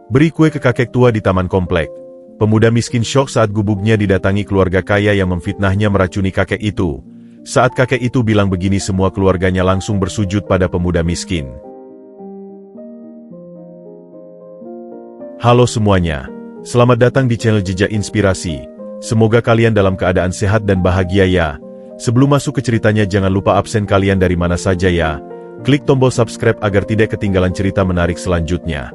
Beri kue ke kakek tua di taman komplek. Pemuda miskin syok saat gubuknya didatangi keluarga kaya yang memfitnahnya meracuni kakek itu. Saat kakek itu bilang begini, semua keluarganya langsung bersujud pada pemuda miskin. Halo semuanya, selamat datang di channel Jejak Inspirasi. Semoga kalian dalam keadaan sehat dan bahagia ya. Sebelum masuk ke ceritanya, jangan lupa absen kalian dari mana saja ya. Klik tombol subscribe agar tidak ketinggalan cerita menarik selanjutnya.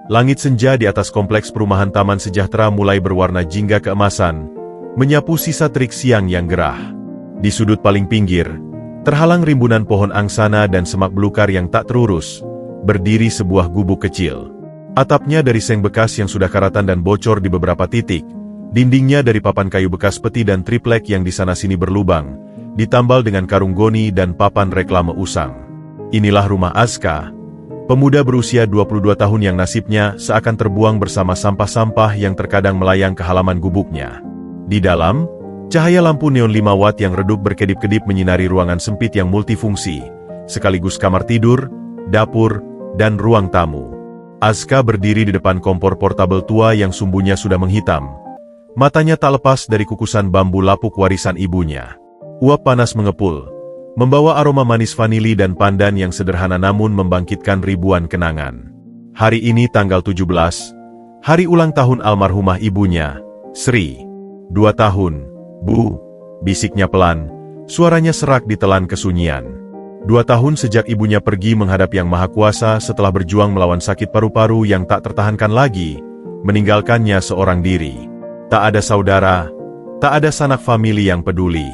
Langit senja di atas kompleks perumahan Taman Sejahtera mulai berwarna jingga keemasan, menyapu sisa terik siang yang gerah. Di sudut paling pinggir, terhalang rimbunan pohon angsana dan semak belukar yang tak terurus, berdiri sebuah gubuk kecil. Atapnya dari seng bekas yang sudah karatan dan bocor di beberapa titik. Dindingnya dari papan kayu bekas peti dan triplek yang di sana-sini berlubang, ditambal dengan karung goni dan papan reklame usang. Inilah rumah Azka, pemuda berusia 22 tahun yang nasibnya seakan terbuang bersama sampah-sampah yang terkadang melayang ke halaman gubuknya. Di dalam, cahaya lampu neon 5 watt yang redup berkedip-kedip menyinari ruangan sempit yang multifungsi, sekaligus kamar tidur, dapur, dan ruang tamu. Azka berdiri di depan kompor portabel tua yang sumbunya sudah menghitam. Matanya tak lepas dari kukusan bambu lapuk warisan ibunya. Uap panas mengepul, membawa aroma manis vanili dan pandan yang sederhana namun membangkitkan ribuan kenangan. Hari ini tanggal 17, hari ulang tahun almarhumah ibunya, Sri. 2 tahun, Bu, bisiknya pelan, suaranya serak ditelan kesunyian. 2 tahun sejak ibunya pergi menghadap Yang Maha Kuasa setelah berjuang melawan sakit paru-paru yang tak tertahankan lagi, meninggalkannya seorang diri. Tak ada saudara, tak ada sanak famili yang peduli.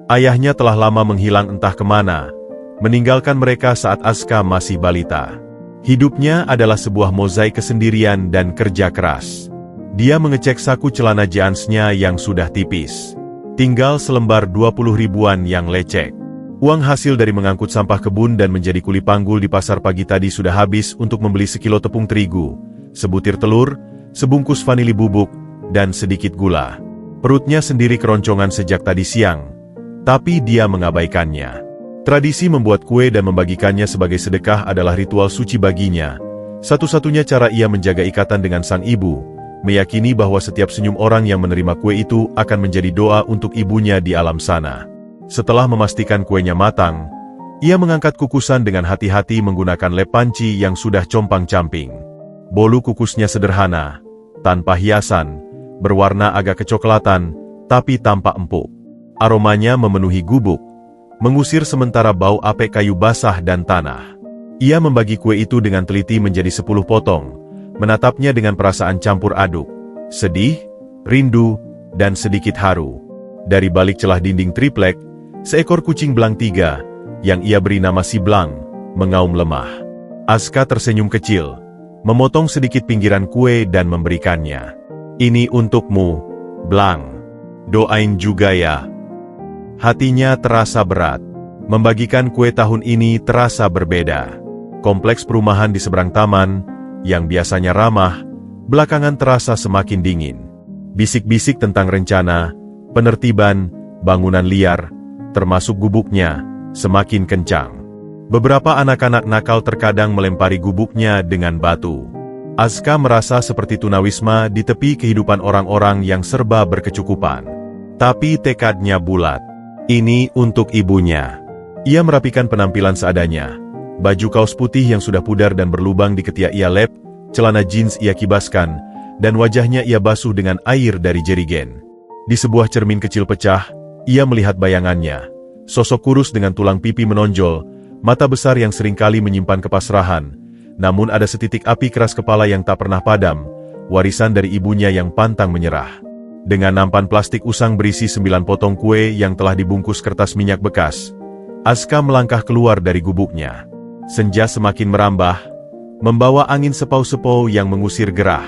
Ayahnya telah lama menghilang entah kemana, meninggalkan mereka saat Azka masih balita. Hidupnya adalah sebuah mozaik kesendirian dan kerja keras. Dia mengecek saku celana jeansnya yang sudah tipis. Tinggal selembar 20 ribuan yang lecek. Uang hasil dari mengangkut sampah kebun dan menjadi kuli panggul di pasar pagi tadi sudah habis untuk membeli sekilo tepung terigu, sebutir telur, sebungkus vanili bubuk, dan sedikit gula. Perutnya sendiri keroncongan sejak tadi siang, tapi dia mengabaikannya. Tradisi membuat kue dan membagikannya sebagai sedekah adalah ritual suci baginya. Satu-satunya cara ia menjaga ikatan dengan sang ibu, meyakini bahwa setiap senyum orang yang menerima kue itu akan menjadi doa untuk ibunya di alam sana. Setelah memastikan kuenya matang, ia mengangkat kukusan dengan hati-hati menggunakan lep panci yang sudah compang-camping. Bolu kukusnya sederhana, tanpa hiasan, berwarna agak kecoklatan, tapi tampak empuk. Aromanya memenuhi gubuk, mengusir sementara bau apek kayu basah dan tanah. Ia membagi kue itu dengan teliti menjadi 10 potong, menatapnya dengan perasaan campur aduk, sedih, rindu, dan sedikit haru. Dari balik celah dinding triplek, seekor kucing belang 3, yang ia beri nama si Blang, mengaum lemah. Azka tersenyum kecil, memotong sedikit pinggiran kue dan memberikannya. Ini untukmu, Blang. Doain juga ya. Hatinya terasa berat. Membagikan kue tahun ini terasa berbeda. Kompleks perumahan di seberang taman, yang biasanya ramah, belakangan terasa semakin dingin. Bisik-bisik tentang rencana, penertiban, bangunan liar, termasuk gubuknya, semakin kencang. Beberapa anak-anak nakal terkadang melempari gubuknya dengan batu. Azka merasa seperti tunawisma di tepi kehidupan orang-orang yang serba berkecukupan. Tapi tekadnya bulat. Ini untuk ibunya. Ia merapikan penampilan seadanya. Baju kaos putih yang sudah pudar dan berlubang di ketiak ia lep, celana jeans ia kibaskan, dan wajahnya ia basuh dengan air dari jerigen. Di sebuah cermin kecil pecah, ia melihat bayangannya. Sosok kurus dengan tulang pipi menonjol, mata besar yang seringkali menyimpan kepasrahan. Namun ada setitik api keras kepala yang tak pernah padam, warisan dari ibunya yang pantang menyerah. Dengan nampan plastik usang berisi 9 potong kue yang telah dibungkus kertas minyak bekas, Azka melangkah keluar dari gubuknya. Senja semakin merambah, membawa angin sepau-sepau yang mengusir gerah.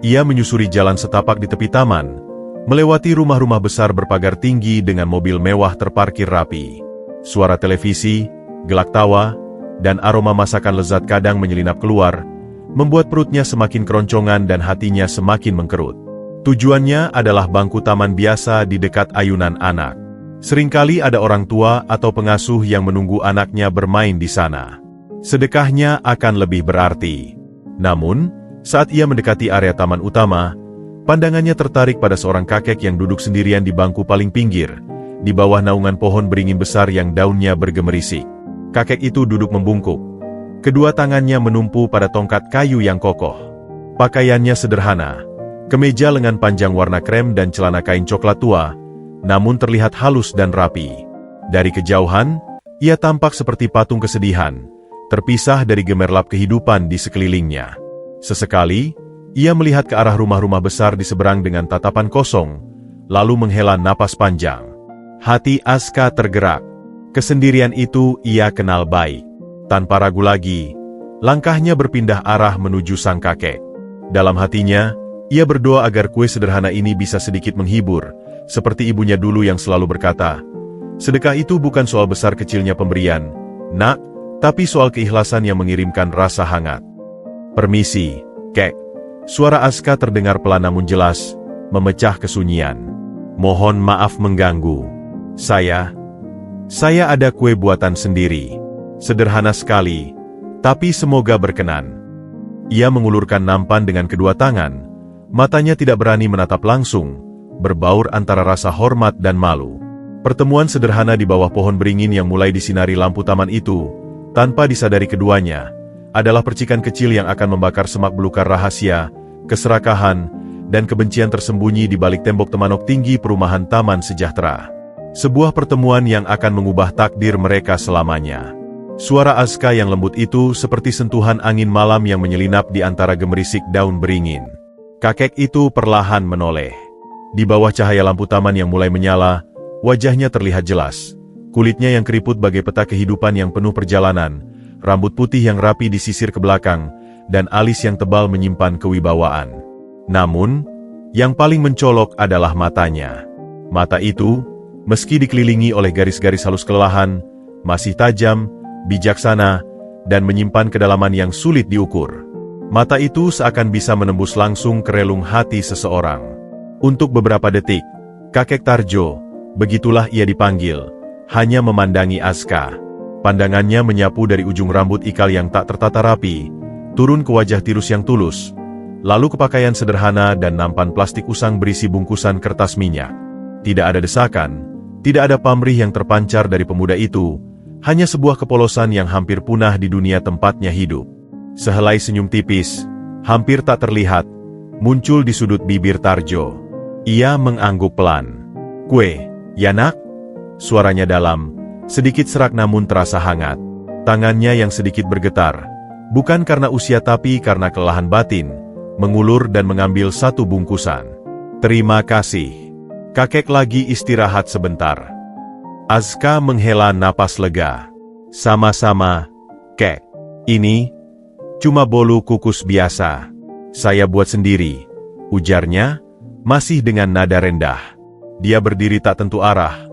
Ia menyusuri jalan setapak di tepi taman, melewati rumah-rumah besar berpagar tinggi dengan mobil mewah terparkir rapi. Suara televisi, gelak tawa, dan aroma masakan lezat kadang menyelinap keluar, membuat perutnya semakin keroncongan dan hatinya semakin mengkerut. Tujuannya adalah bangku taman biasa di dekat ayunan anak. Seringkali ada orang tua atau pengasuh yang menunggu anaknya bermain di sana. Sedekahnya akan lebih berarti. Namun, Saat ia mendekati area taman utama, pandangannya tertarik pada seorang kakek yang duduk sendirian di bangku paling pinggir, di bawah naungan pohon beringin besar yang daunnya bergemerisik. Kakek itu duduk membungkuk. Kedua tangannya menumpu pada tongkat kayu yang kokoh. Pakaiannya sederhana, kemeja lengan panjang warna krem dan celana kain coklat tua, namun terlihat halus dan rapi. Dari kejauhan, ia tampak seperti patung kesedihan, terpisah dari gemerlap kehidupan di sekelilingnya. Sesekali, ia melihat ke arah rumah-rumah besar di seberang dengan tatapan kosong, lalu menghela napas panjang. Hati Aska tergerak. Kesendirian itu ia kenal baik. Tanpa ragu lagi, langkahnya berpindah arah menuju sang kakek. Dalam hatinya, ia berdoa agar kue sederhana ini bisa sedikit menghibur, seperti ibunya dulu yang selalu berkata, "Sedekah itu bukan soal besar kecilnya pemberian, nak, tapi soal keikhlasan yang mengirimkan rasa hangat." "Permisi, kek." Suara Aska terdengar pelan namun jelas, memecah kesunyian. "Mohon maaf mengganggu. Saya ada kue buatan sendiri. Sederhana sekali, tapi semoga berkenan." Ia mengulurkan nampan dengan kedua tangan, matanya tidak berani menatap langsung, berbaur antara rasa hormat dan malu. Pertemuan sederhana di bawah pohon beringin yang mulai disinari lampu taman itu, tanpa disadari keduanya, adalah percikan kecil yang akan membakar semak belukar rahasia, keserakahan, dan kebencian tersembunyi di balik tembok temanok tinggi perumahan Taman Sejahtera. Sebuah pertemuan yang akan mengubah takdir mereka selamanya. Suara Aska yang lembut itu seperti sentuhan angin malam yang menyelinap di antara gemerisik daun beringin. Kakek itu perlahan menoleh. Di bawah cahaya lampu taman yang mulai menyala, wajahnya terlihat jelas. Kulitnya yang keriput bagai peta kehidupan yang penuh perjalanan, rambut putih yang rapi disisir ke belakang, dan alis yang tebal menyimpan kewibawaan. Namun, yang paling mencolok adalah matanya. Mata itu, meski dikelilingi oleh garis-garis halus kelelahan, masih tajam, bijaksana, dan menyimpan kedalaman yang sulit diukur. Mata itu seakan bisa menembus langsung ke relung hati seseorang. Untuk beberapa detik, kakek Tarjo, begitulah ia dipanggil, hanya memandangi Aska. Pandangannya menyapu dari ujung rambut ikal yang tak tertata rapi, turun ke wajah tirus yang tulus, lalu ke pakaian sederhana dan nampan plastik usang berisi bungkusan kertas minyak. Tidak ada desakan, tidak ada pamrih yang terpancar dari pemuda itu, hanya sebuah kepolosan yang hampir punah di dunia tempatnya hidup. Sehelai senyum tipis, hampir tak terlihat, muncul di sudut bibir Tarjo. Ia mengangguk pelan. "Kue, ya nak?" Suaranya dalam, sedikit serak namun terasa hangat. Tangannya yang sedikit bergetar, bukan karena usia tapi karena kelelahan batin, mengulur dan mengambil satu bungkusan. "Terima kasih. Kakek lagi istirahat sebentar." Aska menghela napas lega. "Sama-sama, kek. Ini cuma bolu kukus biasa. Saya buat sendiri," ujarnya, masih dengan nada rendah. Dia berdiri tak tentu arah,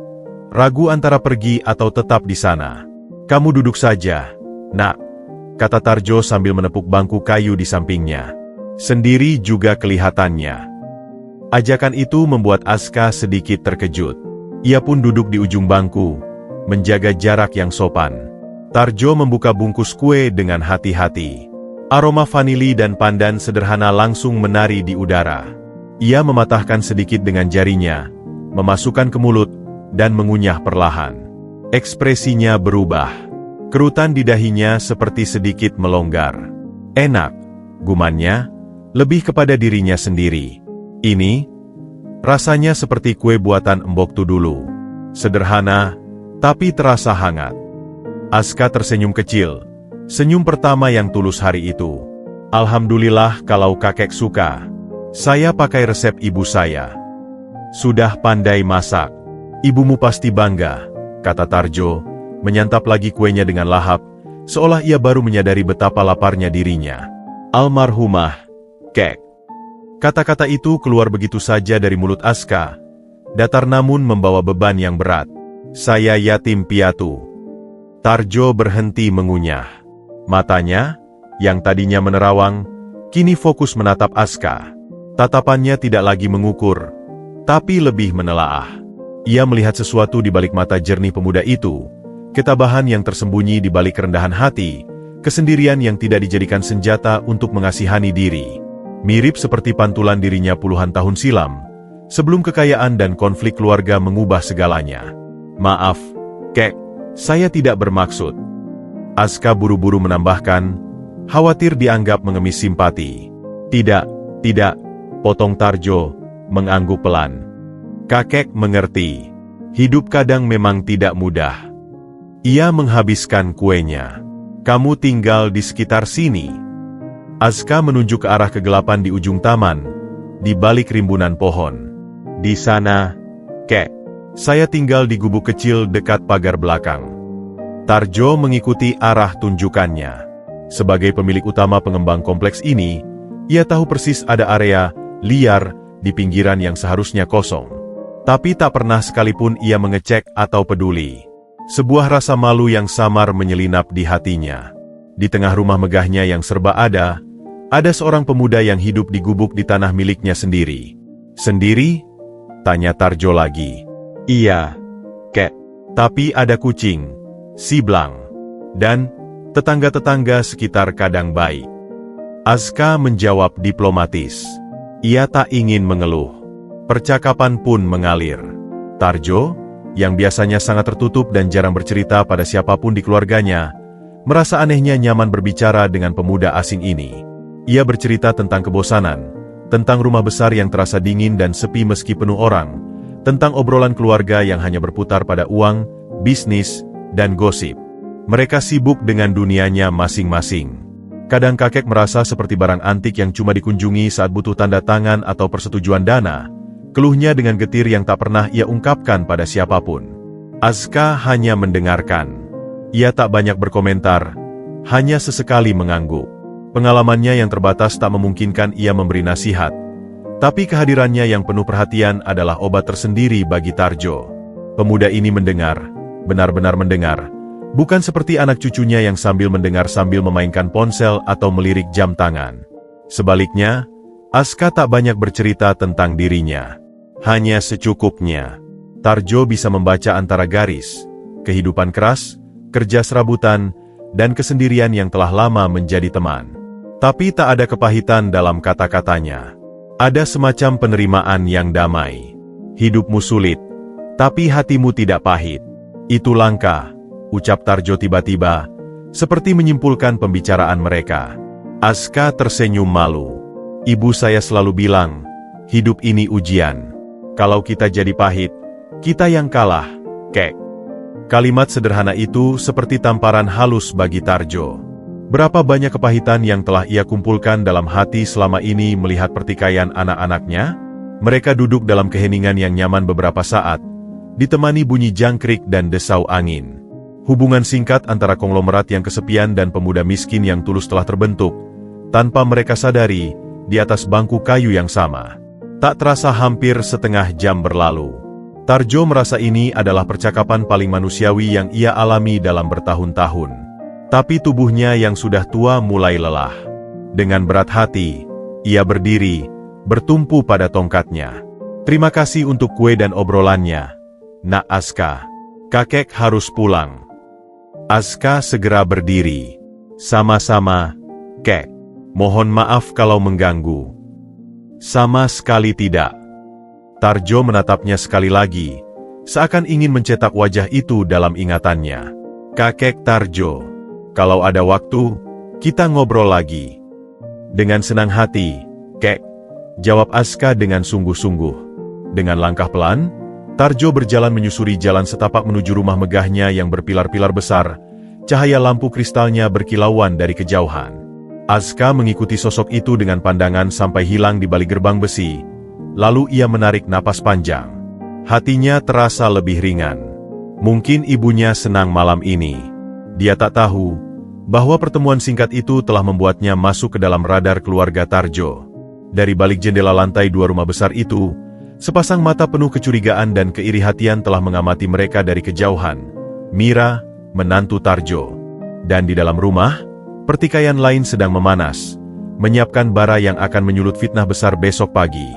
ragu antara pergi atau tetap di sana. "Kamu duduk saja, nak," kata Tarjo sambil menepuk bangku kayu di sampingnya. Sendiri juga kelihatannya. Ajakan itu membuat Aska sedikit terkejut. Ia pun duduk di ujung bangku, menjaga jarak yang sopan. Tarjo membuka bungkus kue dengan hati-hati. Aroma vanili dan pandan sederhana langsung menari di udara. Ia mematahkan sedikit dengan jarinya, memasukkan ke mulut, dan mengunyah perlahan. Ekspresinya berubah. Kerutan di dahinya seperti sedikit melonggar. "Enak," gumannya, lebih kepada dirinya sendiri. "Ini rasanya seperti kue buatan Mboktu dulu. Sederhana, tapi terasa hangat." Aska tersenyum kecil, senyum pertama yang tulus hari itu. "Alhamdulillah kalau kakek suka. Saya pakai resep ibu saya. Sudah pandai masak. Ibumu pasti bangga," kata Tarjo, menyantap lagi kuenya dengan lahap, seolah ia baru menyadari betapa laparnya dirinya. "Almarhumah, kek." Kata-kata itu keluar begitu saja dari mulut Aska, datar namun membawa beban yang berat. "Saya yatim piatu." Tarjo berhenti mengunyah. Matanya, yang tadinya menerawang, kini fokus menatap Aska. Tatapannya tidak lagi mengukur, tapi lebih menelaah. Ia melihat sesuatu di balik mata jernih pemuda itu, ketabahan yang tersembunyi di balik kerendahan hati, kesendirian yang tidak dijadikan senjata untuk mengasihani diri. Mirip seperti pantulan dirinya puluhan tahun silam, sebelum kekayaan dan konflik keluarga mengubah segalanya. Maaf, Kek, saya tidak bermaksud. Aska buru-buru menambahkan, khawatir dianggap mengemis simpati. Tidak, potong Tarjo, mengangguk pelan. Kakek mengerti. Hidup kadang memang tidak mudah. Ia menghabiskan kuenya. Kamu tinggal di sekitar sini. Aska menunjuk ke arah kegelapan di ujung taman, di balik rimbunan pohon. Di sana, Kek. Saya tinggal di gubuk kecil dekat pagar belakang. Tarjo mengikuti arah tunjukannya. Sebagai pemilik utama pengembang kompleks ini, ia tahu persis ada area liar di pinggiran yang seharusnya kosong. Tapi tak pernah sekalipun ia mengecek atau peduli. Sebuah rasa malu yang samar menyelinap di hatinya. Di tengah rumah megahnya yang serba ada seorang pemuda yang hidup di gubuk di tanah miliknya sendiri. Sendiri? Tanya Tarjo lagi. Iya, Kek. Tapi ada kucing, si Blang, dan tetangga-tetangga sekitar kadang baik. Aska menjawab diplomatis. Ia tak ingin mengeluh. Percakapan pun mengalir. Tarjo, yang biasanya sangat tertutup dan jarang bercerita pada siapapun di keluarganya, merasa anehnya nyaman berbicara dengan pemuda asing ini. Ia bercerita tentang kebosanan, tentang rumah besar yang terasa dingin dan sepi meski penuh orang, tentang obrolan keluarga yang hanya berputar pada uang, bisnis, dan gosip. Mereka sibuk dengan dunianya masing-masing. Kadang kakek merasa seperti barang antik yang cuma dikunjungi saat butuh tanda tangan atau persetujuan dana. Keluhnya dengan getir yang tak pernah ia ungkapkan pada siapapun. Aska hanya mendengarkan. Ia tak banyak berkomentar, hanya sesekali mengangguk. Pengalamannya yang terbatas tak memungkinkan ia memberi nasihat. Tapi kehadirannya yang penuh perhatian adalah obat tersendiri bagi Tarjo. Pemuda ini mendengar, benar-benar mendengar. Bukan seperti anak cucunya yang sambil mendengar sambil memainkan ponsel atau melirik jam tangan. Sebaliknya, Aska tak banyak bercerita tentang dirinya. Hanya secukupnya. Tarjo bisa membaca antara garis, kehidupan keras, kerja serabutan, dan kesendirian yang telah lama menjadi teman. Tapi tak ada kepahitan dalam kata-katanya. Ada semacam penerimaan yang damai. Hidupmu sulit, tapi hatimu tidak pahit. Itu langka, ucap Tarjo tiba-tiba, seperti menyimpulkan pembicaraan mereka. Aska tersenyum malu. Ibu saya selalu bilang, hidup ini ujian. Kalau kita jadi pahit, kita yang kalah, Kek. Kalimat sederhana itu seperti tamparan halus bagi Tarjo. Berapa banyak kepahitan yang telah ia kumpulkan dalam hati selama ini melihat pertikaian anak-anaknya? Mereka duduk dalam keheningan yang nyaman beberapa saat, ditemani bunyi jangkrik dan desau angin. Hubungan singkat antara konglomerat yang kesepian dan pemuda miskin yang tulus telah terbentuk, tanpa mereka sadari, di atas bangku kayu yang sama. Tak terasa hampir setengah jam berlalu. Tarjo merasa ini adalah percakapan paling manusiawi yang ia alami dalam bertahun-tahun. Tapi tubuhnya yang sudah tua mulai lelah. Dengan berat hati, ia berdiri, bertumpu pada tongkatnya. Terima kasih untuk kue dan obrolannya, Nak Aska. Kakek harus pulang. Aska segera berdiri. Sama-sama, Kek. Mohon maaf kalau mengganggu. Sama sekali tidak. Tarjo menatapnya sekali lagi, seakan ingin mencetak wajah itu dalam ingatannya. Kakek Tarjo, kalau ada waktu, kita ngobrol lagi. Dengan senang hati, Kek, jawab Aska dengan sungguh-sungguh. Dengan langkah pelan, Tarjo berjalan menyusuri jalan setapak menuju rumah megahnya yang berpilar-pilar besar, cahaya lampu kristalnya berkilauan dari kejauhan. Aska mengikuti sosok itu dengan pandangan sampai hilang di balik gerbang besi, lalu ia menarik napas panjang. Hatinya terasa lebih ringan. Mungkin ibunya senang malam ini. Dia tak tahu bahwa pertemuan singkat itu telah membuatnya masuk ke dalam radar keluarga Tarjo. Dari balik jendela lantai 2 rumah besar itu, sepasang mata penuh kecurigaan dan keiri hatian telah mengamati mereka dari kejauhan. Mira, menantu Tarjo. Dan di dalam rumah, pertikaian lain sedang memanas, menyiapkan bara yang akan menyulut fitnah besar besok pagi.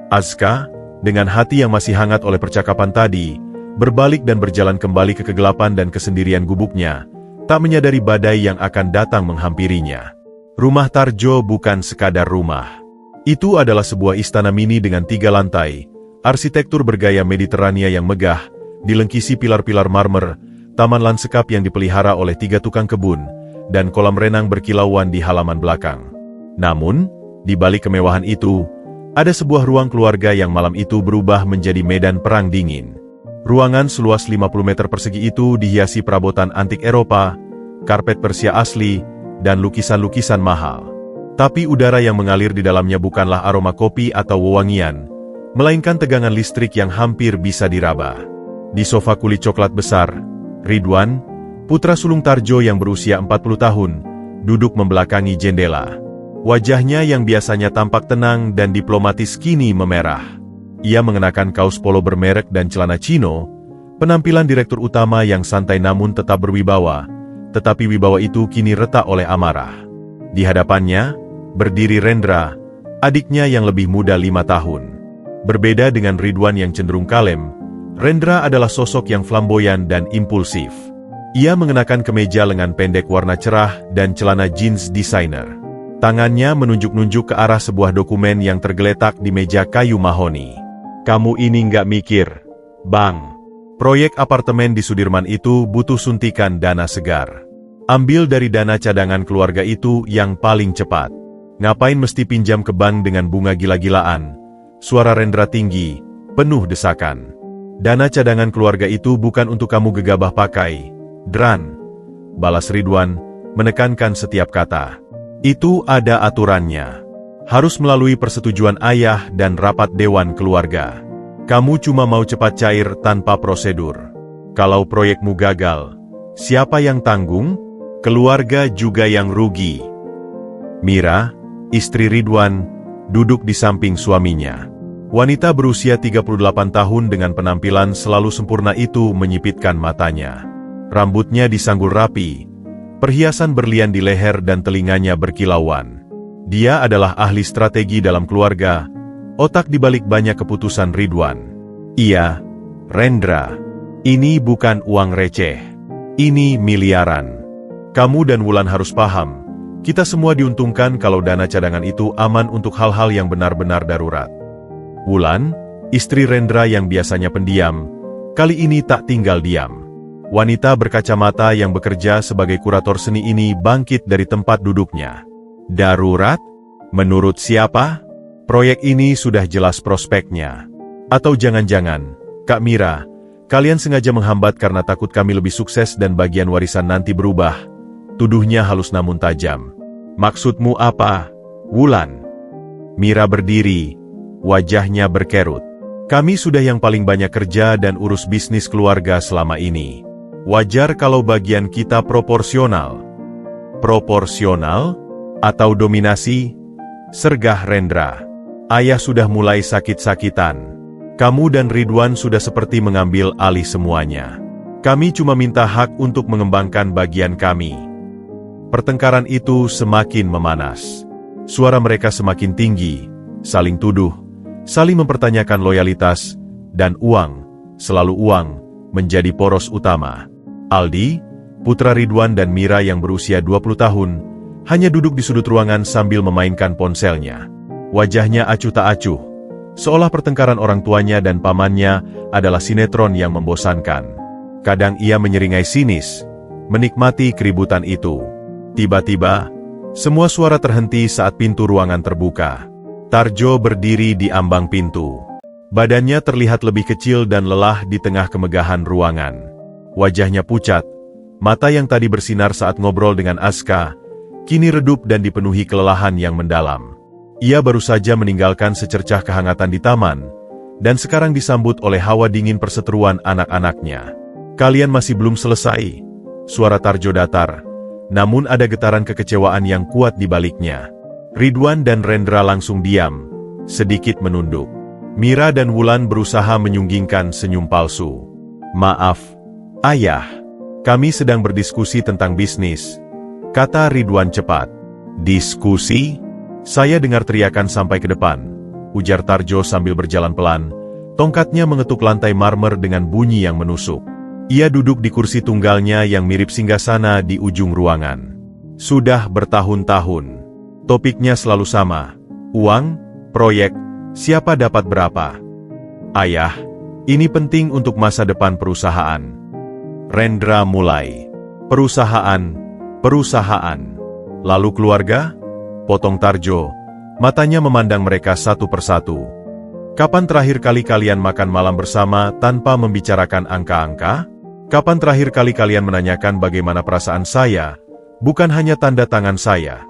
Aska, dengan hati yang masih hangat oleh percakapan tadi, berbalik dan berjalan kembali ke kegelapan dan kesendirian gubuknya, tak menyadari badai yang akan datang menghampirinya. Rumah Tarjo bukan sekadar rumah. Itu adalah sebuah istana mini dengan 3 lantai, arsitektur bergaya Mediterania yang megah, dilengkisi pilar-pilar marmer, taman lanskap yang dipelihara oleh 3 tukang kebun, dan kolam renang berkilauan di halaman belakang. Namun, di balik kemewahan itu, ada sebuah ruang keluarga yang malam itu berubah menjadi medan perang dingin. Ruangan seluas 50 meter persegi itu dihiasi perabotan antik Eropa, karpet Persia asli, dan lukisan-lukisan mahal. Tapi udara yang mengalir di dalamnya bukanlah aroma kopi atau wewangian, melainkan tegangan listrik yang hampir bisa diraba. Di sofa kulit coklat besar, Ridwan, putra sulung Tarjo yang berusia 40 tahun, duduk membelakangi jendela. Wajahnya yang biasanya tampak tenang dan diplomatis kini memerah. Ia mengenakan kaos polo bermerek dan celana chino, penampilan direktur utama yang santai namun tetap berwibawa, tetapi wibawa itu kini retak oleh amarah. Di hadapannya, berdiri Rendra, adiknya yang lebih muda 5 tahun. Berbeda dengan Ridwan yang cenderung kalem, Rendra adalah sosok yang flamboyan dan impulsif. Ia mengenakan kemeja lengan pendek warna cerah dan celana jeans desainer. Tangannya menunjuk-nunjuk ke arah sebuah dokumen yang tergeletak di meja kayu mahoni. Kamu ini nggak mikir, Bang. Proyek apartemen di Sudirman itu butuh suntikan dana segar. Ambil dari dana cadangan keluarga itu yang paling cepat. Ngapain mesti pinjam ke bank dengan bunga gila-gilaan? Suara Rendra tinggi, penuh desakan. Dana cadangan keluarga itu bukan untuk kamu gegabah pakai, Dran. Balas Ridwan, menekankan setiap kata. Itu ada aturannya. Harus melalui persetujuan ayah dan rapat dewan keluarga. Kamu cuma mau cepat cair tanpa prosedur. Kalau proyekmu gagal, siapa yang tanggung? Keluarga juga yang rugi. Mira, istri Ridwan, duduk di samping suaminya. Wanita berusia 38 tahun dengan penampilan selalu sempurna itu menyipitkan matanya. Rambutnya disanggul rapi, perhiasan berlian di leher dan telinganya berkilauan. Dia adalah ahli strategi dalam keluarga, otak di balik banyak keputusan Ridwan. Iya, Rendra, ini bukan uang receh. Ini miliaran. Kamu dan Wulan harus paham, kita semua diuntungkan kalau dana cadangan itu aman untuk hal-hal yang benar-benar darurat. Wulan, istri Rendra yang biasanya pendiam, kali ini tak tinggal diam. Wanita berkacamata yang bekerja sebagai kurator seni ini bangkit dari tempat duduknya. Darurat? Menurut siapa? Proyek ini sudah jelas prospeknya. Atau jangan-jangan, Kak Mira, kalian sengaja menghambat karena takut kami lebih sukses dan bagian warisan nanti berubah. Tuduhnya halus namun tajam. Maksudmu apa, Wulan? Mira berdiri, wajahnya berkerut. Kami sudah yang paling banyak kerja dan urus bisnis keluarga selama ini. Wajar kalau bagian kita proporsional. Proporsional? Atau dominasi? Sergah Rendra. Ayah sudah mulai sakit-sakitan. Kamu dan Ridwan sudah seperti mengambil alih semuanya. Kami cuma minta hak untuk mengembangkan bagian kami. Pertengkaran itu semakin memanas. Suara mereka semakin tinggi, saling tuduh, saling mempertanyakan loyalitas, dan uang, selalu uang, menjadi poros utama. Aldi, putra Ridwan dan Mira yang berusia 20 tahun, hanya duduk di sudut ruangan sambil memainkan ponselnya. Wajahnya acuh tak acuh, seolah pertengkaran orang tuanya dan pamannya adalah sinetron yang membosankan. Kadang ia menyeringai sinis, menikmati keributan itu. Tiba-tiba, semua suara terhenti saat pintu ruangan terbuka. Tarjo berdiri di ambang pintu. Badannya terlihat lebih kecil dan lelah di tengah kemegahan ruangan. Wajahnya pucat, mata yang tadi bersinar saat ngobrol dengan Aska, kini redup dan dipenuhi kelelahan yang mendalam. Ia baru saja meninggalkan secercah kehangatan di taman, dan sekarang disambut oleh hawa dingin perseteruan anak-anaknya. Kalian masih belum selesai, suara Tarjo datar, namun ada getaran kekecewaan yang kuat di baliknya. Ridwan dan Rendra langsung diam, sedikit menunduk. Mira dan Wulan berusaha menyunggingkan senyum palsu. Maaf, Ayah, kami sedang berdiskusi tentang bisnis, kata Ridwan cepat. Diskusi? Saya dengar teriakan sampai ke depan, ujar Tarjo sambil berjalan pelan, tongkatnya mengetuk lantai marmer dengan bunyi yang menusuk. Ia duduk di kursi tunggalnya yang mirip singgasana di ujung ruangan. Sudah bertahun-tahun. Topiknya selalu sama, uang, Proyek, siapa dapat berapa? Ayah, ini penting untuk masa depan perusahaan. Rendra mulai. Perusahaan. Lalu keluarga? Potong Tarjo, matanya memandang mereka satu persatu. Kapan terakhir kali kalian makan malam bersama tanpa membicarakan angka-angka? Kapan terakhir kali kalian menanyakan bagaimana perasaan saya, bukan hanya tanda tangan saya?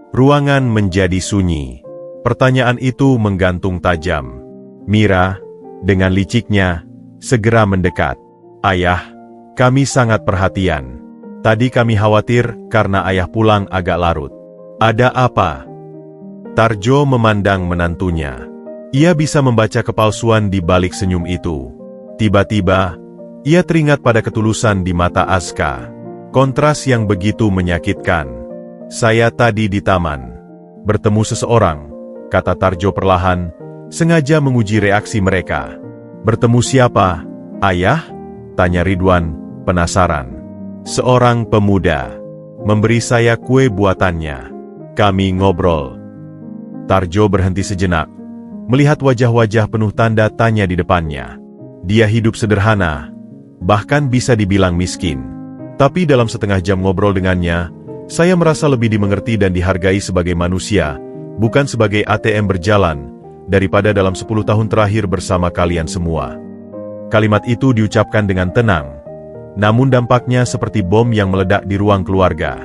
Ruangan menjadi sunyi. Pertanyaan itu menggantung tajam. Mira, dengan liciknya, segera mendekat. Ayah, kami sangat perhatian. Tadi kami khawatir karena ayah pulang agak larut. Ada apa? Tarjo memandang menantunya. Ia bisa membaca kepalsuan di balik senyum itu. Tiba-tiba, ia teringat pada ketulusan di mata Aska. Kontras yang begitu menyakitkan. Saya tadi di taman. Bertemu seseorang, kata Tarjo perlahan, sengaja menguji reaksi mereka. Bertemu siapa, ayah? Tanya Ridwan, penasaran. Seorang pemuda. Memberi saya kue buatannya. Kami ngobrol. Tarjo berhenti sejenak, melihat wajah-wajah penuh tanda tanya di depannya. Dia hidup sederhana, bahkan bisa dibilang miskin. Tapi dalam setengah jam ngobrol dengannya, saya merasa lebih dimengerti dan dihargai sebagai manusia, bukan sebagai ATM berjalan, daripada dalam 10 tahun terakhir bersama kalian semua. Kalimat itu diucapkan dengan tenang, namun dampaknya seperti bom yang meledak di ruang keluarga.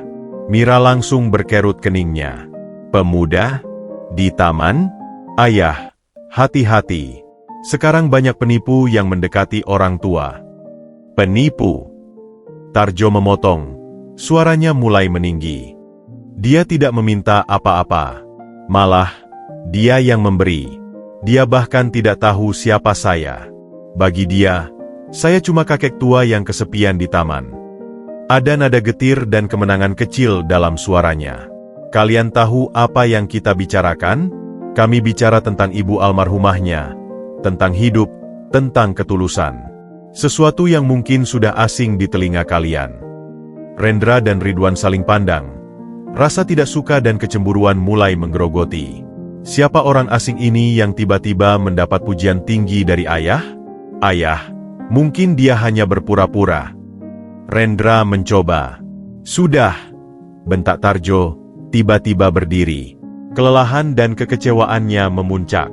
Mira langsung berkerut keningnya. Pemuda? Di taman? Ayah, hati-hati. Sekarang banyak penipu yang mendekati orang tua. Penipu? Tarjo memotong. Suaranya mulai meninggi. Dia tidak meminta apa-apa. Malah, dia yang memberi. Dia bahkan tidak tahu siapa saya. Bagi dia, saya cuma kakek tua yang kesepian di taman. Ada nada getir dan kemenangan kecil dalam suaranya. Kalian tahu apa yang kita bicarakan? Kami bicara tentang ibu almarhumahnya, tentang hidup, tentang ketulusan. Sesuatu yang mungkin sudah asing di telinga kalian. Rendra dan Ridwan saling pandang. Rasa tidak suka dan kecemburuan mulai menggerogoti. Siapa orang asing ini yang tiba-tiba mendapat pujian tinggi dari ayah? Ayah, mungkin dia hanya berpura-pura. Rendra mencoba. Sudah, bentak Tarjo, tiba-tiba berdiri. Kelelahan dan kekecewaannya memuncak.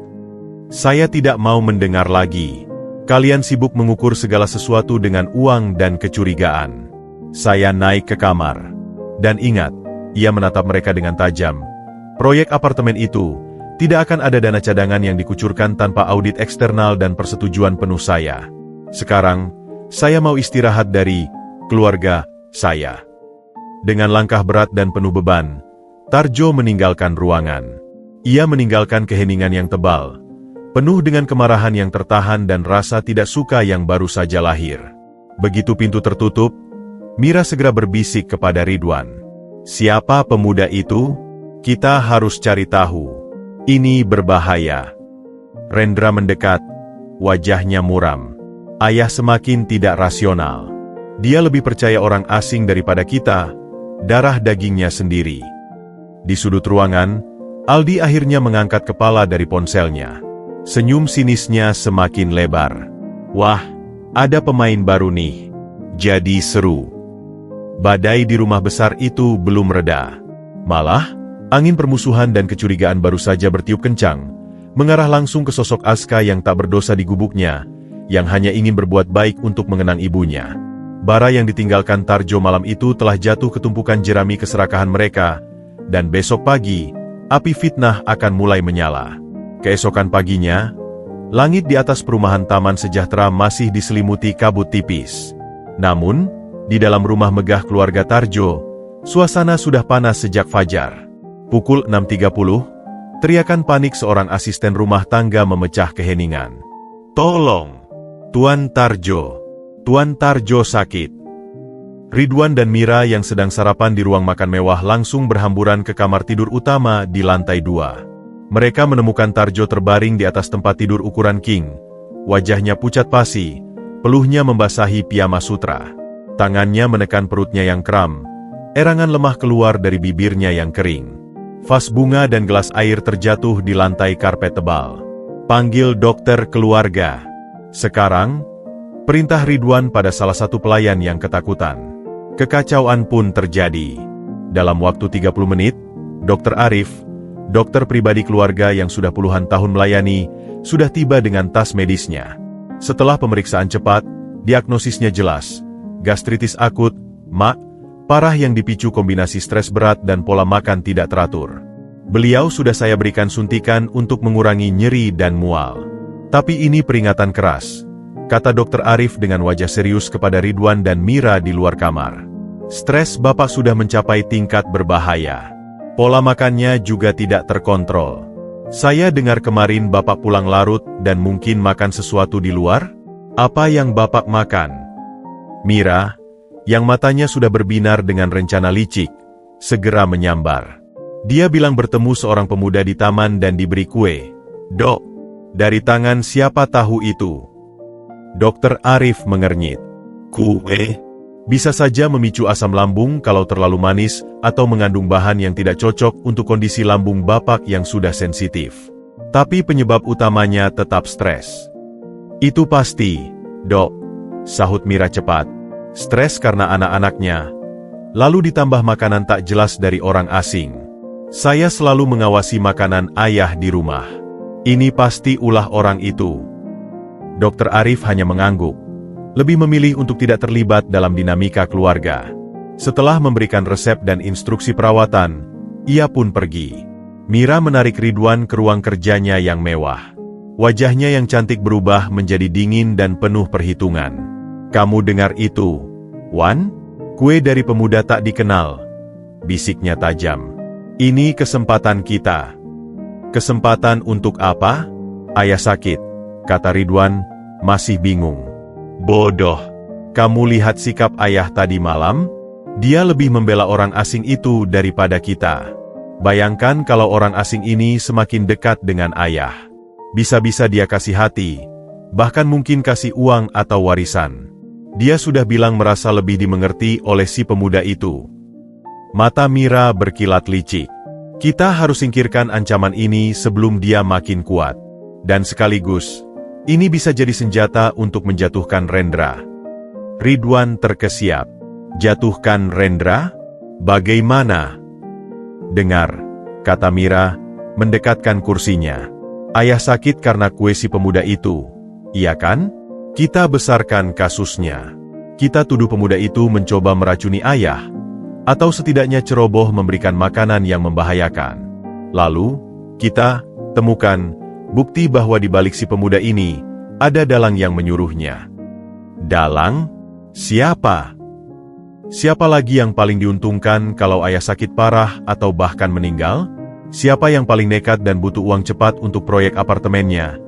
Saya tidak mau mendengar lagi. Kalian sibuk mengukur segala sesuatu dengan uang dan kecurigaan. Saya naik ke kamar. Dan ingat, ia menatap mereka dengan tajam. Proyek apartemen itu, tidak akan ada dana cadangan yang dikucurkan tanpa audit eksternal dan persetujuan penuh saya. Sekarang, saya mau istirahat dari keluarga saya. Dengan langkah berat dan penuh beban, Tarjo meninggalkan ruangan. Ia meninggalkan keheningan yang tebal, penuh dengan kemarahan yang tertahan dan rasa tidak suka yang baru saja lahir. Begitu pintu tertutup, Mira segera berbisik kepada Ridwan. Siapa pemuda itu? Kita harus cari tahu. Ini berbahaya. Rendra mendekat, wajahnya muram. Ayah semakin tidak rasional. Dia lebih percaya orang asing daripada kita, darah dagingnya sendiri. Di sudut ruangan, Aldi akhirnya mengangkat kepala dari ponselnya. Senyum sinisnya semakin lebar. Wah, ada pemain baru nih. Jadi seru. Badai di rumah besar itu belum reda. Malah, angin permusuhan dan kecurigaan baru saja bertiup kencang, mengarah langsung ke sosok Aska yang tak berdosa di gubuknya, yang hanya ingin berbuat baik untuk mengenang ibunya. Bara yang ditinggalkan Tarjo malam itu telah jatuh ke tumpukan jerami keserakahan mereka, dan besok pagi, api fitnah akan mulai menyala. Keesokan paginya, langit di atas perumahan Taman Sejahtera masih diselimuti kabut tipis. Namun, di dalam rumah megah keluarga Tarjo, suasana sudah panas sejak fajar. Pukul 6.30, teriakan panik seorang asisten rumah tangga memecah keheningan. Tolong! Tuan Tarjo! Tuan Tarjo sakit. Ridwan dan Mira yang sedang sarapan di ruang makan mewah langsung berhamburan ke kamar tidur utama di lantai 2. Mereka menemukan Tarjo terbaring di atas tempat tidur ukuran king. Wajahnya pucat pasi, peluhnya membasahi piyama sutra. Tangannya menekan perutnya yang kram, erangan lemah keluar dari bibirnya yang kering. Vas bunga dan gelas air terjatuh di lantai karpet tebal. Panggil dokter keluarga. Sekarang, perintah Ridwan pada salah satu pelayan yang ketakutan. Kekacauan pun terjadi. Dalam waktu 30 menit, Dr. Arif, dokter pribadi keluarga yang sudah puluhan tahun melayani, sudah tiba dengan tas medisnya. Setelah pemeriksaan cepat, diagnosisnya jelas. Gastritis akut, Mak, parah yang dipicu kombinasi stres berat dan pola makan tidak teratur. Beliau sudah saya berikan suntikan untuk mengurangi nyeri dan mual. Tapi ini peringatan keras, kata Dr. Arif dengan wajah serius kepada Ridwan dan Mira di luar kamar. Stres Bapak sudah mencapai tingkat berbahaya. Pola makannya juga tidak terkontrol. Saya dengar kemarin Bapak pulang larut dan mungkin makan sesuatu di luar? Apa yang Bapak makan? Mira, yang matanya sudah berbinar dengan rencana licik, segera menyambar. Dia bilang bertemu seorang pemuda di taman dan diberi kue. Dok, dari tangan siapa tahu itu? Dr. Arif mengernyit. Kue? Bisa saja memicu asam lambung kalau terlalu manis atau mengandung bahan yang tidak cocok untuk kondisi lambung Bapak yang sudah sensitif. Tapi penyebab utamanya tetap stres. Itu pasti, Dok, sahut Mira cepat. Stres karena anak-anaknya, lalu ditambah makanan tak jelas dari orang asing. Saya selalu mengawasi makanan ayah di rumah. Ini pasti ulah orang itu. Dr. Arif hanya mengangguk, lebih memilih untuk tidak terlibat dalam dinamika keluarga. Setelah memberikan resep dan instruksi perawatan, ia pun pergi. Mira menarik Ridwan ke ruang kerjanya yang mewah. Wajahnya yang cantik berubah menjadi dingin dan penuh perhitungan. Kamu dengar itu, Wan? Kue dari pemuda tak dikenal, bisiknya tajam. Ini kesempatan kita. Kesempatan untuk apa? Ayah sakit, kata Ridwan, masih bingung. Bodoh, kamu lihat sikap ayah tadi malam? Dia lebih membela orang asing itu daripada kita. Bayangkan kalau orang asing ini semakin dekat dengan ayah. Bisa-bisa dia kasih hati, bahkan mungkin kasih uang atau warisan. Dia sudah bilang merasa lebih dimengerti oleh si pemuda itu. Mata Mira berkilat licik. Kita harus singkirkan ancaman ini sebelum dia makin kuat. Dan sekaligus, ini bisa jadi senjata untuk menjatuhkan Rendra. Ridwan terkesiap. Jatuhkan Rendra? Bagaimana? Dengar, kata Mira, mendekatkan kursinya. Ayah sakit karena kue si pemuda itu, iya kan? Kita besarkan kasusnya. Kita tuduh pemuda itu mencoba meracuni ayah, atau setidaknya ceroboh memberikan makanan yang membahayakan. Lalu, kita temukan bukti bahwa di balik si pemuda ini, ada dalang yang menyuruhnya. Dalang? Siapa? Siapa lagi yang paling diuntungkan kalau ayah sakit parah atau bahkan meninggal? Siapa yang paling nekat dan butuh uang cepat untuk proyek apartemennya?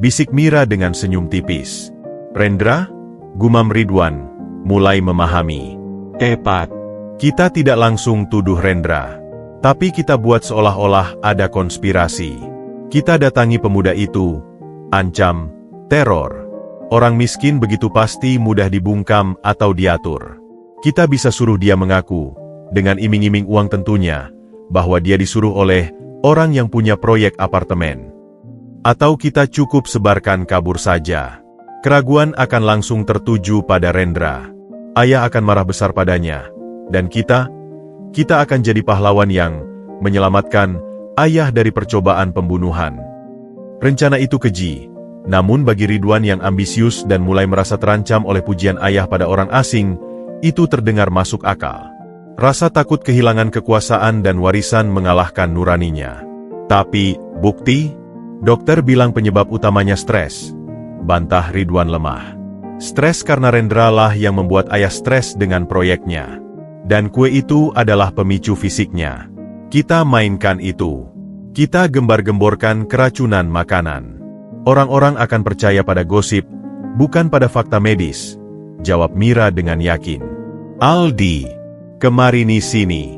Bisik Mira dengan senyum tipis. Rendra? Gumam Ridwan, mulai memahami. Tepat. Kita tidak langsung tuduh Rendra. Tapi kita buat seolah-olah ada konspirasi. Kita datangi pemuda itu, ancam, teror. Orang miskin begitu pasti mudah dibungkam atau diatur. Kita bisa suruh dia mengaku, dengan iming-iming uang tentunya, bahwa dia disuruh oleh orang yang punya proyek apartemen. Atau kita cukup sebarkan kabur saja. Keraguan akan langsung tertuju pada Rendra. Ayah akan marah besar padanya. Dan kita akan jadi pahlawan yang menyelamatkan ayah dari percobaan pembunuhan. Rencana itu keji. Namun bagi Ridwan yang ambisius dan mulai merasa terancam oleh pujian ayah pada orang asing, itu terdengar masuk akal. Rasa takut kehilangan kekuasaan dan warisan mengalahkan nuraninya. Tapi, bukti? Dokter bilang penyebab utamanya stres. Bantah Ridwan lemah. Stres karena Rendra lah yang membuat ayah stres dengan proyeknya. Dan kue itu adalah pemicu fisiknya. Kita mainkan itu. Kita gembar-gemborkan keracunan makanan. Orang-orang akan percaya pada gosip, bukan pada fakta medis, jawab Mira dengan yakin. Aldi, kemarini sini.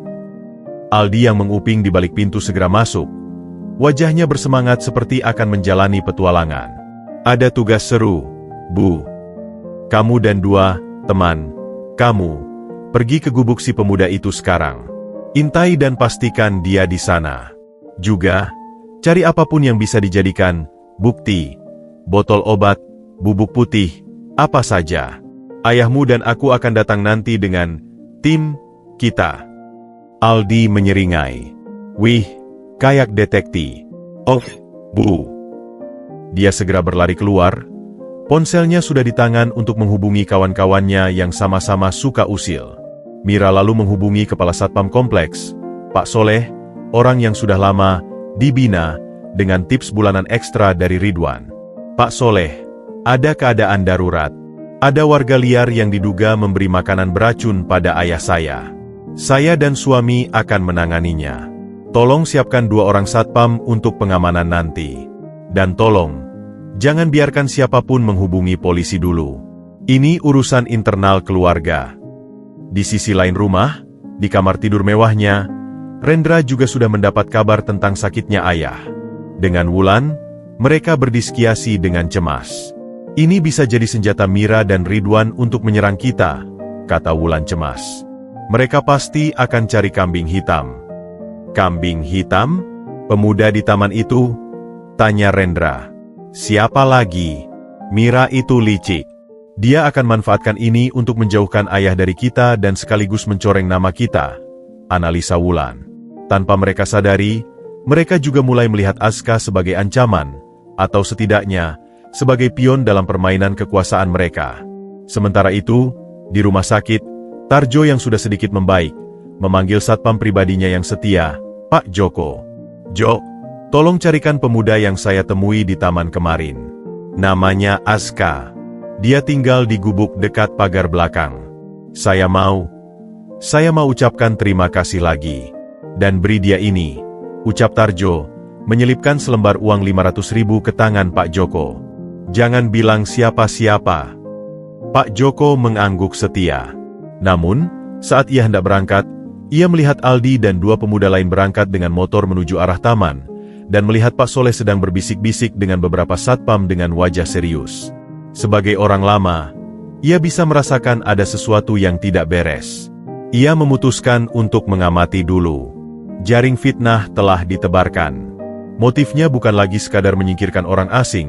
Aldi yang menguping di balik pintu segera masuk. Wajahnya bersemangat seperti akan menjalani petualangan. Ada tugas seru, Bu. Kamu dan dua teman kamu pergi ke gubuk si pemuda itu sekarang. Intai dan pastikan dia di sana. Juga, cari apapun yang bisa dijadikan bukti. Botol obat, bubuk putih, apa saja. Ayahmu dan aku akan datang nanti dengan tim kita. Aldi menyeringai. Wih, kayak detektif. Oh, bu. Dia segera berlari keluar. Ponselnya sudah di tangan untuk menghubungi kawan-kawannya yang sama-sama suka usil. Mira lalu menghubungi kepala satpam kompleks, Pak Soleh, orang yang sudah lama dibina dengan tips bulanan ekstra dari Ridwan. Pak Soleh, ada keadaan darurat. Ada warga liar yang diduga memberi makanan beracun pada ayah saya. Saya dan suami akan menanganinya. Tolong siapkan 2 orang satpam untuk pengamanan nanti. Dan tolong, jangan biarkan siapapun menghubungi polisi dulu. Ini urusan internal keluarga. Di sisi lain rumah, di kamar tidur mewahnya, Rendra juga sudah mendapat kabar tentang sakitnya ayah. Dengan Wulan, mereka berdiskusi dengan cemas. Ini bisa jadi senjata Mira dan Ridwan untuk menyerang kita, kata Wulan cemas. Mereka pasti akan cari kambing hitam. Kambing hitam? Pemuda di taman itu? Tanya Rendra. Siapa lagi? Mira itu licik. Dia akan manfaatkan ini untuk menjauhkan ayah dari kita dan sekaligus mencoreng nama kita, analisa Wulan. Tanpa mereka sadari, mereka juga mulai melihat Aska sebagai ancaman, atau setidaknya, sebagai pion dalam permainan kekuasaan mereka. Sementara itu, di rumah sakit, Tarjo yang sudah sedikit membaik, memanggil satpam pribadinya yang setia, Pak Joko. Jo, tolong carikan pemuda yang saya temui di taman kemarin. Namanya Aska. Dia tinggal di gubuk dekat pagar belakang. Saya mau ucapkan terima kasih lagi. Dan beri dia ini, ucap Tarjo, menyelipkan selembar uang 500.000 ke tangan Pak Joko. Jangan bilang siapa-siapa. Pak Joko mengangguk setia. Namun, saat ia hendak berangkat, ia melihat Aldi dan 2 pemuda lain berangkat dengan motor menuju arah taman, dan melihat Pak Soleh sedang berbisik-bisik dengan beberapa satpam dengan wajah serius. Sebagai orang lama, ia bisa merasakan ada sesuatu yang tidak beres. Ia memutuskan untuk mengamati dulu. Jaring fitnah telah ditebarkan. Motifnya bukan lagi sekadar menyingkirkan orang asing,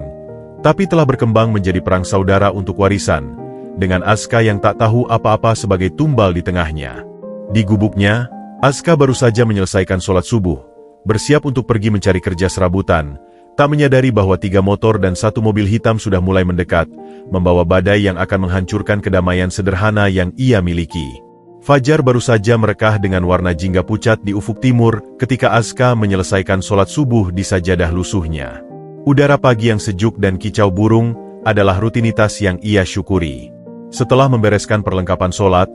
tapi telah berkembang menjadi perang saudara untuk warisan, dengan Aska yang tak tahu apa-apa sebagai tumbal di tengahnya. Di gubuknya, Aska baru saja menyelesaikan sholat subuh, bersiap untuk pergi mencari kerja serabutan, tak menyadari bahwa 3 motor dan 1 mobil hitam sudah mulai mendekat, membawa badai yang akan menghancurkan kedamaian sederhana yang ia miliki. Fajar baru saja merekah dengan warna jingga pucat di ufuk timur ketika Aska menyelesaikan sholat subuh di sajadah lusuhnya. Udara pagi yang sejuk dan kicau burung adalah rutinitas yang ia syukuri. Setelah membereskan perlengkapan sholat,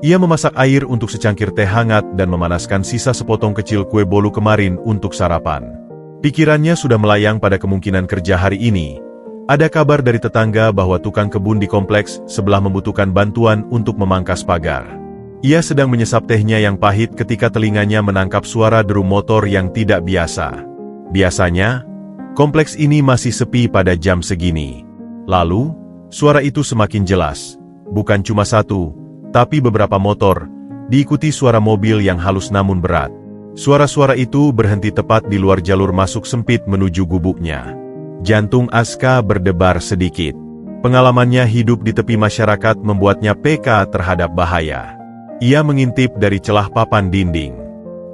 ia memasak air untuk secangkir teh hangat dan memanaskan sisa sepotong kecil kue bolu kemarin untuk sarapan. Pikirannya sudah melayang pada kemungkinan kerja hari ini. Ada kabar dari tetangga bahwa tukang kebun di kompleks sebelah membutuhkan bantuan untuk memangkas pagar. Ia sedang menyesap tehnya yang pahit ketika telinganya menangkap suara deru motor yang tidak biasa. Biasanya, kompleks ini masih sepi pada jam segini. Lalu, suara itu semakin jelas. Bukan cuma 1, tapi beberapa motor, diikuti suara mobil yang halus namun berat. Suara-suara itu berhenti tepat di luar jalur masuk sempit menuju gubuknya. Jantung Aska berdebar sedikit. Pengalamannya hidup di tepi masyarakat membuatnya peka terhadap bahaya. Ia mengintip dari celah papan dinding.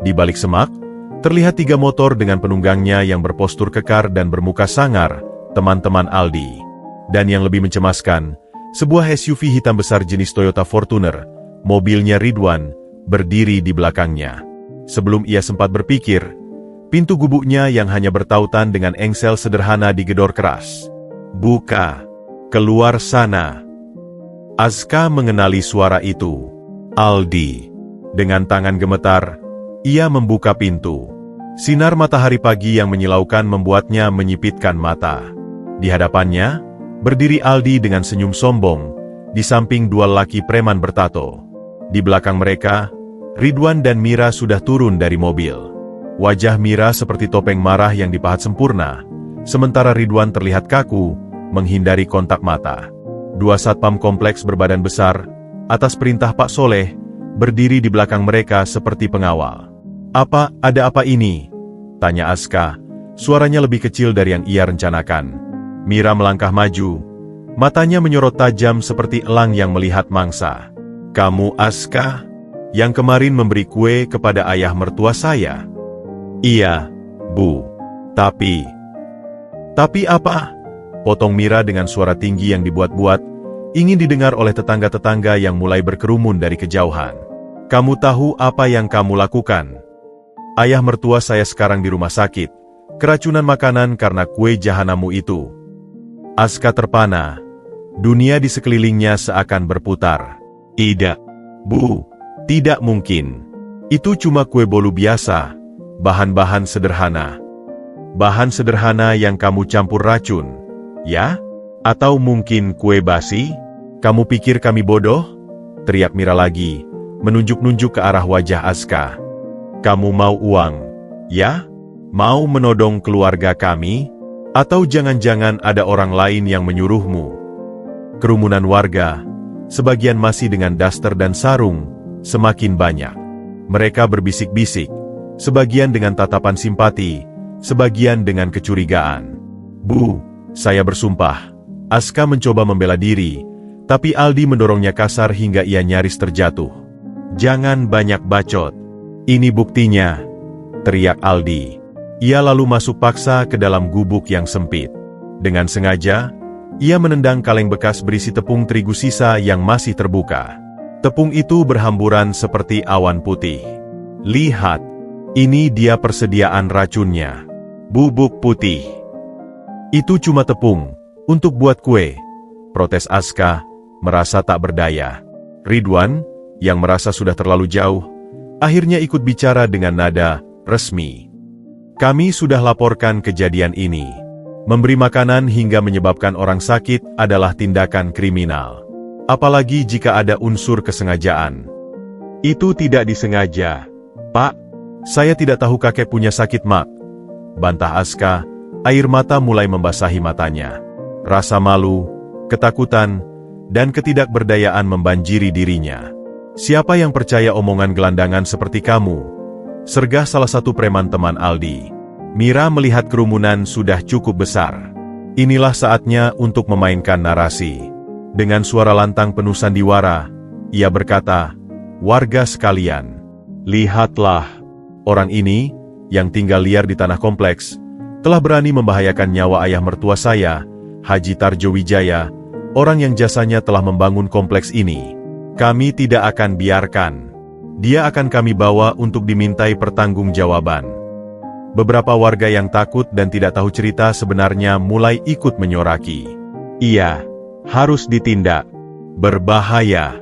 Di balik semak, terlihat 3 motor dengan penunggangnya yang berpostur kekar dan bermuka sangar, teman-teman Aldi. Dan yang lebih mencemaskan, sebuah SUV hitam besar jenis Toyota Fortuner, mobilnya Ridwan, berdiri di belakangnya. Sebelum ia sempat berpikir, pintu gubuknya yang hanya bertautan dengan engsel sederhana digedor keras. Buka! Keluar sana! Aska mengenali suara itu. Aldi. Dengan tangan gemetar, ia membuka pintu. Sinar matahari pagi yang menyilaukan membuatnya menyipitkan mata. Di hadapannya, berdiri Aldi dengan senyum sombong, di samping 2 lelaki preman bertato. Di belakang mereka, Ridwan dan Mira sudah turun dari mobil. Wajah Mira seperti topeng marah yang dipahat sempurna, sementara Ridwan terlihat kaku, menghindari kontak mata. 2 satpam kompleks berbadan besar, atas perintah Pak Soleh, berdiri di belakang mereka seperti pengawal. Ada apa ini? Tanya Aska, suaranya lebih kecil dari yang ia rencanakan. Mira melangkah maju, matanya menyorot tajam seperti elang yang melihat mangsa. Kamu Aska? Yang kemarin memberi kue kepada ayah mertua saya? Iya, Bu. Tapi apa? Potong Mira dengan suara tinggi yang dibuat-buat, ingin didengar oleh tetangga-tetangga yang mulai berkerumun dari kejauhan. Kamu tahu apa yang kamu lakukan? Ayah mertua saya sekarang di rumah sakit, keracunan makanan karena kue jahanamu itu. Aska terpana, dunia di sekelilingnya seakan berputar. Tidak, Bu, tidak mungkin. Itu cuma kue bolu biasa, bahan-bahan sederhana. Bahan sederhana yang kamu campur racun, ya? Atau mungkin kue basi? Kamu pikir kami bodoh? Teriak Mira lagi, menunjuk-nunjuk ke arah wajah Aska. Kamu mau uang, ya? Mau menodong keluarga kami? Atau jangan-jangan ada orang lain yang menyuruhmu? Kerumunan warga, sebagian masih dengan daster dan sarung, semakin banyak. Mereka berbisik-bisik, sebagian dengan tatapan simpati, sebagian dengan kecurigaan. Bu, saya bersumpah. Aska mencoba membela diri, tapi Aldi mendorongnya kasar hingga ia nyaris terjatuh. Jangan banyak bacot. Ini buktinya, teriak Aldi. Ia lalu masuk paksa ke dalam gubuk yang sempit. Dengan sengaja, ia menendang kaleng bekas berisi tepung terigu sisa yang masih terbuka. Tepung itu berhamburan seperti awan putih. Lihat, ini dia persediaan racunnya. Bubuk putih. Itu cuma tepung, untuk buat kue. Protes Aska, merasa tak berdaya. Ridwan, yang merasa sudah terlalu jauh, akhirnya ikut bicara dengan nada resmi. Kami sudah laporkan kejadian ini. Memberi makanan hingga menyebabkan orang sakit adalah tindakan kriminal. Apalagi jika ada unsur kesengajaan. Itu tidak disengaja. Pak, saya tidak tahu kakek punya sakit mak. Bantah Aska, air mata mulai membasahi matanya. Rasa malu, ketakutan, dan ketidakberdayaan membanjiri dirinya. Siapa yang percaya omongan gelandangan seperti kamu? Sergah salah satu preman teman Aldi. Mira melihat kerumunan sudah cukup besar. Inilah saatnya untuk memainkan narasi. Dengan suara lantang penuh sandiwara, ia berkata, warga sekalian, lihatlah, orang ini, yang tinggal liar di tanah kompleks, telah berani membahayakan nyawa ayah mertua saya, Haji Tarjo Wijaya, orang yang jasanya telah membangun kompleks ini. Kami tidak akan biarkan. Dia akan kami bawa untuk dimintai pertanggungjawaban. Beberapa warga yang takut dan tidak tahu cerita sebenarnya mulai ikut menyoraki. Iya, harus ditindak. Berbahaya.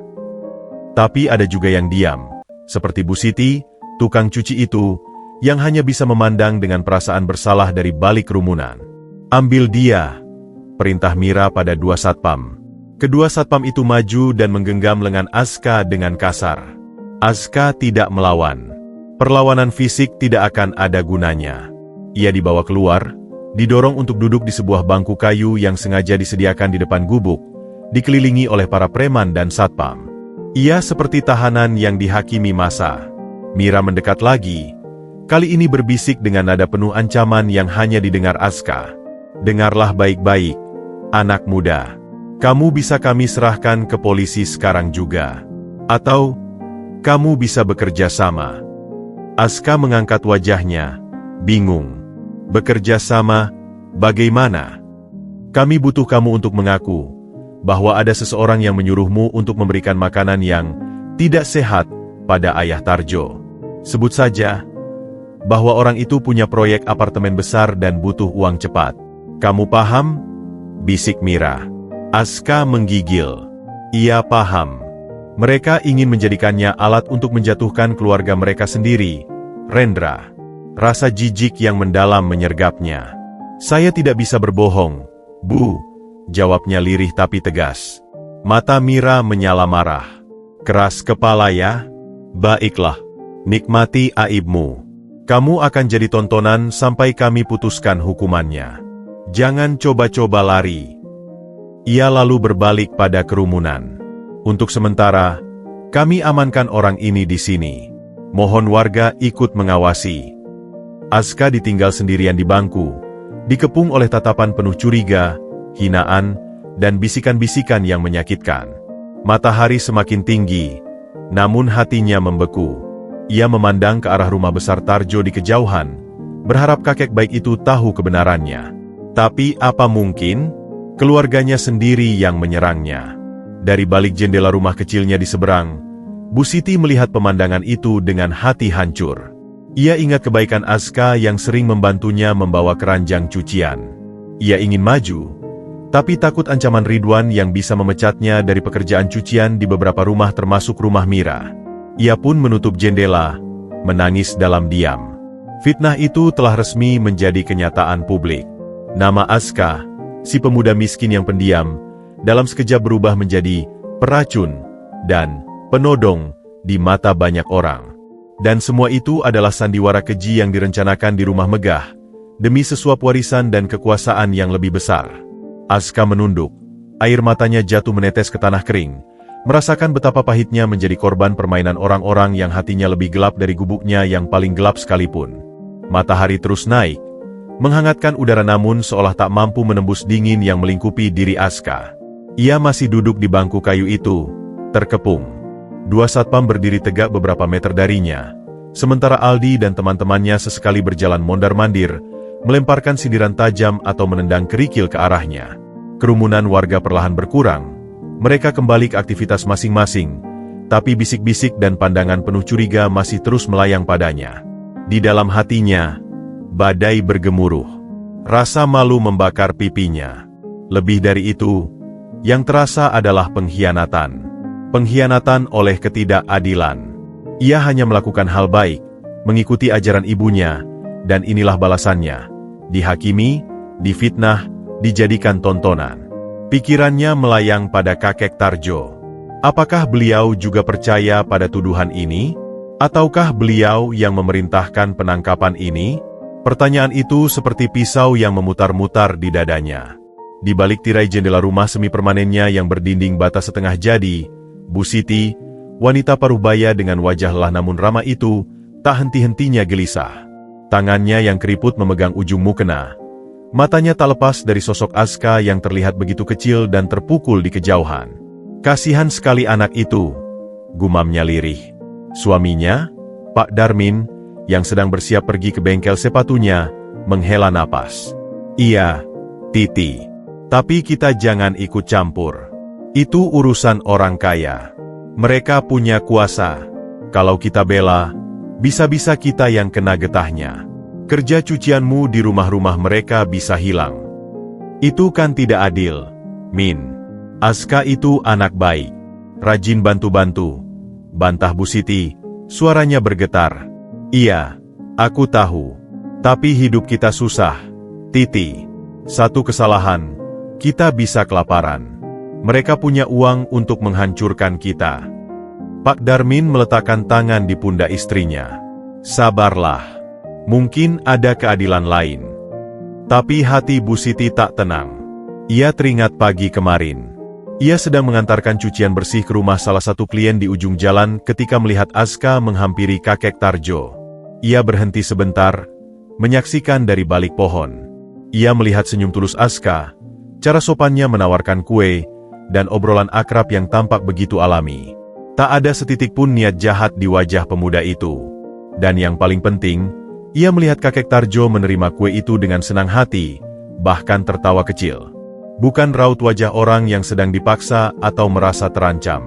Tapi ada juga yang diam, seperti Bu Siti, tukang cuci itu, yang hanya bisa memandang dengan perasaan bersalah dari balik kerumunan. Ambil dia, perintah Mira pada dua satpam. Kedua satpam itu maju dan menggenggam lengan Aska dengan kasar. Aska tidak melawan. Perlawanan fisik tidak akan ada gunanya. Ia dibawa keluar, didorong untuk duduk di sebuah bangku kayu yang sengaja disediakan di depan gubuk, dikelilingi oleh para preman dan satpam. Ia seperti tahanan yang dihakimi massa. Mira mendekat lagi, kali ini berbisik dengan nada penuh ancaman yang hanya didengar Aska. Dengarlah baik-baik, anak muda. Kamu bisa kami serahkan ke polisi sekarang juga. Atau kamu bisa bekerja sama. Aska mengangkat wajahnya, bingung. Bekerja sama, bagaimana? Kami butuh kamu untuk mengaku bahwa ada seseorang yang menyuruhmu untuk memberikan makanan yang tidak sehat pada ayah Tarjo. Sebut saja bahwa orang itu punya proyek apartemen besar dan butuh uang cepat. Kamu paham? Bisik Mira. Aska menggigil. Ia paham. Mereka ingin menjadikannya alat untuk menjatuhkan keluarga mereka sendiri, Rendra. Rasa jijik yang mendalam menyergapnya. Saya tidak bisa berbohong, Bu, jawabnya lirih tapi tegas. Mata Mira menyala marah. Keras kepala ya? Baiklah, nikmati aibmu. Kamu akan jadi tontonan sampai kami putuskan hukumannya. Jangan coba-coba lari. Ia lalu berbalik pada kerumunan. Untuk sementara, Kami amankan orang ini di sini. Mohon warga ikut mengawasi. Aska ditinggal sendirian di bangku, dikepung oleh tatapan penuh curiga, hinaan, dan bisikan-bisikan yang menyakitkan. Matahari semakin tinggi, namun hatinya membeku. Ia memandang ke arah rumah besar Tarjo di kejauhan, berharap kakek baik itu tahu kebenarannya. Tapi apa mungkin? Keluarganya sendiri yang menyerangnya. Dari balik jendela rumah kecilnya di seberang, Bu Siti melihat pemandangan itu dengan hati hancur. Ia ingat kebaikan Aska yang sering membantunya membawa keranjang cucian. Ia ingin maju, tapi takut ancaman Ridwan yang bisa memecatnya dari pekerjaan cucian di beberapa rumah termasuk rumah Mira. Ia pun menutup jendela, menangis dalam diam. Fitnah itu telah resmi menjadi kenyataan publik. Nama Aska, si pemuda miskin yang pendiam, dalam sekejap berubah menjadi peracun dan penodong di mata banyak orang. Dan semua itu adalah sandiwara keji yang direncanakan di rumah megah, demi sesuap warisan dan kekuasaan yang lebih besar. Aska menunduk, air matanya jatuh menetes ke tanah kering, merasakan betapa pahitnya menjadi korban permainan orang-orang yang hatinya lebih gelap dari gubuknya yang paling gelap sekalipun. Matahari terus naik, menghangatkan udara namun seolah tak mampu menembus dingin yang melingkupi diri Aska. Ia masih duduk di bangku kayu itu, terkepung. Dua satpam berdiri tegak beberapa meter darinya, sementara Aldi dan teman-temannya sesekali berjalan mondar-mandir, melemparkan sindiran tajam atau menendang kerikil ke arahnya. Kerumunan warga perlahan berkurang, mereka kembali ke aktivitas masing-masing, tapi bisik-bisik dan pandangan penuh curiga masih terus melayang padanya. Di dalam hatinya, badai bergemuruh. Rasa malu membakar pipinya. Lebih dari itu, yang terasa adalah pengkhianatan. Pengkhianatan oleh ketidakadilan. Ia hanya melakukan hal baik, mengikuti ajaran ibunya, dan inilah balasannya. Dihakimi, difitnah, dijadikan tontonan. Pikirannya melayang pada kakek Tarjo. Apakah beliau juga percaya pada tuduhan ini? Ataukah beliau yang memerintahkan penangkapan ini? Pertanyaan itu seperti pisau yang memutar-mutar di dadanya. Di balik tirai jendela rumah semi permanennya yang berdinding bata setengah jadi, Bu Siti, wanita paruh baya dengan wajah lelah namun ramah itu, tak henti-hentinya gelisah. Tangannya yang keriput memegang ujung mukena. Matanya tak lepas dari sosok Aska yang terlihat begitu kecil dan terpukul di kejauhan. Kasihan sekali anak itu, gumamnya lirih. Suaminya, Pak Darmin, yang sedang bersiap pergi ke bengkel sepatunya, menghela napas. Iya, Titi. Tapi kita jangan ikut campur. Itu urusan orang kaya. Mereka punya kuasa. Kalau kita bela, bisa-bisa kita yang kena getahnya. Kerja cucianmu di rumah-rumah mereka bisa hilang. Itu kan tidak adil, Min. Aska itu anak baik. Rajin bantu-bantu. Bantah Bu Siti, suaranya bergetar. Iya, aku tahu. Tapi hidup kita susah, Titi. Satu kesalahan, kita bisa kelaparan. Mereka punya uang untuk menghancurkan kita. Pak Darmin meletakkan tangan di pundak istrinya. Sabarlah. Mungkin ada keadilan lain. Tapi hati Bu Siti tak tenang. Ia teringat pagi kemarin. Ia sedang mengantarkan cucian bersih ke rumah salah satu klien di ujung jalan ketika melihat Aska menghampiri kakek Tarjo. Ia berhenti sebentar, menyaksikan dari balik pohon. Ia melihat senyum tulus Aska, cara sopannya menawarkan kue, dan obrolan akrab yang tampak begitu alami. Tak ada setitik pun niat jahat di wajah pemuda itu. Dan yang paling penting, ia melihat kakek Tarjo menerima kue itu dengan senang hati, bahkan tertawa kecil. Bukan raut wajah orang yang sedang dipaksa atau merasa terancam.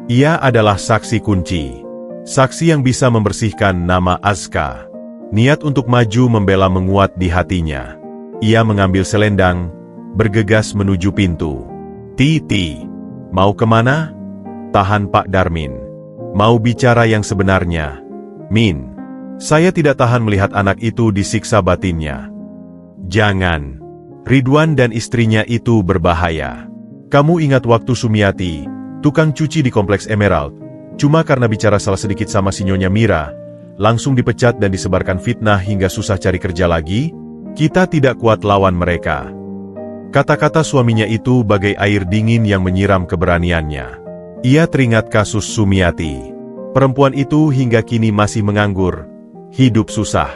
Ia adalah saksi kunci. Saksi yang bisa membersihkan nama Aska. Niat untuk maju membela menguat di hatinya. Ia mengambil selendang, bergegas menuju pintu. Titi, mau kemana? Tahan Pak Darmin. Mau bicara yang sebenarnya. Min, saya tidak tahan melihat anak itu disiksa batinnya. Jangan. Ridwan dan istrinya itu berbahaya. Kamu ingat waktu Sumiati, tukang cuci di Kompleks Emerald, cuma karena bicara salah sedikit sama si Nyonya Mira, langsung dipecat dan disebarkan fitnah hingga susah cari kerja lagi? Kita tidak kuat lawan mereka. Kata-kata suaminya itu bagai air dingin yang menyiram keberaniannya. Ia teringat kasus Sumiati. Perempuan itu hingga kini masih menganggur, hidup susah.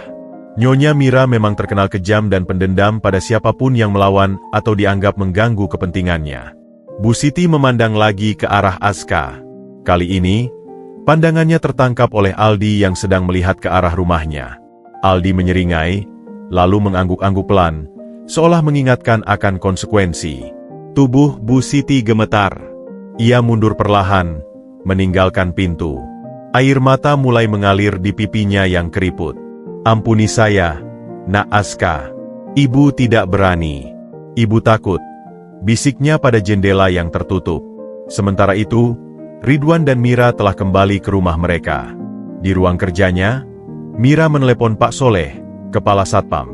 Nyonya Mira memang terkenal kejam dan pendendam pada siapapun yang melawan atau dianggap mengganggu kepentingannya. Bu Siti memandang lagi ke arah Aska. Kali ini, pandangannya tertangkap oleh Aldi yang sedang melihat ke arah rumahnya. Aldi menyeringai, lalu mengangguk-angguk pelan, seolah mengingatkan akan konsekuensi. Tubuh Bu Siti gemetar. Ia mundur perlahan, meninggalkan pintu. Air mata mulai mengalir di pipinya yang keriput. Ampuni saya, Nak Aska. Ibu tidak berani. Ibu takut. Bisiknya pada jendela yang tertutup. Sementara itu, Ridwan dan Mira telah kembali ke rumah mereka. Di ruang kerjanya, Mira menelepon Pak Soleh, Kepala Satpam.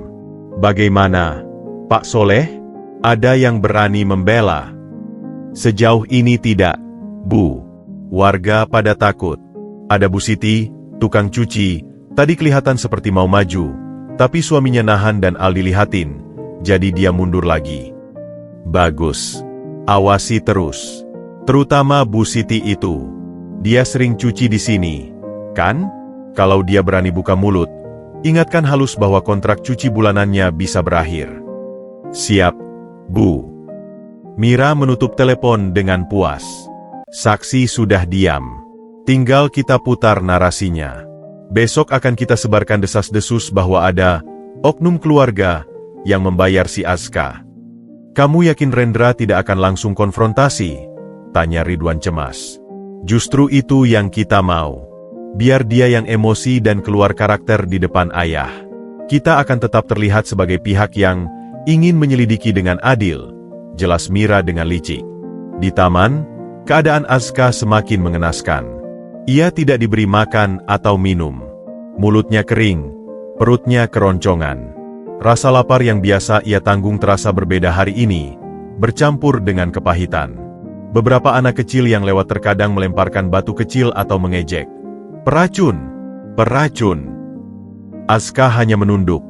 Bagaimana, Pak Soleh? Ada yang berani membela? Sejauh ini tidak, Bu. Warga pada takut. Ada Bu Siti, tukang cuci, tadi kelihatan seperti mau maju, tapi suaminya nahan dan Aldi lihatin, jadi dia mundur lagi. Bagus. Awasi terus. Terutama Bu Siti itu. Dia sering cuci di sini, kan? Kalau dia berani buka mulut, ingatkan halus bahwa kontrak cuci bulanannya bisa berakhir. Siap, Bu. Mira menutup telepon dengan puas. Saksi sudah diam. Tinggal kita putar narasinya. Besok akan kita sebarkan desas-desus bahwa ada oknum keluarga yang membayar si Aska. Kamu yakin Rendra tidak akan langsung konfrontasi? Tanya Ridwan cemas. Justru itu yang kita mau. Biar dia yang emosi dan keluar karakter di depan ayah. Kita akan tetap terlihat sebagai pihak yang ingin menyelidiki dengan adil, jelas Mira dengan licik. Di taman, keadaan Aska semakin mengenaskan. Ia tidak diberi makan atau minum. Mulutnya kering, perutnya keroncongan. Rasa lapar yang biasa ia tanggung terasa berbeda hari ini, bercampur dengan kepahitan. Beberapa anak kecil yang lewat terkadang melemparkan batu kecil atau mengejek. Peracun! Peracun! Aska hanya menunduk,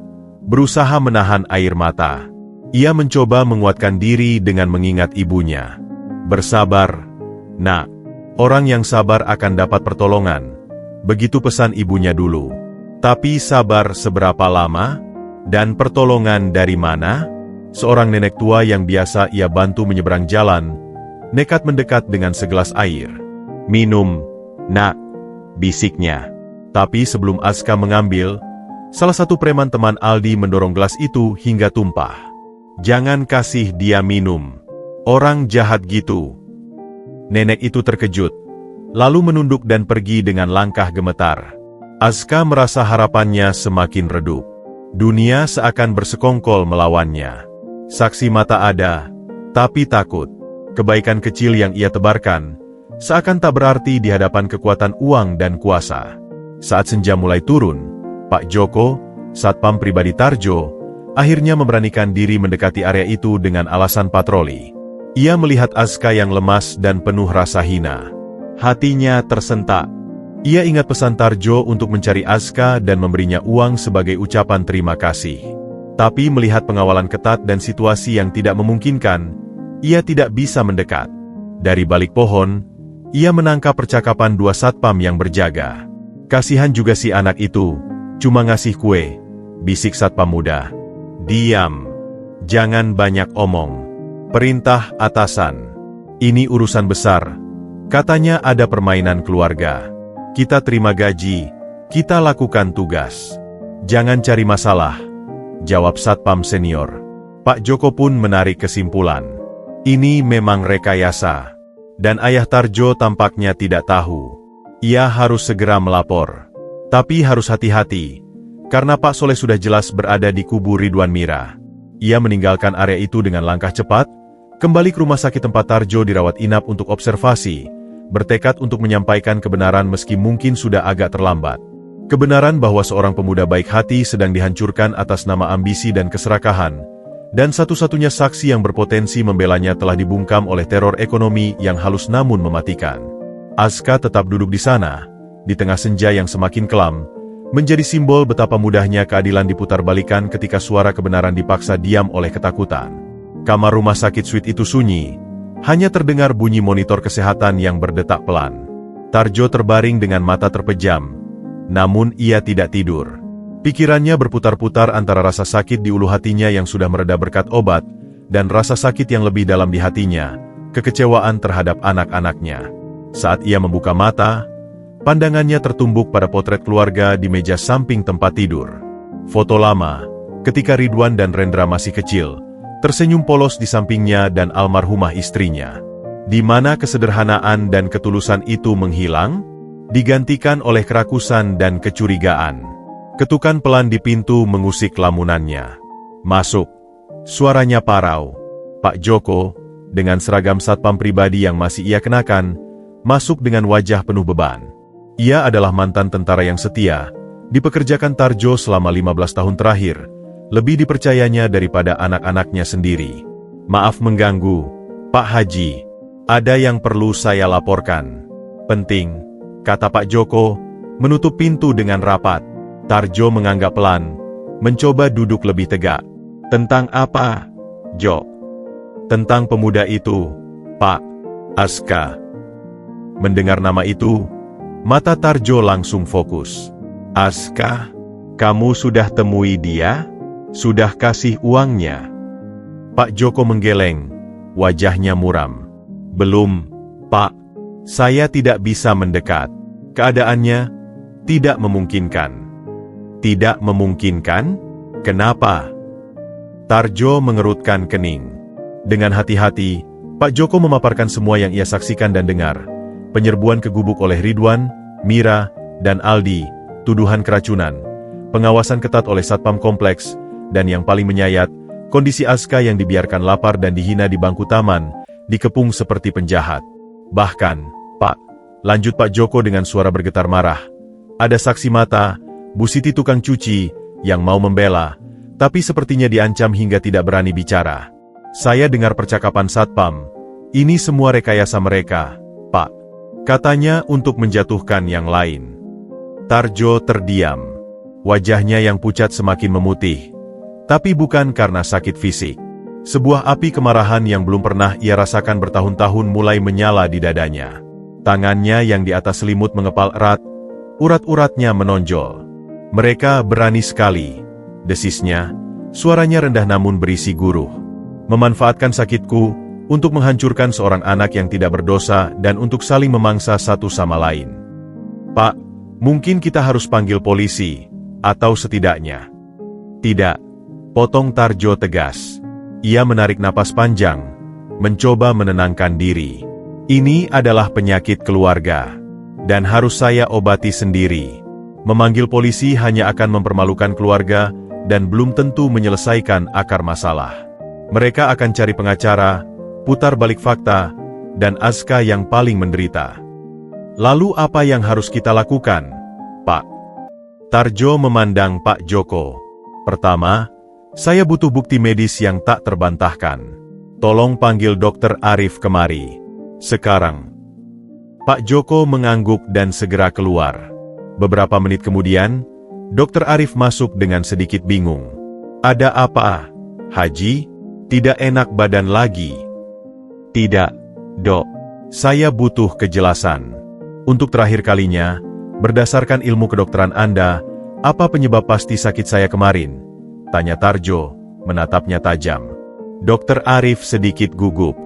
berusaha menahan air mata. Ia mencoba menguatkan diri dengan mengingat ibunya. Bersabar, Nak. Orang yang sabar akan dapat pertolongan. Begitu pesan ibunya dulu. Tapi sabar seberapa lama? Dan pertolongan dari mana? Seorang nenek tua yang biasa ia bantu menyeberang jalan, nekat mendekat dengan segelas air. Minum, Nak, bisiknya. Tapi sebelum Aska mengambil, salah satu preman teman Aldi mendorong gelas itu hingga tumpah. Jangan kasih dia minum. Orang jahat gitu. Nenek itu terkejut, lalu menunduk dan pergi dengan langkah gemetar. Aska merasa harapannya semakin redup. Dunia seakan bersekongkol melawannya. Saksi mata ada, tapi takut. Kebaikan kecil yang ia tebarkan, seakan tak berarti di hadapan kekuatan uang dan kuasa. Saat senja mulai turun, Pak Joko, Satpam pribadi Tarjo, akhirnya memberanikan diri mendekati area itu dengan alasan patroli. Ia melihat Aska yang lemas dan penuh rasa hina. Hatinya tersentak. Ia ingat pesan Tarjo untuk mencari Aska dan memberinya uang sebagai ucapan terima kasih. Tapi melihat pengawalan ketat dan situasi yang tidak memungkinkan, ia tidak bisa mendekat. Dari balik pohon, ia menangkap percakapan dua satpam yang berjaga. Kasihan juga si anak itu, cuma ngasih kue, bisik satpam muda. Diam. Jangan banyak omong. Perintah atasan. Ini urusan besar. Katanya ada permainan keluarga. Kita terima gaji, kita lakukan tugas. Jangan cari masalah, jawab Satpam senior. Pak Joko pun menarik kesimpulan. Ini memang rekayasa. Dan ayah Tarjo tampaknya tidak tahu. Ia harus segera melapor. Tapi harus hati-hati, karena Pak Soleh sudah jelas berada di kubu Ridwan Mira. Ia meninggalkan area itu dengan langkah cepat, kembali ke rumah sakit tempat Tarjo dirawat inap untuk observasi, bertekad untuk menyampaikan kebenaran meski mungkin sudah agak terlambat. Kebenaran bahwa seorang pemuda baik hati sedang dihancurkan atas nama ambisi dan keserakahan, dan satu-satunya saksi yang berpotensi membelanya telah dibungkam oleh teror ekonomi yang halus namun mematikan. Aska tetap duduk di sana, di tengah senja yang semakin kelam, menjadi simbol betapa mudahnya keadilan diputarbalikkan ketika suara kebenaran dipaksa diam oleh ketakutan. Kamar rumah sakit suite itu sunyi, Hanya terdengar bunyi monitor kesehatan yang berdetak pelan. Tarjo terbaring dengan mata terpejam, namun ia tidak tidur. Pikirannya berputar-putar antara rasa sakit di ulu hatinya yang sudah mereda berkat obat, dan rasa sakit yang lebih dalam di hatinya, kekecewaan terhadap anak-anaknya. Saat ia membuka mata, pandangannya tertumbuk pada potret keluarga di meja samping tempat tidur. Foto lama, ketika Ridwan dan Rendra masih kecil, tersenyum polos di sampingnya dan almarhumah istrinya. Di mana kesederhanaan dan ketulusan itu menghilang, digantikan oleh kerakusan dan kecurigaan. Ketukan pelan di pintu mengusik lamunannya. "Masuk." Suaranya parau. Pak Joko, dengan seragam satpam pribadi yang masih ia kenakan, masuk dengan wajah penuh beban. Ia adalah mantan tentara yang setia, dipekerjakan Tarjo selama 15 tahun terakhir, lebih dipercayanya daripada anak-anaknya sendiri. "Maaf mengganggu, Pak Haji. Ada yang perlu saya laporkan." "Penting," kata Pak Joko, menutup pintu dengan rapat. Tarjo menganggap pelan, mencoba duduk lebih tegak. "Tentang apa, Jo?" "Tentang pemuda itu, Pak. Aska." Mendengar nama itu, mata Tarjo langsung fokus. "Aska? Kamu sudah temui dia? Sudah kasih uangnya?" Pak Joko menggeleng, wajahnya muram. "Belum, Pak. Saya tidak bisa mendekat. Keadaannya tidak memungkinkan." "Tidak memungkinkan? Kenapa?" Tarjo mengerutkan kening. Dengan hati-hati, Pak Joko memaparkan semua yang ia saksikan dan dengar. Penyerbuan ke gubuk oleh Ridwan, Mira, dan Aldi, tuduhan keracunan, pengawasan ketat oleh Satpam Kompleks, dan yang paling menyayat, kondisi Aska yang dibiarkan lapar dan dihina di bangku taman, dikepung seperti penjahat. "Bahkan, Pak," lanjut Pak Joko dengan suara bergetar marah, "ada saksi mata, Bu Siti tukang cuci, yang mau membela, tapi sepertinya diancam hingga tidak berani bicara. Saya dengar percakapan Satpam. Ini semua rekayasa mereka, Pak. Katanya untuk menjatuhkan yang lain." Tarjo terdiam. Wajahnya yang pucat semakin memutih. Tapi bukan karena sakit fisik. Sebuah api kemarahan yang belum pernah ia rasakan bertahun-tahun mulai menyala di dadanya. Tangannya yang di atas selimut mengepal erat, urat-uratnya menonjol. "Mereka berani sekali," desisnya, suaranya rendah namun berisi guruh. "Memanfaatkan sakitku untuk menghancurkan seorang anak yang tidak berdosa dan untuk saling memangsa satu sama lain. Pak, mungkin kita harus panggil polisi, atau setidaknya." "Tidak," potong Tarjo tegas. Ia menarik napas panjang, mencoba menenangkan diri. "Ini adalah penyakit keluarga, dan harus saya obati sendiri. Memanggil polisi hanya akan mempermalukan keluarga dan belum tentu menyelesaikan akar masalah. Mereka akan cari pengacara, putar balik fakta, dan Aska yang paling menderita. Lalu apa yang harus kita lakukan, Pak?" Tarjo memandang Pak Joko. "Pertama, saya butuh bukti medis yang tak terbantahkan. Tolong panggil Dokter Arif kemari. Sekarang." Pak Joko mengangguk dan segera keluar. Beberapa menit kemudian, Dokter Arif masuk dengan sedikit bingung. "Ada apa, Haji? Tidak enak badan lagi?" "Tidak, Dok. Saya butuh kejelasan. Untuk terakhir kalinya, berdasarkan ilmu kedokteran Anda, apa penyebab pasti sakit saya kemarin?" tanya Tarjo, menatapnya tajam. Dokter Arif sedikit gugup.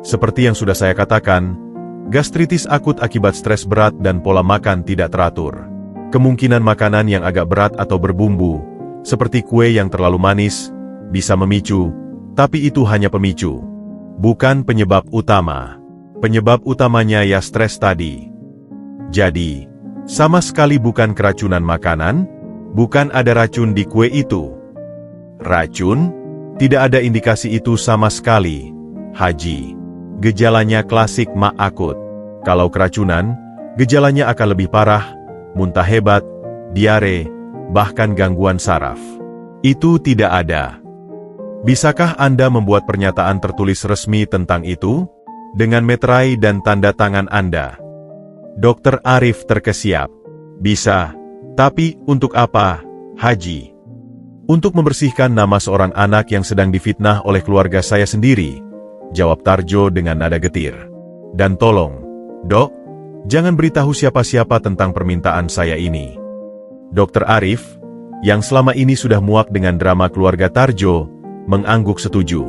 "Seperti yang sudah saya katakan, gastritis akut akibat stres berat dan pola makan tidak teratur. Kemungkinan makanan yang agak berat atau berbumbu, seperti kue yang terlalu manis, bisa memicu, tapi itu hanya pemicu. Bukan penyebab utama. Penyebab utamanya ya stres tadi. Jadi, sama sekali bukan keracunan makanan, bukan ada racun di kue itu." "Racun? Tidak ada indikasi itu sama sekali, Haji. Gejalanya klasik ma akut. Kalau keracunan, gejalanya akan lebih parah, muntah hebat, diare, bahkan gangguan saraf. Itu tidak ada. Bisakah Anda membuat pernyataan tertulis resmi tentang itu? Dengan meterai dan tanda tangan Anda?" Dokter Arif terkesiap. "Bisa, tapi untuk apa, Haji?" "Untuk membersihkan nama seorang anak yang sedang difitnah oleh keluarga saya sendiri, jawab Tarjo dengan nada getir. Dan tolong, Dok, jangan beritahu siapa-siapa tentang permintaan saya ini. Dr. Arif, yang selama ini sudah muak dengan drama keluarga Tarjo, mengangguk setuju.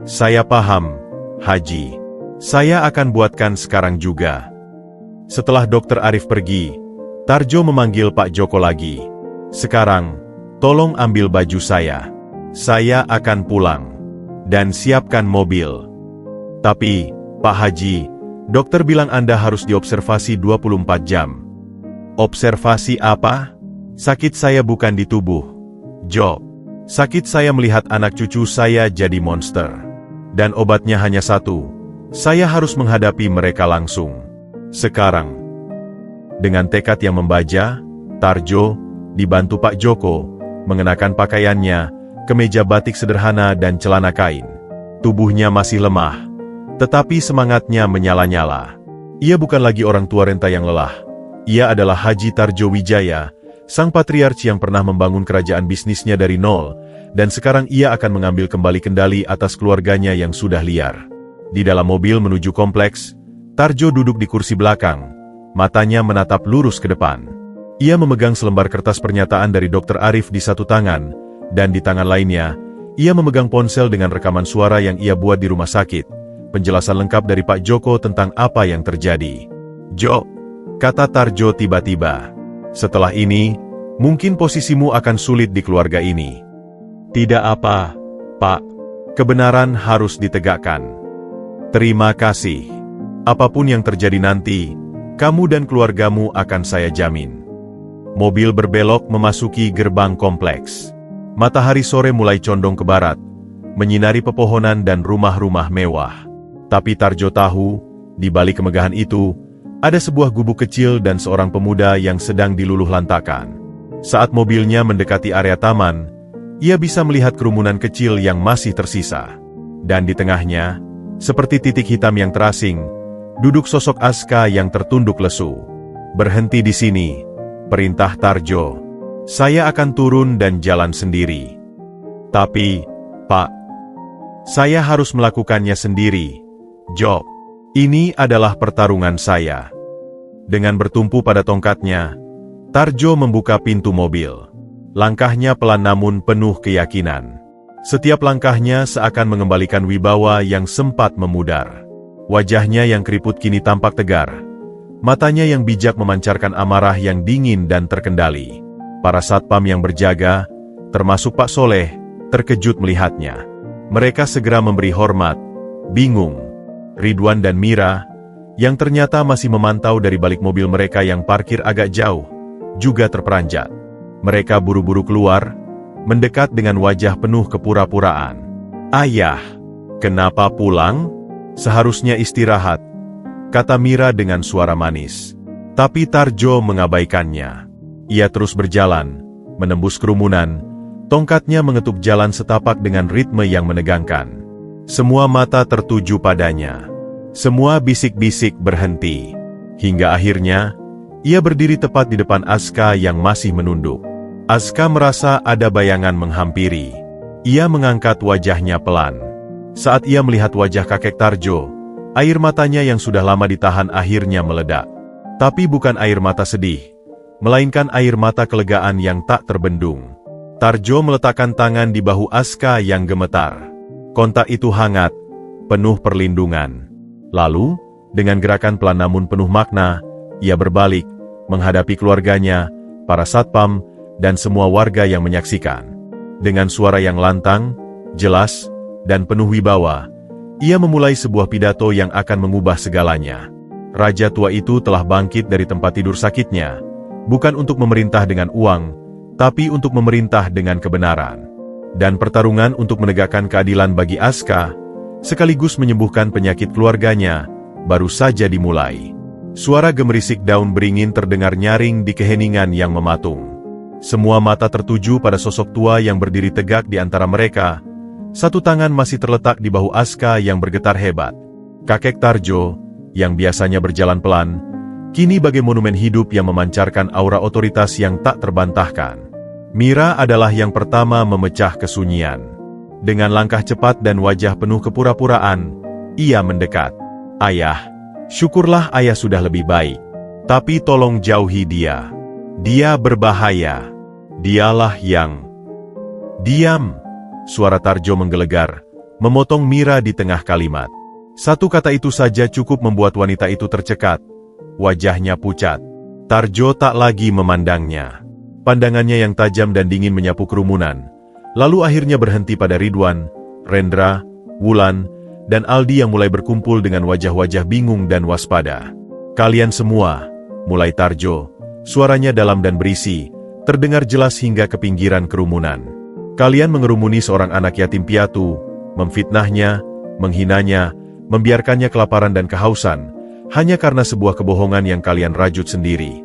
Saya paham, Haji. Saya akan buatkan sekarang juga. Setelah Dr. Arif pergi, Tarjo memanggil Pak Joko lagi. Sekarang, tolong ambil baju saya. Saya akan pulang. Dan siapkan mobil. Tapi, Pak Haji, dokter bilang Anda harus diobservasi 24 jam. Observasi apa? Sakit saya bukan di tubuh, Job. Sakit saya melihat anak cucu saya jadi monster. Dan obatnya hanya satu. Saya harus menghadapi mereka langsung. Sekarang. Dengan tekad yang membaja, Tarjo, dibantu Pak Joko, mengenakan pakaiannya, kemeja batik sederhana dan celana kain. Tubuhnya masih lemah, tetapi semangatnya menyala-nyala. Ia bukan lagi orang tua renta yang lelah. Ia adalah Haji Tarjo Wijaya, sang patriarki yang pernah membangun kerajaan bisnisnya dari nol, dan sekarang ia akan mengambil kembali kendali atas keluarganya yang sudah liar. Di dalam mobil menuju kompleks, Tarjo duduk di kursi belakang, matanya menatap lurus ke depan. Ia memegang selembar kertas pernyataan dari Dr. Arif di satu tangan, dan di tangan lainnya, ia memegang ponsel dengan rekaman suara yang ia buat di rumah sakit, penjelasan lengkap dari Pak Joko tentang apa yang terjadi. Jo, kata Tarjo tiba-tiba. Setelah ini, mungkin posisimu akan sulit di keluarga ini. Tidak apa, Pak. Kebenaran harus ditegakkan. Terima kasih. Apapun yang terjadi nanti, kamu dan keluargamu akan saya jamin. Mobil berbelok memasuki gerbang kompleks. Matahari sore mulai condong ke barat, menyinari pepohonan dan rumah-rumah mewah. Tapi Tarjo tahu, di balik kemegahan itu, ada sebuah gubuk kecil dan seorang pemuda yang sedang diluluh lantakan. Saat mobilnya mendekati area taman, ia bisa melihat kerumunan kecil yang masih tersisa. Dan di tengahnya, seperti titik hitam yang terasing, duduk sosok Aska yang tertunduk lesu. Berhenti di sini, perintah Tarjo. Saya akan turun dan jalan sendiri. Tapi, Pak, saya harus melakukannya sendiri. Job, ini adalah pertarungan saya. Dengan bertumpu pada tongkatnya, Tarjo membuka pintu mobil. Langkahnya pelan namun penuh keyakinan. Setiap langkahnya seakan mengembalikan wibawa yang sempat memudar. Wajahnya yang keriput kini tampak tegar. Matanya yang bijak memancarkan amarah yang dingin dan terkendali. Para satpam yang berjaga, termasuk Pak Soleh, terkejut melihatnya. Mereka segera memberi hormat. Bingung. Ridwan dan Mira, yang ternyata masih memantau dari balik mobil mereka yang parkir agak jauh, juga terperanjat. Mereka buru-buru keluar, mendekat dengan wajah penuh kepura-puraan. Ayah, kenapa pulang? Seharusnya istirahat, kata Mira dengan suara manis. Tapi Tarjo mengabaikannya. Ia terus berjalan, menembus kerumunan, tongkatnya mengetuk jalan setapak dengan ritme yang menegangkan. Semua mata tertuju padanya. Semua bisik-bisik berhenti. Hingga akhirnya, ia berdiri tepat di depan Aska yang masih menunduk. Aska merasa ada bayangan menghampiri. Ia mengangkat wajahnya pelan. Saat ia melihat wajah kakek Tarjo, air matanya yang sudah lama ditahan akhirnya meledak. Tapi bukan air mata sedih, melainkan air mata kelegaan yang tak terbendung. Tarjo meletakkan tangan di bahu Aska yang gemetar. Kontak itu hangat, penuh perlindungan. Lalu, dengan gerakan pelan namun penuh makna, ia berbalik, menghadapi keluarganya, para satpam, dan semua warga yang menyaksikan. Dengan suara yang lantang, jelas, dan penuh wibawa, ia memulai sebuah pidato yang akan mengubah segalanya. Raja tua itu telah bangkit dari tempat tidur sakitnya, bukan untuk memerintah dengan uang, tapi untuk memerintah dengan kebenaran. Dan pertarungan untuk menegakkan keadilan bagi Aska, sekaligus menyembuhkan penyakit keluarganya, baru saja dimulai. Suara gemerisik daun beringin terdengar nyaring di keheningan yang mematung. Semua mata tertuju pada sosok tua yang berdiri tegak di antara mereka. Satu tangan masih terletak di bahu Aska yang bergetar hebat. Kakek Tarjo, yang biasanya berjalan pelan, kini bagai monumen hidup yang memancarkan aura otoritas yang tak terbantahkan. Mira adalah yang pertama memecah kesunyian. Dengan langkah cepat dan wajah penuh kepura-puraan, ia mendekat. Ayah, syukurlah ayah sudah lebih baik. Tapi tolong jauhi dia. Dia berbahaya. Dialah yang... Diam! Suara Tarjo menggelegar, memotong Mira di tengah kalimat. Satu kata itu saja cukup membuat wanita itu tercekat. Wajahnya pucat. Tarjo tak lagi memandangnya. Pandangannya yang tajam dan dingin menyapu kerumunan. Lalu akhirnya berhenti pada Ridwan, Rendra, Wulan, dan Aldi yang mulai berkumpul dengan wajah-wajah bingung dan waspada. Kalian semua, mulai Tarjo, suaranya dalam dan berisi, terdengar jelas hingga ke pinggiran kerumunan. Kalian mengerumuni seorang anak yatim piatu, memfitnahnya, menghinanya, membiarkannya kelaparan dan kehausan, hanya karena sebuah kebohongan yang kalian rajut sendiri.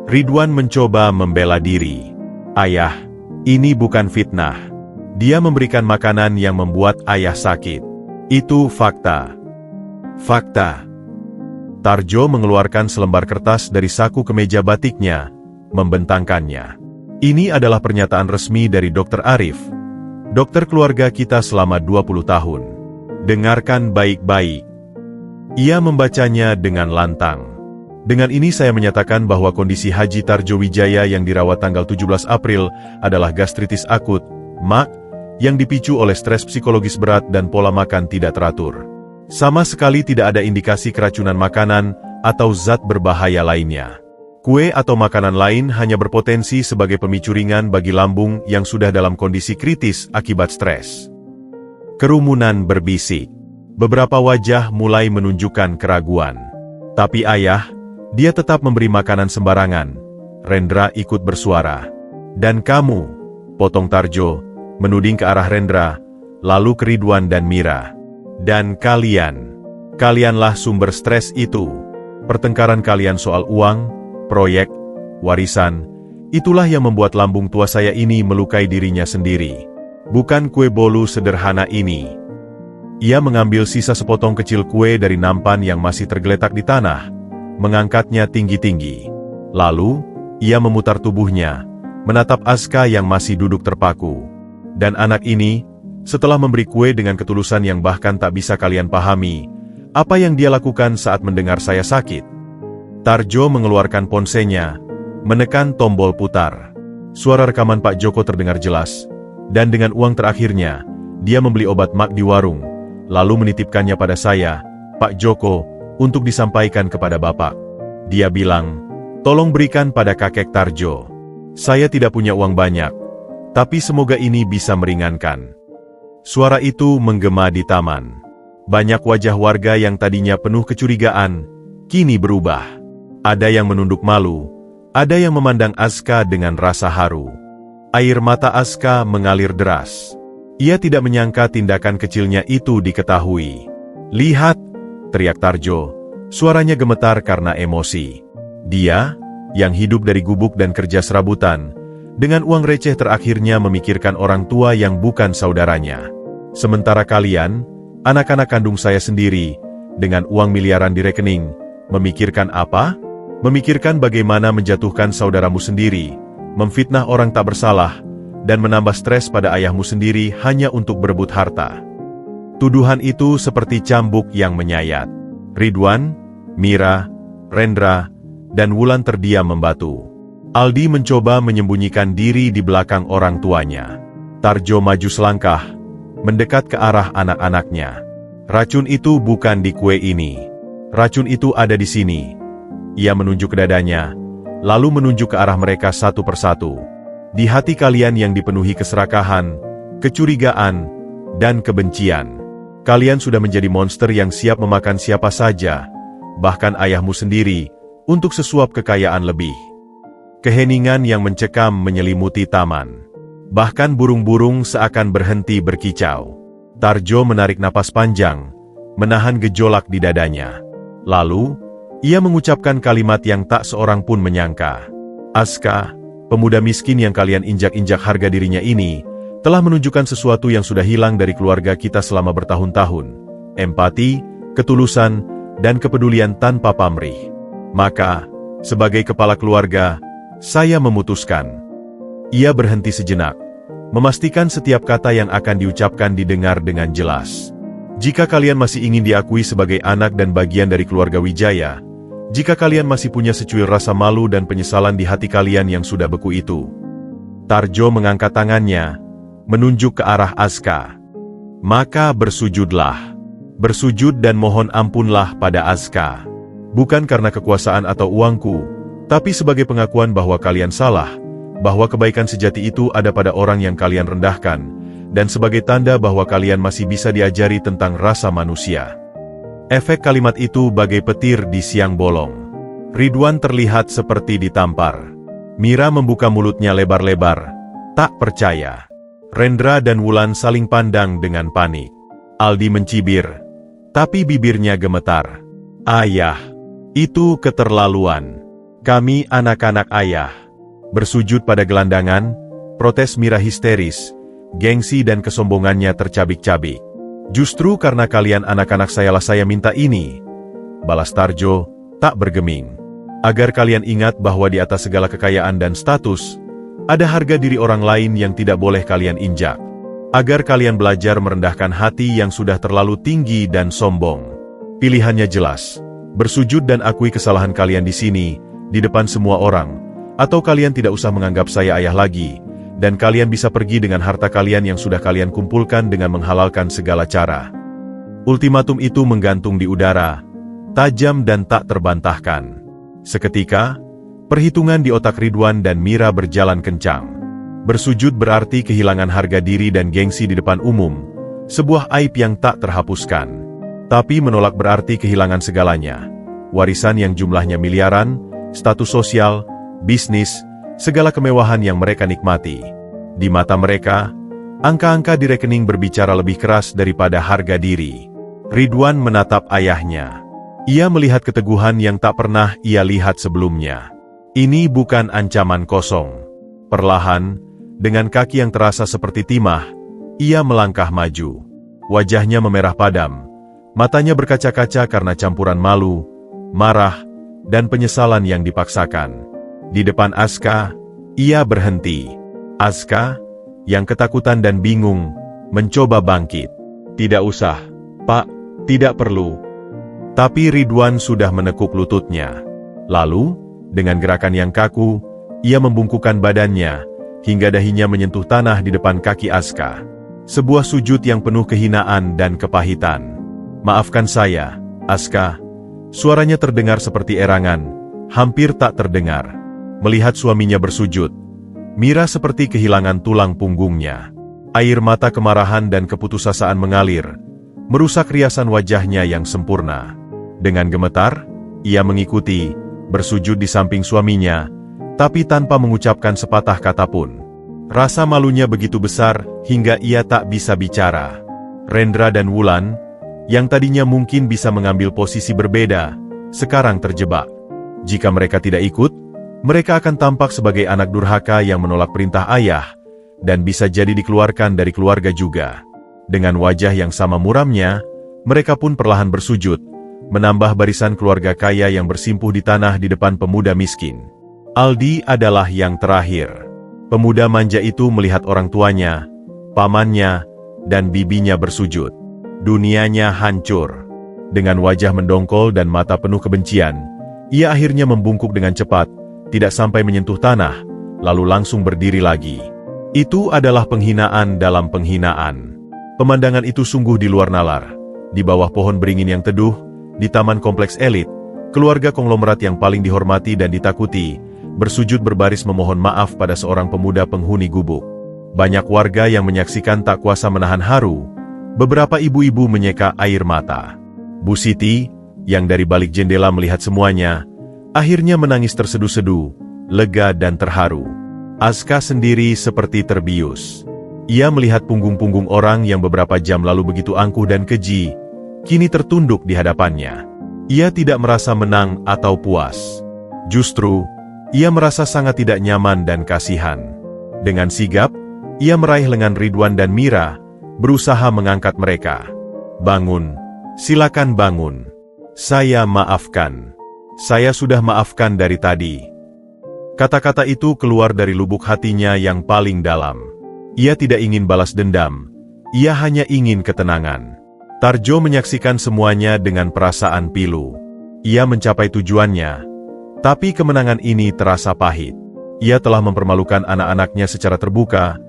Ridwan mencoba membela diri. Ayah, ini bukan fitnah. Dia memberikan makanan yang membuat ayah sakit. Itu fakta. Fakta. Tarjo mengeluarkan selembar kertas dari saku kemeja batiknya, membentangkannya. Ini adalah pernyataan resmi dari Dr. Arif, dokter keluarga kita selama 20 tahun. Dengarkan baik-baik. Ia membacanya dengan lantang. Dengan ini saya menyatakan bahwa kondisi Haji Tarjo Wijaya yang dirawat tanggal 17 April adalah gastritis akut, MAG, yang dipicu oleh stres psikologis berat dan pola makan tidak teratur. Sama sekali tidak ada indikasi keracunan makanan atau zat berbahaya lainnya. Kue atau makanan lain hanya berpotensi sebagai pemicu ringan bagi lambung yang sudah dalam kondisi kritis akibat stres. Kerumunan berbisik. Beberapa wajah mulai menunjukkan keraguan. Tapi ayah, dia tetap memberi makanan sembarangan. Rendra ikut bersuara. Dan kamu, potong Tarjo, menuding ke arah Rendra, lalu ke Ridwan dan Mira. Dan kalianlah sumber stres itu. Pertengkaran kalian soal uang, proyek, warisan, itulah yang membuat lambung tua saya ini melukai dirinya sendiri. Bukan kue bolu sederhana ini. Ia mengambil sisa sepotong kecil kue dari nampan yang masih tergeletak di tanah, mengangkatnya tinggi-tinggi. Lalu, ia memutar tubuhnya, menatap Aska yang masih duduk terpaku. Dan anak ini, setelah memberi kue dengan ketulusan yang bahkan tak bisa kalian pahami, apa yang dia lakukan saat mendengar saya sakit? Tarjo mengeluarkan ponsenya, menekan tombol putar. Suara rekaman Pak Joko terdengar jelas, dan dengan uang terakhirnya, dia membeli obat MAG di warung, lalu menitipkannya pada saya, Pak Joko, untuk disampaikan kepada Bapak. Dia bilang, tolong berikan pada kakek Tarjo. Saya tidak punya uang banyak, tapi semoga ini bisa meringankan. Suara itu menggema di taman. Banyak wajah warga yang tadinya penuh kecurigaan, kini berubah. Ada yang menunduk malu, ada yang memandang Aska dengan rasa haru. Air mata Aska mengalir deras. Ia tidak menyangka tindakan kecilnya itu diketahui. Lihat, teriak Tarjo, suaranya gemetar karena emosi. Dia, yang hidup dari gubuk dan kerja serabutan, dengan uang receh terakhirnya memikirkan orang tua yang bukan saudaranya. Sementara kalian, anak-anak kandung saya sendiri, dengan uang miliaran di rekening, memikirkan apa? Memikirkan bagaimana menjatuhkan saudaramu sendiri, memfitnah orang tak bersalah, dan menambah stres pada ayahmu sendiri hanya untuk berebut harta. Tuduhan itu seperti cambuk yang menyayat. Ridwan, Mira, Rendra, dan Wulan terdiam membatu. Aldi mencoba menyembunyikan diri di belakang orang tuanya. Tarjo maju selangkah, mendekat ke arah anak-anaknya. Racun itu bukan di kue ini. Racun itu ada di sini. Ia menunjuk ke dadanya, lalu menunjuk ke arah mereka satu persatu. Di hati kalian yang dipenuhi keserakahan, kecurigaan, dan kebencian. Kalian sudah menjadi monster yang siap memakan siapa saja, bahkan ayahmu sendiri, untuk sesuap kekayaan lebih. Keheningan yang mencekam menyelimuti taman. Bahkan burung-burung seakan berhenti berkicau. Tarjo menarik napas panjang, menahan gejolak di dadanya. Lalu, ia mengucapkan kalimat yang tak seorang pun menyangka. Aska, pemuda miskin yang kalian injak-injak harga dirinya ini, telah menunjukkan sesuatu yang sudah hilang dari keluarga kita selama bertahun-tahun. Empati, ketulusan, dan kepedulian tanpa pamrih. Maka, sebagai kepala keluarga, saya memutuskan. Ia berhenti sejenak, memastikan setiap kata yang akan diucapkan didengar dengan jelas. Jika kalian masih ingin diakui sebagai anak dan bagian dari keluarga Wijaya, jika kalian masih punya secuil rasa malu dan penyesalan di hati kalian yang sudah beku itu. Tarjo mengangkat tangannya, menunjuk ke arah Aska. Maka bersujudlah. Bersujud dan mohon ampunlah pada Aska. Bukan karena kekuasaan atau uangku, tapi sebagai pengakuan bahwa kalian salah, bahwa kebaikan sejati itu ada pada orang yang kalian rendahkan, dan sebagai tanda bahwa kalian masih bisa diajari tentang rasa manusia. Efek kalimat itu bagai petir di siang bolong. Ridwan terlihat seperti ditampar. Mira membuka mulutnya lebar-lebar, tak percaya. Rendra dan Wulan saling pandang dengan panik. Aldi mencibir, tapi bibirnya gemetar. Ayah, itu keterlaluan. Kami anak-anak ayah. Bersujud pada gelandangan, protes Mira histeris, gengsi dan kesombongannya tercabik-cabik. Justru karena kalian anak-anak sayalah saya minta ini. Balas Tarjo, tak bergeming. Agar kalian ingat bahwa di atas segala kekayaan dan status, ada harga diri orang lain yang tidak boleh kalian injak. Agar kalian belajar merendahkan hati yang sudah terlalu tinggi dan sombong. Pilihannya jelas, bersujud dan akui kesalahan kalian di sini, di depan semua orang, atau kalian tidak usah menganggap saya ayah lagi, dan kalian bisa pergi dengan harta kalian yang sudah kalian kumpulkan dengan menghalalkan segala cara. Ultimatum itu menggantung di udara, tajam dan tak terbantahkan. Seketika, perhitungan di otak Ridwan dan Mira berjalan kencang. Bersujud berarti kehilangan harga diri dan gengsi di depan umum, sebuah aib yang tak terhapuskan. Tapi menolak berarti kehilangan segalanya. Warisan yang jumlahnya miliaran, status sosial, bisnis, segala kemewahan yang mereka nikmati. Di mata mereka, angka-angka di rekening berbicara lebih keras daripada harga diri. Ridwan menatap ayahnya. Ia melihat keteguhan yang tak pernah ia lihat sebelumnya. Ini bukan ancaman kosong. Perlahan, dengan kaki yang terasa seperti timah, ia melangkah maju. Wajahnya memerah padam, matanya berkaca-kaca karena campuran malu, marah, dan penyesalan yang dipaksakan. Di depan Aska, ia berhenti. Aska, yang ketakutan dan bingung, mencoba bangkit. Tidak usah, Pak, tidak perlu. Tapi Ridwan sudah menekuk lututnya. Lalu, dengan gerakan yang kaku, ia membungkukkan badannya, hingga dahinya menyentuh tanah di depan kaki Aska. Sebuah sujud yang penuh kehinaan dan kepahitan. Maafkan saya, Aska. Suaranya terdengar seperti erangan, hampir tak terdengar. Melihat suaminya bersujud, Mira seperti kehilangan tulang punggungnya. Air mata kemarahan dan keputusasaan mengalir, merusak riasan wajahnya yang sempurna. Dengan gemetar, ia mengikuti, bersujud di samping suaminya, tapi tanpa mengucapkan sepatah kata pun. Rasa malunya begitu besar, hingga ia tak bisa bicara. Rendra dan Wulan, yang tadinya mungkin bisa mengambil posisi berbeda, sekarang terjebak. Jika mereka tidak ikut, mereka akan tampak sebagai anak durhaka yang menolak perintah ayah, dan bisa jadi dikeluarkan dari keluarga juga. Dengan wajah yang sama muramnya, mereka pun perlahan bersujud, menambah barisan keluarga kaya yang bersimpuh di tanah di depan pemuda miskin. Aldi adalah yang terakhir. Pemuda manja itu melihat orang tuanya, pamannya, dan bibinya bersujud. Dunianya hancur. Dengan wajah mendongkol dan mata penuh kebencian, ia akhirnya membungkuk dengan cepat, tidak sampai menyentuh tanah, lalu langsung berdiri lagi. Itu adalah penghinaan dalam penghinaan. Pemandangan itu sungguh di luar nalar. Di bawah pohon beringin yang teduh, di taman kompleks elit, keluarga konglomerat yang paling dihormati dan ditakuti, bersujud berbaris memohon maaf pada seorang pemuda penghuni gubuk. Banyak warga yang menyaksikan tak kuasa menahan haru, beberapa ibu-ibu menyeka air mata. Bu Siti, yang dari balik jendela melihat semuanya, akhirnya menangis terseduh-seduh, lega dan terharu. Aska sendiri seperti terbius. Ia melihat punggung-punggung orang yang beberapa jam lalu begitu angkuh dan keji, kini tertunduk di hadapannya. Ia tidak merasa menang atau puas. Justru, ia merasa sangat tidak nyaman dan kasihan. Dengan sigap, ia meraih lengan Ridwan dan Mira, berusaha mengangkat mereka. Bangun, silakan bangun. Saya maafkan. Saya sudah maafkan dari tadi. Kata-kata itu keluar dari lubuk hatinya yang paling dalam. Ia tidak ingin balas dendam, ia hanya ingin ketenangan. Tarjo menyaksikan semuanya dengan perasaan pilu. Ia mencapai tujuannya, tapi kemenangan ini terasa pahit. Ia telah mempermalukan anak-anaknya secara terbuka,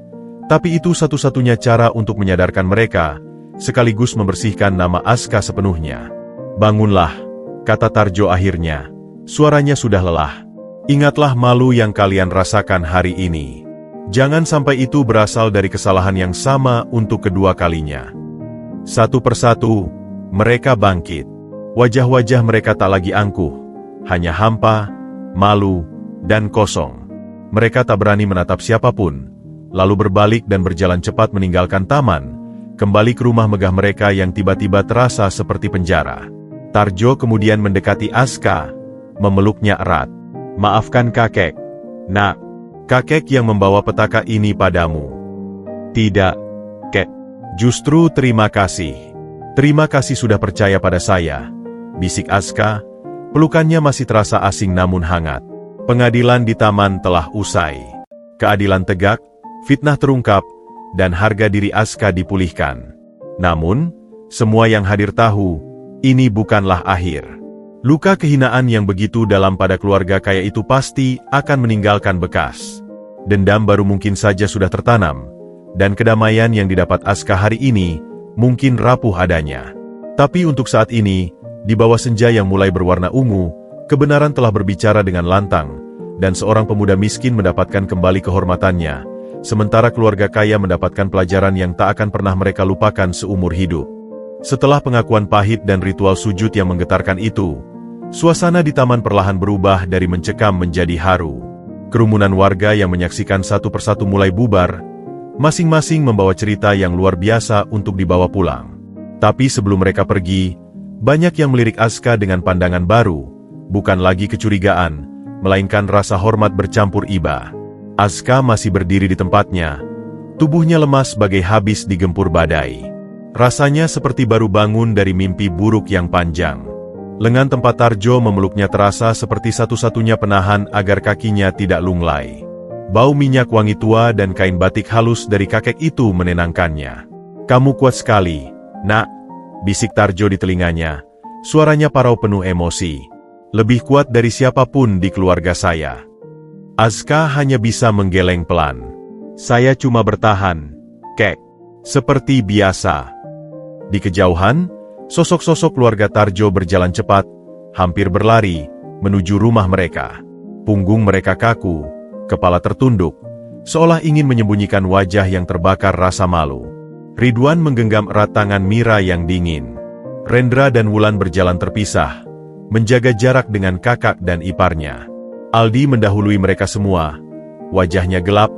tapi itu satu-satunya cara untuk menyadarkan mereka, sekaligus membersihkan nama Aska sepenuhnya. "Bangunlah," kata Tarjo akhirnya. Suaranya sudah lelah. "Ingatlah malu yang kalian rasakan hari ini. Jangan sampai itu berasal dari kesalahan yang sama untuk kedua kalinya." Satu persatu, mereka bangkit. Wajah-wajah mereka tak lagi angkuh, hanya hampa, malu, dan kosong. Mereka tak berani menatap siapapun, lalu berbalik dan berjalan cepat meninggalkan taman, kembali ke rumah megah mereka yang tiba-tiba terasa seperti penjara. Tarjo kemudian mendekati Aska, memeluknya erat. "Maafkan kakek, nak. Kakek yang membawa petaka ini padamu." "Tidak, kek. Justru terima kasih. Terima kasih sudah percaya pada saya," bisik Aska. Pelukannya masih terasa asing namun hangat. Pengadilan di taman telah usai. Keadilan tegak, fitnah terungkap, dan harga diri Aska dipulihkan. Namun, semua yang hadir tahu, ini bukanlah akhir. Luka kehinaan yang begitu dalam pada keluarga kaya itu pasti akan meninggalkan bekas. Dendam baru mungkin saja sudah tertanam, dan kedamaian yang didapat Aska hari ini mungkin rapuh adanya. Tapi untuk saat ini, di bawah senja yang mulai berwarna ungu, kebenaran telah berbicara dengan lantang, dan seorang pemuda miskin mendapatkan kembali kehormatannya, sementara keluarga kaya mendapatkan pelajaran yang tak akan pernah mereka lupakan seumur hidup. Setelah pengakuan pahit dan ritual sujud yang menggetarkan itu, suasana di taman perlahan berubah dari mencekam menjadi haru. Kerumunan warga yang menyaksikan satu persatu mulai bubar, masing-masing membawa cerita yang luar biasa untuk dibawa pulang. Tapi sebelum mereka pergi, banyak yang melirik Aska dengan pandangan baru, bukan lagi kecurigaan, melainkan rasa hormat bercampur iba. Aska masih berdiri di tempatnya, tubuhnya lemas bagai habis digempur badai. Rasanya seperti baru bangun dari mimpi buruk yang panjang. Lengan tempat Tarjo memeluknya terasa seperti satu-satunya penahan agar kakinya tidak lunglai. Bau minyak wangi tua dan kain batik halus dari kakek itu menenangkannya. "Kamu kuat sekali, nak," bisik Tarjo di telinganya. Suaranya parau penuh emosi. "Lebih kuat dari siapapun di keluarga saya." Aska hanya bisa menggeleng pelan. "Saya cuma bertahan, kek. Seperti biasa." Di kejauhan, sosok-sosok keluarga Tarjo berjalan cepat, hampir berlari, menuju rumah mereka. Punggung mereka kaku, kepala tertunduk, seolah ingin menyembunyikan wajah yang terbakar rasa malu. Ridwan menggenggam erat tangan Mira yang dingin. Rendra dan Wulan berjalan terpisah, menjaga jarak dengan kakak dan iparnya. Aldi mendahului mereka semua, wajahnya gelap,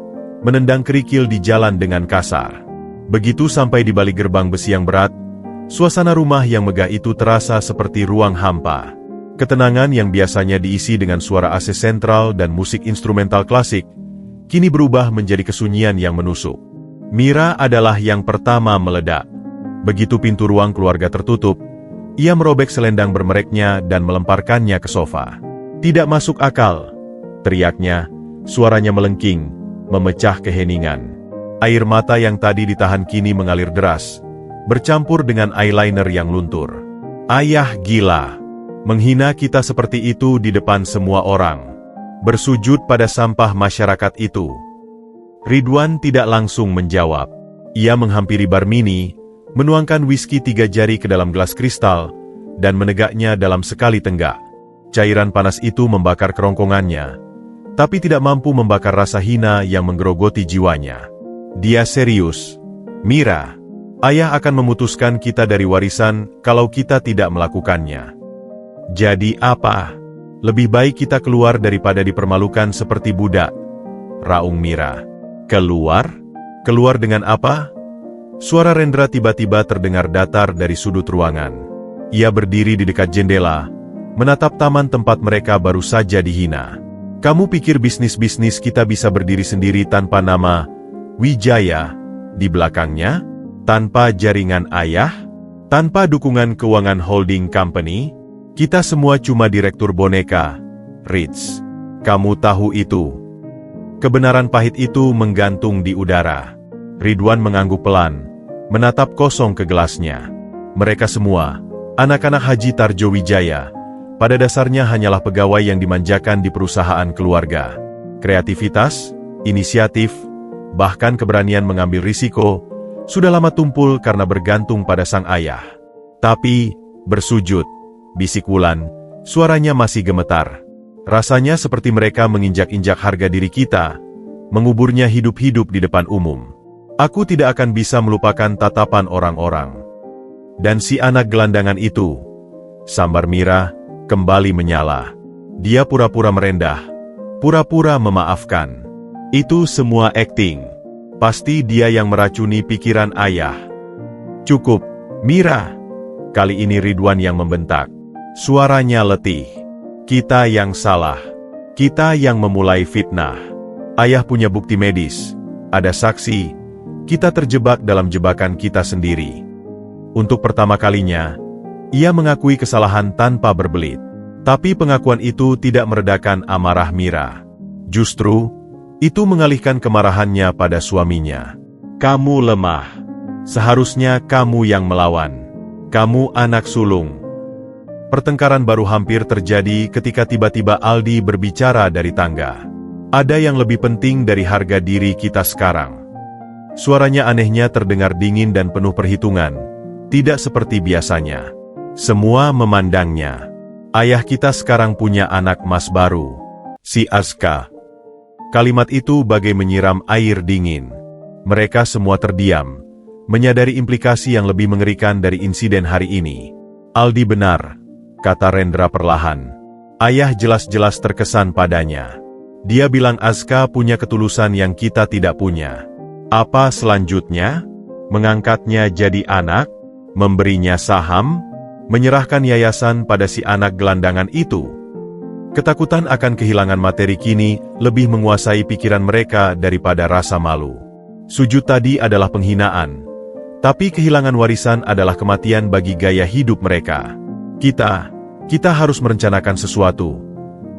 menendang kerikil di jalan dengan kasar. Begitu sampai di balik gerbang besi yang berat, suasana rumah yang megah itu terasa seperti ruang hampa. Ketenangan yang biasanya diisi dengan suara AC sentral dan musik instrumental klasik, kini berubah menjadi kesunyian yang menusuk. Mira adalah yang pertama meledak. Begitu pintu ruang keluarga tertutup, ia merobek selendang bermereknya dan melemparkannya ke sofa. "Tidak masuk akal," teriaknya, suaranya melengking, memecah keheningan. Air mata yang tadi ditahan kini mengalir deras, bercampur dengan eyeliner yang luntur. "Ayah gila. Menghina kita seperti itu di depan semua orang. Bersujud pada sampah masyarakat itu." Ridwan tidak langsung menjawab. Ia menghampiri bar mini, menuangkan whisky 3 jari ke dalam gelas kristal, dan menegaknya dalam sekali tenggak. Cairan panas itu membakar kerongkongannya, tapi tidak mampu membakar rasa hina yang menggerogoti jiwanya. Dia serius. "Mira, ayah akan memutuskan kita dari warisan kalau kita tidak melakukannya. Jadi apa? Lebih baik kita keluar daripada dipermalukan seperti budak," raung Mira. "Keluar? Keluar dengan apa?" Suara Rendra tiba-tiba terdengar datar dari sudut ruangan. Ia berdiri di dekat jendela, menatap taman tempat mereka baru saja dihina. "Kamu pikir bisnis-bisnis kita bisa berdiri sendiri tanpa nama Wijaya di belakangnya? Tanpa jaringan ayah? Tanpa dukungan keuangan holding company? Kita semua cuma direktur boneka, Ritz. Kamu tahu itu." Kebenaran pahit itu menggantung di udara. Ridwan mengangguk pelan, menatap kosong ke gelasnya. Mereka semua, anak-anak Haji Tarjo Wijaya, pada dasarnya hanyalah pegawai yang dimanjakan di perusahaan keluarga. Kreativitas, inisiatif, bahkan keberanian mengambil risiko, sudah lama tumpul karena bergantung pada sang ayah. Tapi, bersujud, bisik Wulan, suaranya masih gemetar. Rasanya seperti mereka menginjak-injak harga diri kita, menguburnya hidup-hidup di depan umum. Aku tidak akan bisa melupakan tatapan orang-orang. Dan si anak gelandangan itu, sambar Mira, kembali menyala. Dia pura-pura merendah, pura-pura memaafkan. Itu semua akting. Pasti dia yang meracuni pikiran ayah. Cukup, Mira. Kali ini Ridwan yang membentak. Suaranya letih. Kita yang salah. Kita yang memulai fitnah. Ayah punya bukti medis. Ada saksi. Kita terjebak dalam jebakan kita sendiri. Untuk pertama kalinya, ia mengakui kesalahan tanpa berbelit. Tapi pengakuan itu tidak meredakan amarah Mira. Justru, itu mengalihkan kemarahannya pada suaminya. Kamu lemah. Seharusnya kamu yang melawan. Kamu anak sulung. Pertengkaran baru hampir terjadi ketika tiba-tiba Aldi berbicara dari tangga. Ada yang lebih penting dari harga diri kita sekarang. Suaranya anehnya terdengar dingin dan penuh perhitungan. Tidak seperti biasanya. Semua memandangnya. Ayah kita sekarang punya anak mas baru. Si Azka. Kalimat itu bagai menyiram air dingin. Mereka semua terdiam, menyadari implikasi yang lebih mengerikan dari insiden hari ini. Aldi benar, kata Rendra perlahan. Ayah jelas-jelas terkesan padanya. Dia bilang Azka punya ketulusan yang kita tidak punya. Apa selanjutnya? Mengangkatnya jadi anak? Memberinya saham? Menyerahkan yayasan pada si anak gelandangan itu? Ketakutan akan kehilangan materi kini lebih menguasai pikiran mereka daripada rasa malu. Sujud tadi adalah penghinaan. Tapi kehilangan warisan adalah kematian bagi gaya hidup mereka. Kita harus merencanakan sesuatu.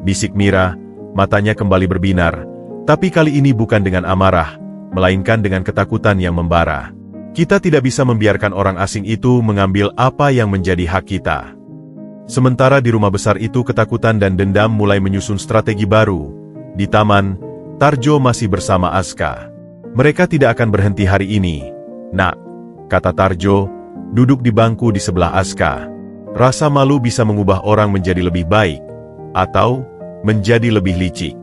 Bisik Mira, matanya kembali berbinar. Tapi kali ini bukan dengan amarah, melainkan dengan ketakutan yang membara. Kita tidak bisa membiarkan orang asing itu mengambil apa yang menjadi hak kita. Sementara di rumah besar itu ketakutan dan dendam mulai menyusun strategi baru. Di taman, Tarjo masih bersama Azka. Mereka tidak akan berhenti hari ini. Nak, kata Tarjo, duduk di bangku di sebelah Azka. Rasa malu bisa mengubah orang menjadi lebih baik, atau menjadi lebih licik.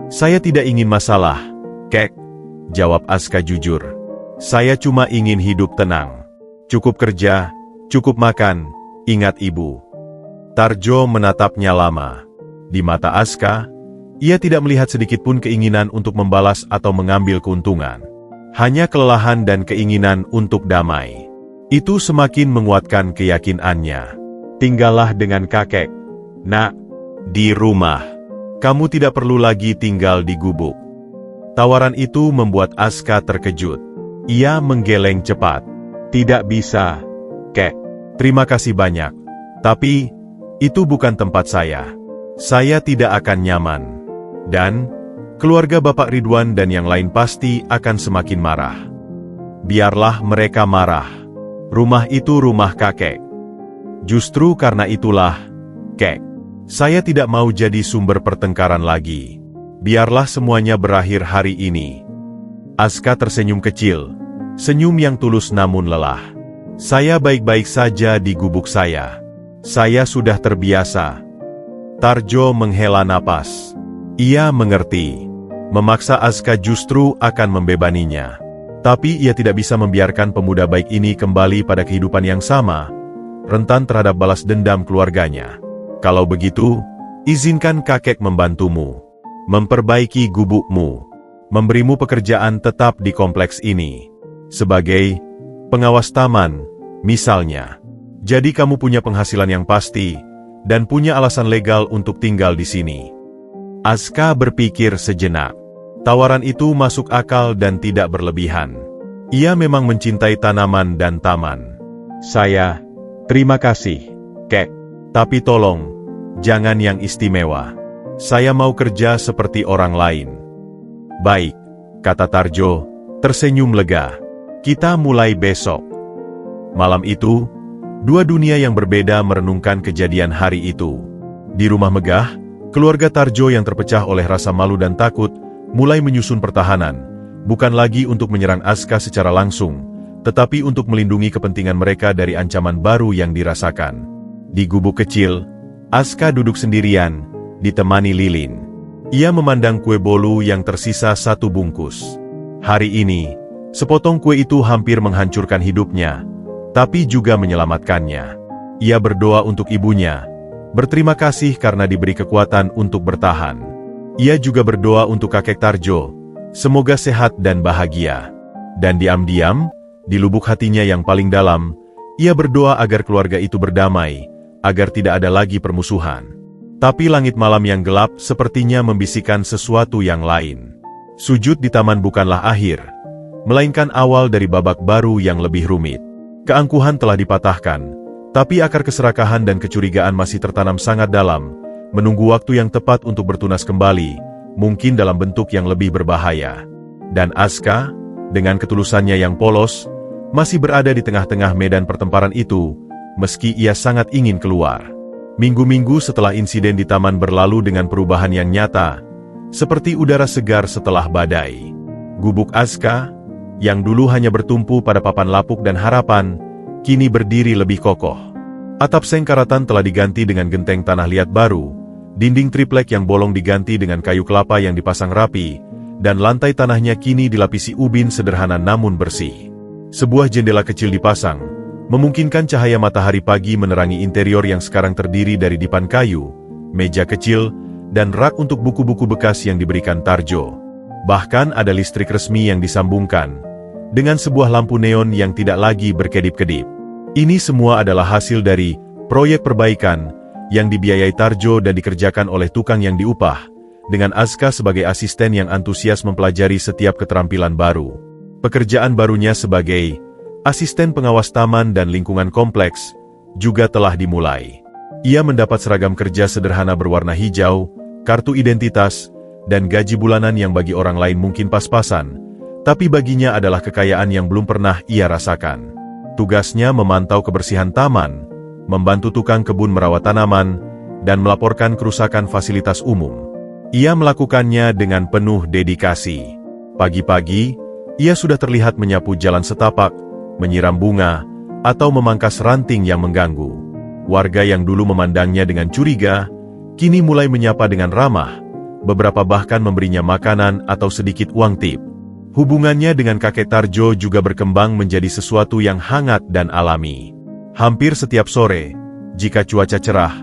Saya tidak ingin masalah, Kek, jawab Azka jujur. Saya cuma ingin hidup tenang. Cukup kerja, cukup makan, ingat ibu. Tarjo menatapnya lama. Di mata Azka, ia tidak melihat sedikitpun keinginan untuk membalas atau mengambil keuntungan. Hanya kelelahan dan keinginan untuk damai. Itu semakin menguatkan keyakinannya. Tinggallah dengan kakek. Nak, di rumah. Kamu tidak perlu lagi tinggal di gubuk. Tawaran itu membuat Azka terkejut. Ia menggeleng cepat. Tidak bisa, Kek. Terima kasih banyak. Tapi, itu bukan tempat saya. Saya tidak akan nyaman. Dan, keluarga Bapak Ridwan dan yang lain pasti akan semakin marah. Biarlah mereka marah. Rumah itu rumah kakek. Justru karena itulah, Kek, saya tidak mau jadi sumber pertengkaran lagi. Biarlah semuanya berakhir hari ini. Azka tersenyum kecil, senyum yang tulus namun lelah. Saya baik-baik saja di gubuk saya. Saya sudah terbiasa. Tarjo menghela napas. Ia mengerti. Memaksa Azka justru akan membebaninya. Tapi ia tidak bisa membiarkan pemuda baik ini kembali pada kehidupan yang sama, rentan terhadap balas dendam keluarganya. Kalau begitu, izinkan kakek membantumu. Memperbaiki gubukmu. Memberimu pekerjaan tetap di kompleks ini. Sebagai pengawas taman, misalnya. Jadi kamu punya penghasilan yang pasti, dan punya alasan legal untuk tinggal di sini. Azka berpikir sejenak. Tawaran itu masuk akal dan tidak berlebihan. Ia memang mencintai tanaman dan taman. Terima kasih, Kek. Tapi tolong, jangan yang istimewa. Saya mau kerja seperti orang lain. Baik, kata Tarjo, tersenyum lega. Kita mulai besok. Malam itu, Dua dunia yang berbeda merenungkan kejadian hari itu. Di rumah megah, keluarga Tarjo yang terpecah oleh rasa malu dan takut, mulai menyusun pertahanan, bukan lagi untuk menyerang Aska secara langsung, tetapi untuk melindungi kepentingan mereka dari ancaman baru yang dirasakan. Di gubuk kecil, Aska duduk sendirian, ditemani Lilin. Ia memandang kue bolu yang tersisa satu bungkus. Hari ini, sepotong kue itu hampir menghancurkan hidupnya, tapi juga menyelamatkannya. Ia berdoa untuk ibunya, berterima kasih karena diberi kekuatan untuk bertahan. Ia juga berdoa untuk kakek Tarjo, semoga sehat dan bahagia. Dan diam-diam, di lubuk hatinya yang paling dalam, ia berdoa agar keluarga itu berdamai, agar tidak ada lagi permusuhan. Tapi langit malam yang gelap sepertinya membisikkan sesuatu yang lain. Sujud di taman bukanlah akhir, melainkan awal dari babak baru yang lebih rumit. Keangkuhan telah dipatahkan, tapi akar keserakahan dan kecurigaan masih tertanam sangat dalam, menunggu waktu yang tepat untuk bertunas kembali, mungkin dalam bentuk yang lebih berbahaya. Dan Aska, dengan ketulusannya yang polos, masih berada di tengah-tengah medan pertempuran itu, meski ia sangat ingin keluar. Minggu-minggu setelah insiden di taman berlalu dengan perubahan yang nyata, seperti udara segar setelah badai. Gubuk Aska, yang dulu hanya bertumpu pada papan lapuk dan harapan, kini berdiri lebih kokoh. Atap seng karatan telah diganti dengan genteng tanah liat baru, dinding triplek yang bolong diganti dengan kayu kelapa yang dipasang rapi, dan lantai tanahnya kini dilapisi ubin sederhana namun bersih. Sebuah jendela kecil dipasang, memungkinkan cahaya matahari pagi menerangi interior yang sekarang terdiri dari dipan kayu, meja kecil, dan rak untuk buku-buku bekas yang diberikan Tarjo. Bahkan ada listrik resmi yang disambungkan, dengan sebuah lampu neon yang tidak lagi berkedip-kedip. Ini semua adalah hasil dari proyek perbaikan yang dibiayai Tarjo dan dikerjakan oleh tukang yang diupah, dengan Aska sebagai asisten yang antusias mempelajari setiap keterampilan baru. Pekerjaan barunya sebagai asisten pengawas taman dan lingkungan kompleks juga telah dimulai. Ia mendapat seragam kerja sederhana berwarna hijau, kartu identitas, dan gaji bulanan yang bagi orang lain mungkin pas-pasan, tapi baginya adalah kekayaan yang belum pernah ia rasakan. Tugasnya memantau kebersihan taman, membantu tukang kebun merawat tanaman, dan melaporkan kerusakan fasilitas umum. Ia melakukannya dengan penuh dedikasi. Pagi-pagi, ia sudah terlihat menyapu jalan setapak, menyiram bunga, atau memangkas ranting yang mengganggu. Warga yang dulu memandangnya dengan curiga, kini mulai menyapa dengan ramah, beberapa bahkan memberinya makanan atau sedikit uang tip. Hubungannya dengan kakek Tarjo juga berkembang menjadi sesuatu yang hangat dan alami. Hampir setiap sore, jika cuaca cerah,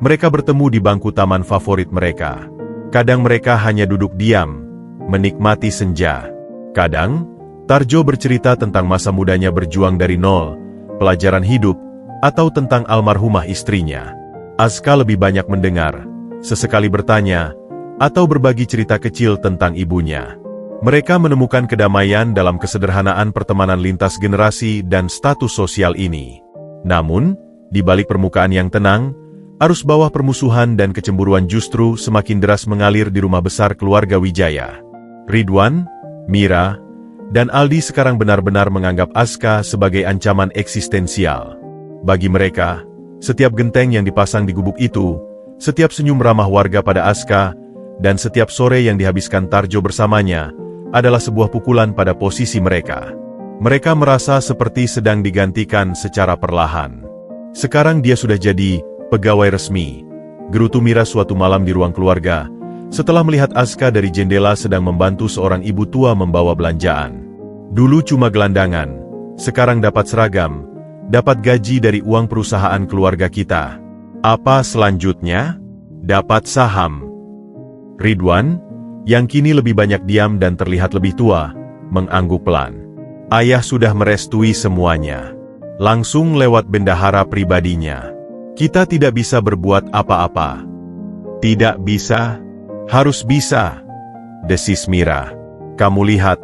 mereka bertemu di bangku taman favorit mereka. Kadang mereka hanya duduk diam, menikmati senja. Kadang, Tarjo bercerita tentang masa mudanya berjuang dari nol, pelajaran hidup, atau tentang almarhumah istrinya. Aska lebih banyak mendengar, sesekali bertanya, atau berbagi cerita kecil tentang ibunya. Mereka menemukan kedamaian dalam kesederhanaan pertemanan lintas generasi dan status sosial ini. Namun, di balik permukaan yang tenang, arus bawah permusuhan dan kecemburuan justru semakin deras mengalir di rumah besar keluarga Wijaya. Ridwan, Mira, dan Aldi sekarang benar-benar menganggap Aska sebagai ancaman eksistensial. Bagi mereka, setiap genteng yang dipasang di gubuk itu, setiap senyum ramah warga pada Aska, dan setiap sore yang dihabiskan Tarjo bersamanya, adalah sebuah pukulan pada posisi mereka. Mereka merasa seperti sedang digantikan secara perlahan. Sekarang dia sudah jadi pegawai resmi, gerutu Mira suatu malam di ruang keluarga, setelah melihat Aska dari jendela sedang membantu seorang ibu tua membawa belanjaan. Dulu cuma gelandangan, sekarang dapat seragam, dapat gaji dari uang perusahaan keluarga kita. Apa selanjutnya? Dapat saham. Ridwan, yang kini lebih banyak diam dan terlihat lebih tua, mengangguk pelan. Ayah sudah merestui semuanya. Langsung lewat bendahara pribadinya. Kita tidak bisa berbuat apa-apa. Tidak bisa? Harus bisa, desis Mira. Kamu lihat,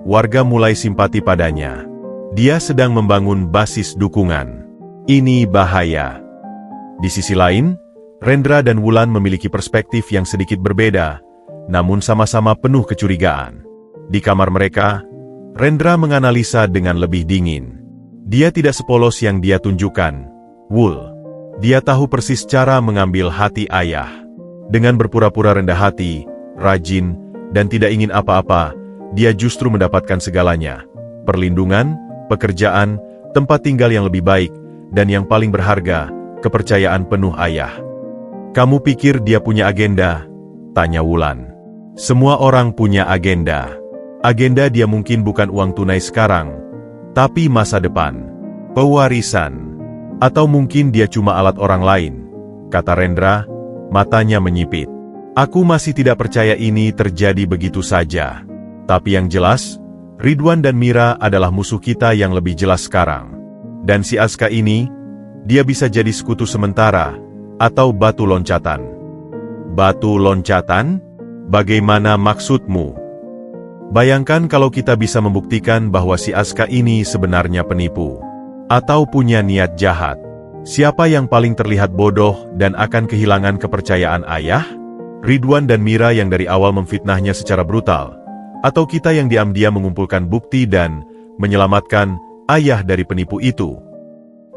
warga mulai simpati padanya. Dia sedang membangun basis dukungan. Ini bahaya. Di sisi lain, Rendra dan Wulan memiliki perspektif yang sedikit berbeda, namun sama-sama penuh kecurigaan. Di kamar mereka, Rendra menganalisa dengan lebih dingin. Dia tidak sepolos yang dia tunjukkan. Wool. Dia tahu persis cara mengambil hati ayah. Dengan berpura-pura rendah hati, rajin, dan tidak ingin apa-apa, dia justru mendapatkan segalanya. Perlindungan, pekerjaan, tempat tinggal yang lebih baik, dan yang paling berharga, kepercayaan penuh ayah. "Kamu pikir dia punya agenda?" tanya Wulan. "Semua orang punya agenda. Agenda dia mungkin bukan uang tunai sekarang, tapi masa depan, pewarisan, atau mungkin dia cuma alat orang lain," kata Rendra, matanya menyipit. "Aku masih tidak percaya ini terjadi begitu saja. Tapi yang jelas, Ridwan dan Mira adalah musuh kita yang lebih jelas sekarang. Dan si Aska ini, dia bisa jadi sekutu sementara, atau batu loncatan." "Batu loncatan? Bagaimana maksudmu?" "Bayangkan kalau kita bisa membuktikan bahwa si Aska ini sebenarnya penipu, atau punya niat jahat. Siapa yang paling terlihat bodoh dan akan kehilangan kepercayaan ayah? Ridwan dan Mira yang dari awal memfitnahnya secara brutal, atau kita yang diam-diam mengumpulkan bukti dan menyelamatkan ayah dari penipu itu?"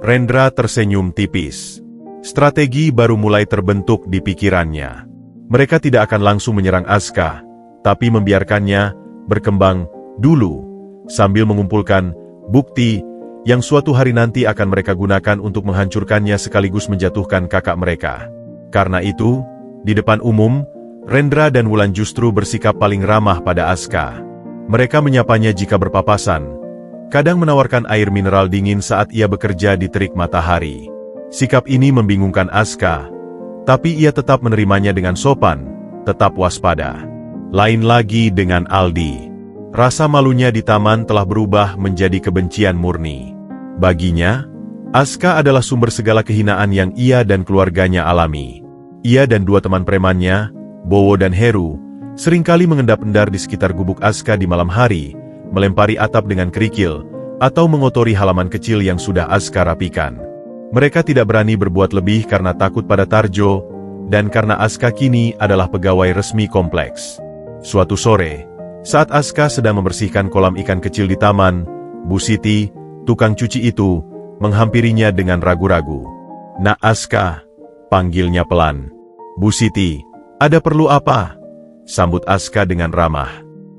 Rendra tersenyum tipis. Strategi baru mulai terbentuk di pikirannya. Mereka tidak akan langsung menyerang Aska, tapi membiarkannya berkembang dulu, sambil mengumpulkan bukti yang suatu hari nanti akan mereka gunakan untuk menghancurkannya sekaligus menjatuhkan kakak mereka. Karena itu, di depan umum, Rendra dan Wulan justru bersikap paling ramah pada Aska. Mereka menyapanya jika berpapasan, kadang menawarkan air mineral dingin saat ia bekerja di terik matahari. Sikap ini membingungkan Aska, tapi ia tetap menerimanya dengan sopan, tetap waspada. Lain lagi dengan Aldi. Rasa malunya di taman telah berubah menjadi kebencian murni. Baginya, Aska adalah sumber segala kehinaan yang ia dan keluarganya alami. Ia dan dua teman premannya, Bowo dan Heru, seringkali mengendap-endar di sekitar gubuk Aska di malam hari, melempari atap dengan kerikil, atau mengotori halaman kecil yang sudah Aska rapikan. Mereka tidak berani berbuat lebih karena takut pada Tarjo, dan karena Aska kini adalah pegawai resmi kompleks. Suatu sore, saat Aska sedang membersihkan kolam ikan kecil di taman, Bu Siti, tukang cuci itu, menghampirinya dengan ragu-ragu. "Nak Aska," panggilnya pelan. "Bu Siti, ada perlu apa?" sambut Aska dengan ramah.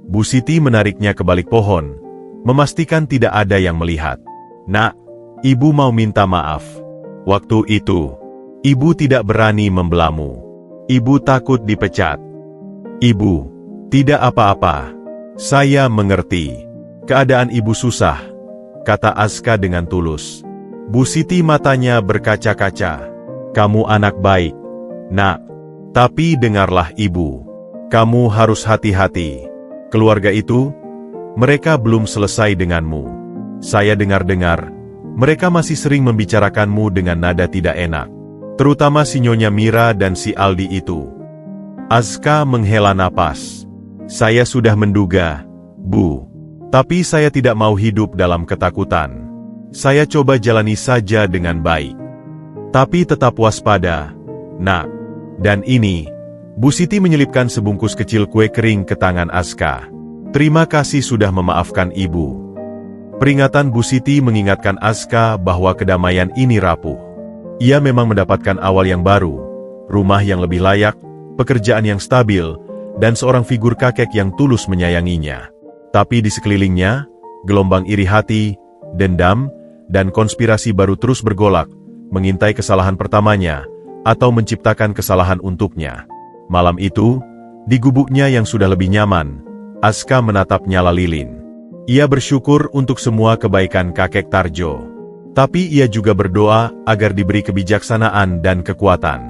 Bu Siti menariknya ke balik pohon, memastikan tidak ada yang melihat. "Nak, ibu mau minta maaf. Waktu itu, ibu tidak berani membelamu. Ibu takut dipecat." "Ibu, tidak apa-apa. Saya mengerti. Keadaan ibu susah," kata Aska dengan tulus. Bu Siti matanya berkaca-kaca. "Kamu anak baik, Nak. Tapi dengarlah ibu. Kamu harus hati-hati. Keluarga itu, mereka belum selesai denganmu. Saya dengar-dengar, mereka masih sering membicarakanmu dengan nada tidak enak. Terutama si Nyonya Mira dan si Aldi itu." Aska menghela napas. "Saya sudah menduga, Bu. Tapi saya tidak mau hidup dalam ketakutan. Saya coba jalani saja dengan baik. Tapi tetap waspada, Nak." Dan ini, Bu Siti menyelipkan sebungkus kecil kue kering ke tangan Aska. "Terima kasih sudah memaafkan ibu." Peringatan Bu Siti mengingatkan Aska bahwa kedamaian ini rapuh. Ia memang mendapatkan awal yang baru, rumah yang lebih layak, pekerjaan yang stabil, dan seorang figur kakek yang tulus menyayanginya. Tapi di sekelilingnya, gelombang iri hati, dendam, dan konspirasi baru terus bergolak, mengintai kesalahan pertamanya, atau menciptakan kesalahan untuknya. Malam itu, di gubuknya yang sudah lebih nyaman, Aska menatap nyala lilin. Ia bersyukur untuk semua kebaikan kakek Tarjo. Tapi ia juga berdoa agar diberi kebijaksanaan dan kekuatan.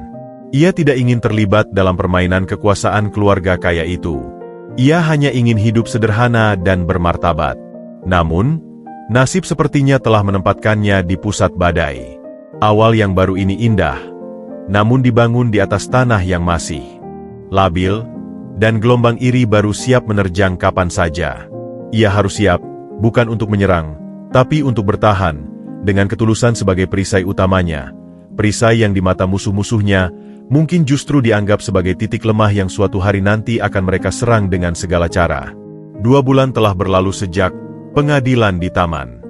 Ia tidak ingin terlibat dalam permainan kekuasaan keluarga kaya itu. Ia hanya ingin hidup sederhana dan bermartabat. Namun, nasib sepertinya telah menempatkannya di pusat badai. Awal yang baru ini indah, namun dibangun di atas tanah yang masih labil, dan gelombang iri baru siap menerjang kapan saja. Ia harus siap, bukan untuk menyerang, tapi untuk bertahan, dengan ketulusan sebagai perisai utamanya. Perisai yang di mata musuh-musuhnya, mungkin justru dianggap sebagai titik lemah yang suatu hari nanti akan mereka serang dengan segala cara. 2 bulan telah berlalu sejak pengadilan di taman.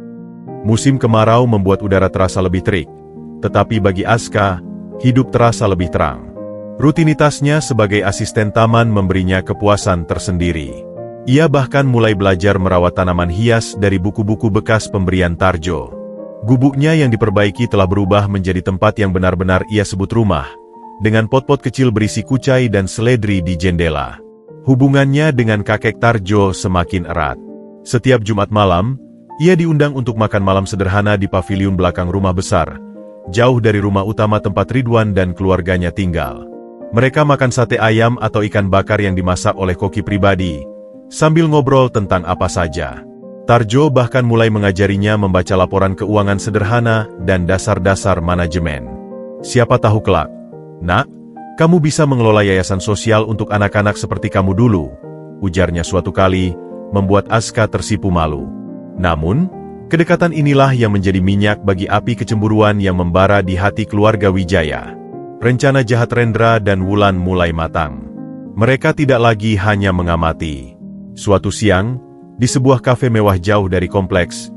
Musim kemarau membuat udara terasa lebih terik, tetapi bagi Aska, hidup terasa lebih terang. Rutinitasnya sebagai asisten taman memberinya kepuasan tersendiri. Ia bahkan mulai belajar merawat tanaman hias dari buku-buku bekas pemberian Tarjo. Gubuknya yang diperbaiki telah berubah menjadi tempat yang benar-benar ia sebut rumah, dengan pot-pot kecil berisi kucai dan seledri di jendela. Hubungannya dengan kakek Tarjo semakin erat. Setiap Jumat malam, ia diundang untuk makan malam sederhana di paviliun belakang rumah besar, jauh dari rumah utama tempat Ridwan dan keluarganya tinggal. Mereka makan sate ayam atau ikan bakar yang dimasak oleh koki pribadi, sambil ngobrol tentang apa saja. Tarjo bahkan mulai mengajarinya membaca laporan keuangan sederhana dan dasar-dasar manajemen. Siapa tahu kelak, "Nak, kamu bisa mengelola yayasan sosial untuk anak-anak seperti kamu dulu," ujarnya suatu kali, membuat Aska tersipu malu. Namun, kedekatan inilah yang menjadi minyak bagi api kecemburuan yang membara di hati keluarga Wijaya. Rencana jahat Rendra dan Wulan mulai matang. Mereka tidak lagi hanya mengamati. Suatu siang, di sebuah kafe mewah jauh dari kompleks,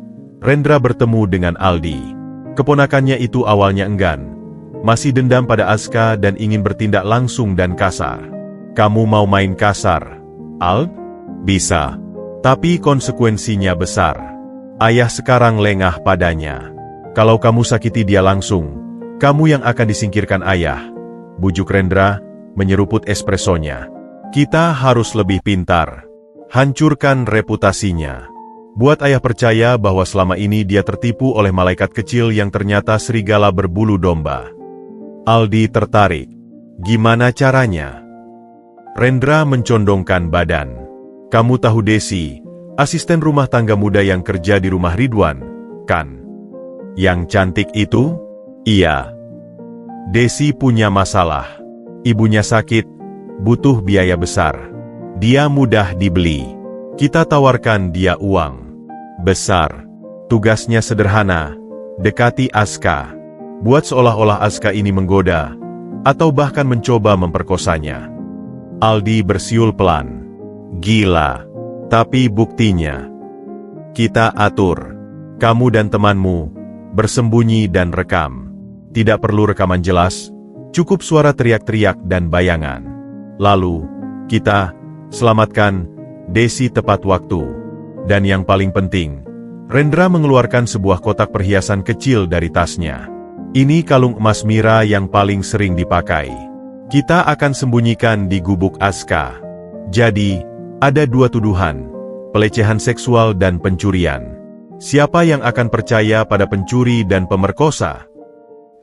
Rendra bertemu dengan Aldi. Keponakannya itu awalnya enggan, masih dendam pada Aska dan ingin bertindak langsung dan kasar. "Kamu mau main kasar, Ald? Bisa. Tapi konsekuensinya besar. Ayah sekarang lengah padanya. Kalau kamu sakiti dia langsung, kamu yang akan disingkirkan ayah," bujuk Rendra, menyeruput espressonya. "Kita harus lebih pintar. Hancurkan reputasinya. Buat ayah percaya bahwa selama ini dia tertipu oleh malaikat kecil yang ternyata serigala berbulu domba." Aldi tertarik. "Gimana caranya?" Rendra mencondongkan badan. "Kamu tahu Desi, asisten rumah tangga muda yang kerja di rumah Ridwan, kan? Yang cantik itu?" "Iya. Desi punya masalah. Ibunya sakit, butuh biaya besar. Dia mudah dibeli. Kita tawarkan dia uang besar. Tugasnya sederhana, dekati Aska. Buat seolah-olah Aska ini menggoda, atau bahkan mencoba memperkosanya." Aldi bersiul pelan. "Gila. Tapi buktinya kita atur. Kamu dan temanmu bersembunyi dan rekam. Tidak perlu rekaman jelas, cukup suara teriak-teriak dan bayangan. Lalu, kita selamatkan Desi tepat waktu. Dan yang paling penting," Rendra mengeluarkan sebuah kotak perhiasan kecil dari tasnya. "Ini kalung emas Mira yang paling sering dipakai. Kita akan sembunyikan di gubuk Aska. Jadi, ada 2 tuduhan, pelecehan seksual dan pencurian. Siapa yang akan percaya pada pencuri dan pemerkosa?"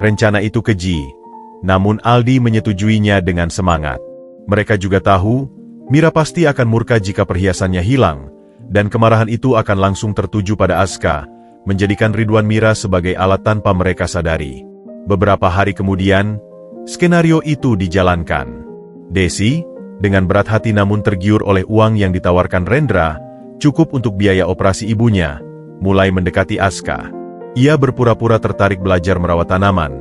Rencana itu keji, namun Aldi menyetujuinya dengan semangat. Mereka juga tahu, Mira pasti akan murka jika perhiasannya hilang, dan kemarahan itu akan langsung tertuju pada Aska, menjadikan Ridwan Mira sebagai alat tanpa mereka sadari. Beberapa hari kemudian, skenario itu dijalankan. Desi, dengan berat hati namun tergiur oleh uang yang ditawarkan Rendra, cukup untuk biaya operasi ibunya, mulai mendekati Aska. Ia berpura-pura tertarik belajar merawat tanaman,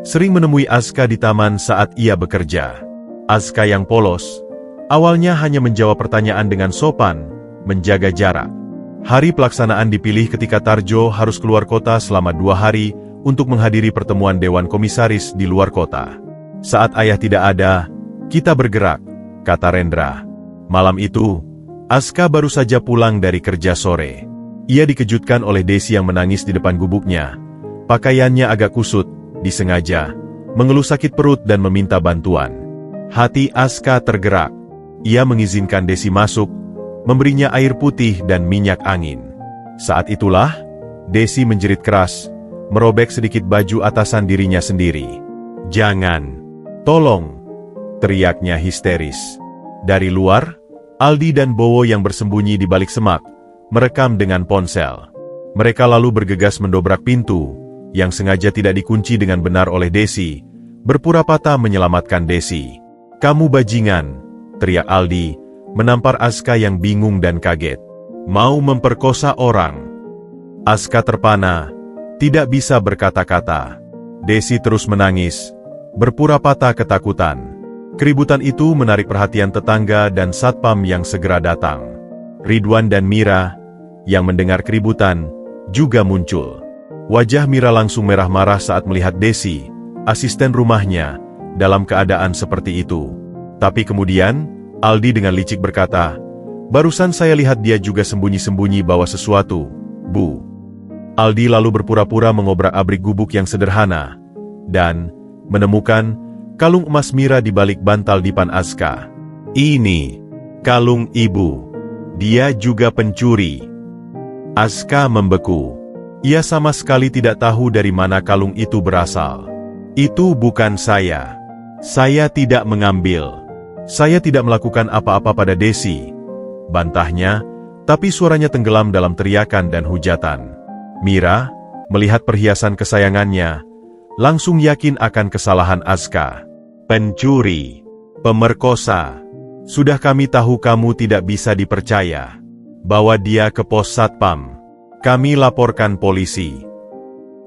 sering menemui Aska di taman saat ia bekerja. Aska yang polos, awalnya hanya menjawab pertanyaan dengan sopan, menjaga jarak. Hari pelaksanaan dipilih ketika Tarjo harus keluar kota selama 2 hari untuk menghadiri pertemuan Dewan Komisaris di luar kota. "Saat ayah tidak ada, kita bergerak," kata Rendra. Malam itu, Aska baru saja pulang dari kerja sore. Ia dikejutkan oleh Desi yang menangis di depan gubuknya. Pakaiannya agak kusut, disengaja, mengeluh sakit perut dan meminta bantuan. Hati Aska tergerak. Ia mengizinkan Desi masuk, memberinya air putih dan minyak angin. Saat itulah, Desi menjerit keras, merobek sedikit baju atasan dirinya sendiri. "Jangan! Tolong!" teriaknya histeris. Dari luar, Aldi dan Bowo yang bersembunyi di balik semak, merekam dengan ponsel. Mereka lalu bergegas mendobrak pintu, yang sengaja tidak dikunci dengan benar oleh Desi, berpura-pura menyelamatkan Desi. "Kamu bajingan!" teriak Aldi, menampar Aska yang bingung dan kaget. "Mau memperkosa orang?" Aska terpana, tidak bisa berkata-kata. Desi terus menangis, berpura-pura ketakutan. Keributan itu menarik perhatian tetangga dan satpam yang segera datang. Ridwan dan Mira, yang mendengar keributan, juga muncul. Wajah Mira langsung merah marah saat melihat Desi, asisten rumahnya, dalam keadaan seperti itu. Tapi kemudian, Aldi dengan licik berkata, "Barusan saya lihat dia juga sembunyi-sembunyi bawa sesuatu, Bu." Aldi lalu berpura-pura mengobrak-abrik gubuk yang sederhana, dan menemukan kalung emas Mira di balik bantal dipan Aska. "Ini kalung ibu. Dia juga pencuri." Aska membeku. Ia sama sekali tidak tahu dari mana kalung itu berasal. "Itu bukan saya. Saya tidak mengambil. Saya tidak melakukan apa-apa pada Desi," bantahnya, tapi suaranya tenggelam dalam teriakan dan hujatan. Mira, melihat perhiasan kesayangannya, langsung yakin akan kesalahan Aska. "Pencuri, pemerkosa. Sudah kami tahu kamu tidak bisa dipercaya. Bawa dia ke pos Satpam. Kami laporkan polisi."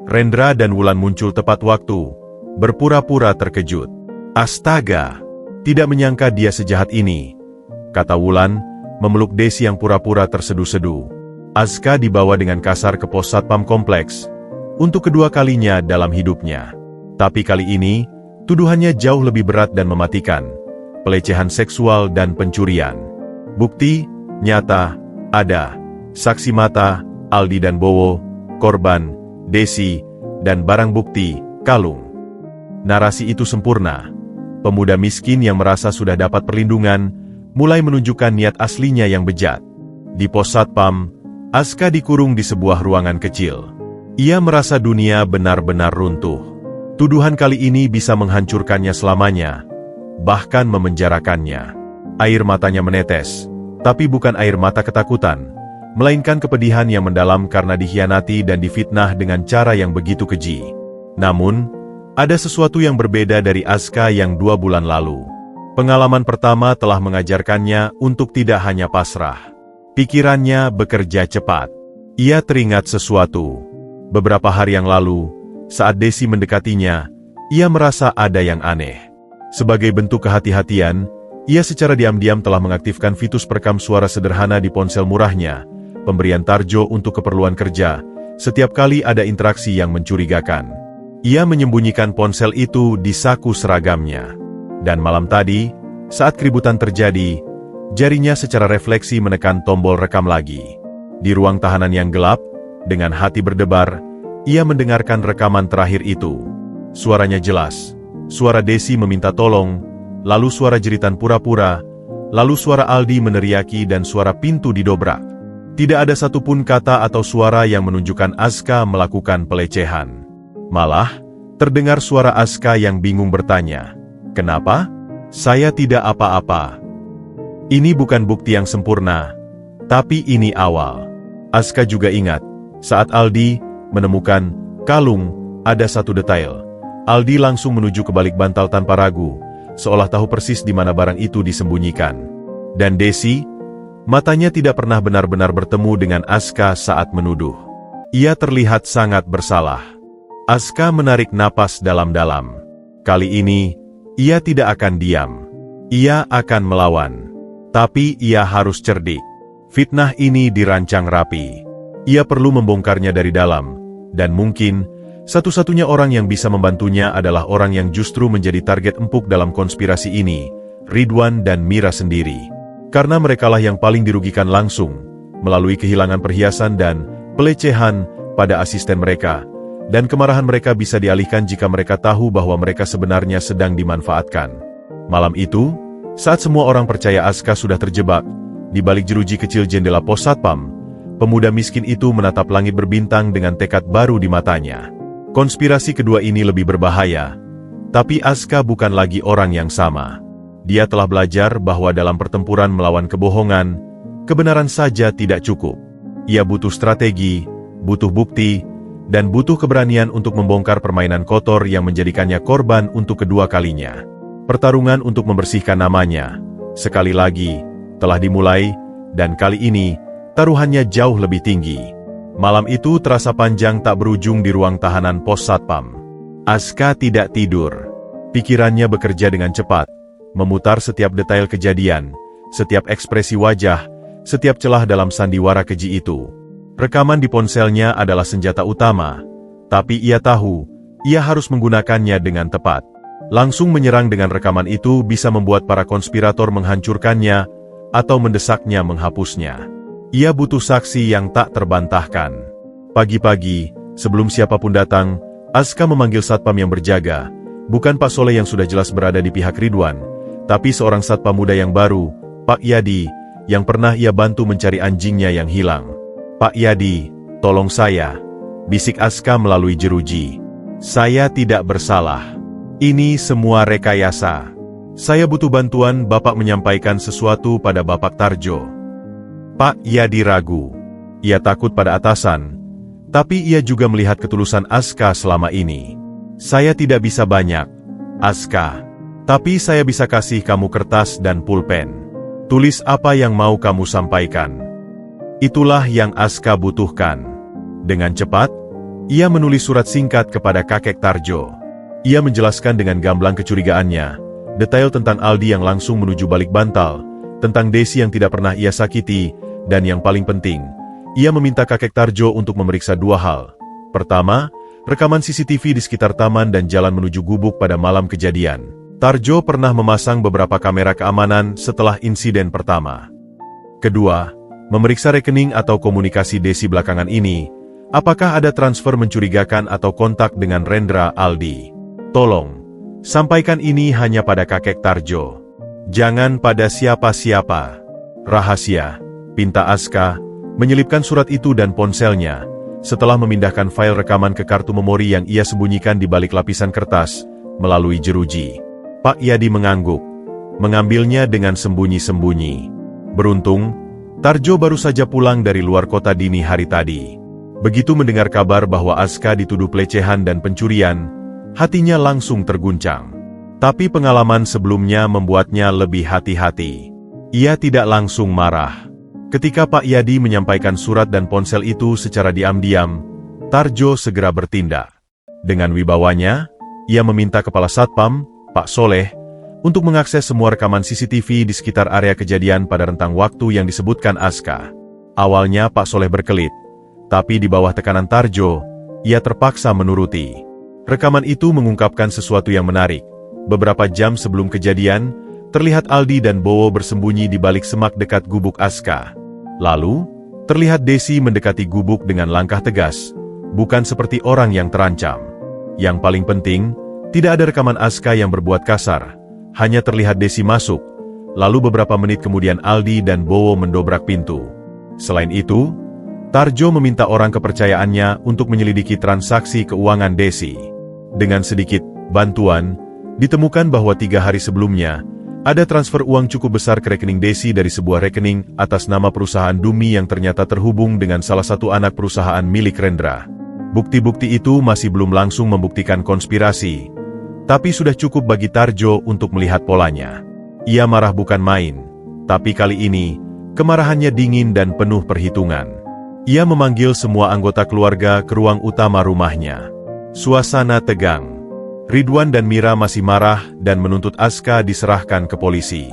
Rendra dan Wulan muncul tepat waktu, berpura-pura terkejut. "Astaga, tidak menyangka dia sejahat ini," kata Wulan, memeluk Desi yang pura-pura terseduh-seduh. Aska dibawa dengan kasar ke pos Satpam kompleks, untuk kedua kalinya dalam hidupnya. Tapi kali ini, tuduhannya jauh lebih berat dan mematikan, pelecehan seksual dan pencurian. Bukti nyata ada, saksi mata, Aldi dan Bowo, korban, Desi, dan barang bukti, kalung. Narasi itu sempurna. Pemuda miskin yang merasa sudah dapat perlindungan, mulai menunjukkan niat aslinya yang bejat. Di pos Satpam, Aska dikurung di sebuah ruangan kecil. Ia merasa dunia benar-benar runtuh. Tuduhan kali ini bisa menghancurkannya selamanya, bahkan memenjarakannya. Air matanya menetes, tapi bukan air mata ketakutan, melainkan kepedihan yang mendalam karena dikhianati dan difitnah dengan cara yang begitu keji. Namun, ada sesuatu yang berbeda dari Aska yang 2 bulan lalu. Pengalaman pertama telah mengajarkannya untuk tidak hanya pasrah. Pikirannya bekerja cepat. Ia teringat sesuatu. Beberapa hari yang lalu, saat Desi mendekatinya, ia merasa ada yang aneh. Sebagai bentuk kehati-hatian, ia secara diam-diam telah mengaktifkan fitur perekam suara sederhana di ponsel murahnya, pemberian Tarjo untuk keperluan kerja, setiap kali ada interaksi yang mencurigakan. Ia menyembunyikan ponsel itu di saku seragamnya. Dan malam tadi, saat keributan terjadi, jarinya secara refleksi menekan tombol rekam lagi. Di ruang tahanan yang gelap, dengan hati berdebar, ia mendengarkan rekaman terakhir itu. Suaranya jelas, suara Desi meminta tolong, lalu suara jeritan pura-pura, lalu suara Aldi meneriaki dan suara pintu didobrak. Tidak ada satupun kata atau suara yang menunjukkan Aska melakukan pelecehan. Malah, terdengar suara Aska yang bingung bertanya, "Kenapa? Saya tidak apa-apa." Ini bukan bukti yang sempurna, tapi ini awal. Aska juga ingat, saat Aldi menemukan kalung, ada satu detail. Aldi langsung menuju ke balik bantal tanpa ragu, seolah tahu persis di mana barang itu disembunyikan. Dan Desi, matanya tidak pernah benar-benar bertemu dengan Aska saat menuduh. Ia terlihat sangat bersalah. Aska menarik napas dalam-dalam. Kali ini, ia tidak akan diam. Ia akan melawan. Tapi ia harus cerdik. Fitnah ini dirancang rapi. Ia perlu membongkarnya dari dalam. Dan mungkin, satu-satunya orang yang bisa membantunya adalah orang yang justru menjadi target empuk dalam konspirasi ini, Ridwan dan Mira sendiri. Karena merekalah yang paling dirugikan langsung, melalui kehilangan perhiasan dan pelecehan pada asisten mereka, dan kemarahan mereka bisa dialihkan jika mereka tahu bahwa mereka sebenarnya sedang dimanfaatkan. Malam itu, saat semua orang percaya Aska sudah terjebak, di balik jeruji kecil jendela pos Satpam, pemuda miskin itu menatap langit berbintang dengan tekad baru di matanya. Konspirasi kedua ini lebih berbahaya, tapi Aska bukan lagi orang yang sama. Dia telah belajar bahwa dalam pertempuran melawan kebohongan, kebenaran saja tidak cukup. Ia butuh strategi, butuh bukti, dan butuh keberanian untuk membongkar permainan kotor yang menjadikannya korban untuk kedua kalinya. Pertarungan untuk membersihkan namanya, sekali lagi, telah dimulai, dan kali ini, taruhannya jauh lebih tinggi. Malam itu terasa panjang tak berujung di ruang tahanan pos Satpam. Aska tidak tidur. Pikirannya bekerja dengan cepat, memutar setiap detail kejadian, setiap ekspresi wajah, setiap celah dalam sandiwara keji itu. Rekaman di ponselnya adalah senjata utama, Tapi ia tahu, ia harus menggunakannya dengan tepat. Langsung menyerang dengan rekaman itu bisa membuat para konspirator menghancurkannya atau mendesaknya menghapusnya. Ia butuh saksi yang tak terbantahkan. Pagi-pagi, sebelum siapapun datang, Aska memanggil satpam yang berjaga. Bukan Pak Soleh yang sudah jelas berada di pihak Ridwan, tapi seorang satpam muda yang baru, Pak Yadi, yang pernah ia bantu mencari anjingnya yang hilang. "Pak Yadi, tolong saya," bisik Aska melalui jeruji. "Saya tidak bersalah. Ini semua rekayasa. Saya butuh bantuan Bapak menyampaikan sesuatu pada Bapak Tarjo." Pak Yadi ragu. Ia takut pada atasan, tapi ia juga melihat ketulusan Aska selama ini. "Saya tidak bisa banyak, Aska. Tapi saya bisa kasih kamu kertas dan pulpen. Tulis apa yang mau kamu sampaikan." Itulah yang Aska butuhkan. Dengan cepat, ia menulis surat singkat kepada kakek Tarjo. Ia menjelaskan dengan gamblang kecurigaannya, detail tentang Aldi yang langsung menuju balik bantal, tentang Desi yang tidak pernah ia sakiti, dan yang paling penting, ia meminta kakek Tarjo untuk memeriksa dua hal. Pertama, rekaman CCTV di sekitar taman dan jalan menuju gubuk pada malam kejadian. Tarjo pernah memasang beberapa kamera keamanan setelah insiden pertama. Kedua, memeriksa rekening atau komunikasi Desi belakangan ini, apakah ada transfer mencurigakan atau kontak dengan Rendra Aldi. "Tolong, sampaikan ini hanya pada kakek Tarjo. Jangan pada siapa-siapa. Rahasia," pinta Aska, menyelipkan surat itu dan ponselnya, setelah memindahkan file rekaman ke kartu memori yang ia sembunyikan di balik lapisan kertas, melalui jeruji. Pak Yadi mengangguk, mengambilnya dengan sembunyi-sembunyi. Beruntung, Tarjo baru saja pulang dari luar kota dini hari tadi. Begitu mendengar kabar bahwa Aska dituduh pelecehan dan pencurian, hatinya langsung terguncang. Tapi pengalaman sebelumnya membuatnya lebih hati-hati. Ia tidak langsung marah. Ketika Pak Yadi menyampaikan surat dan ponsel itu secara diam-diam, Tarjo segera bertindak. Dengan wibawanya, ia meminta Kepala Satpam, Pak Soleh, untuk mengakses semua rekaman CCTV di sekitar area kejadian pada rentang waktu yang disebutkan Aska. Awalnya Pak Soleh berkelit, tapi di bawah tekanan Tarjo, ia terpaksa menuruti. Rekaman itu mengungkapkan sesuatu yang menarik. Beberapa jam sebelum kejadian, terlihat Aldi dan Bowo bersembunyi di balik semak dekat gubuk Aska. Lalu, terlihat Desi mendekati gubuk dengan langkah tegas, bukan seperti orang yang terancam. Yang paling penting, tidak ada rekaman Aska yang berbuat kasar, hanya terlihat Desi masuk, lalu beberapa menit kemudian Aldi dan Bowo mendobrak pintu. Selain itu, Tarjo meminta orang kepercayaannya untuk menyelidiki transaksi keuangan Desi. Dengan sedikit bantuan, ditemukan bahwa 3 hari sebelumnya, ada transfer uang cukup besar ke rekening Desi dari sebuah rekening atas nama perusahaan Dumi yang ternyata terhubung dengan salah satu anak perusahaan milik Rendra. Bukti-bukti itu masih belum langsung membuktikan konspirasi, tapi sudah cukup bagi Tarjo untuk melihat polanya. Ia marah bukan main, tapi kali ini, kemarahannya dingin dan penuh perhitungan. Ia memanggil semua anggota keluarga ke ruang utama rumahnya. Suasana tegang. Ridwan dan Mira masih marah dan menuntut Aska diserahkan ke polisi.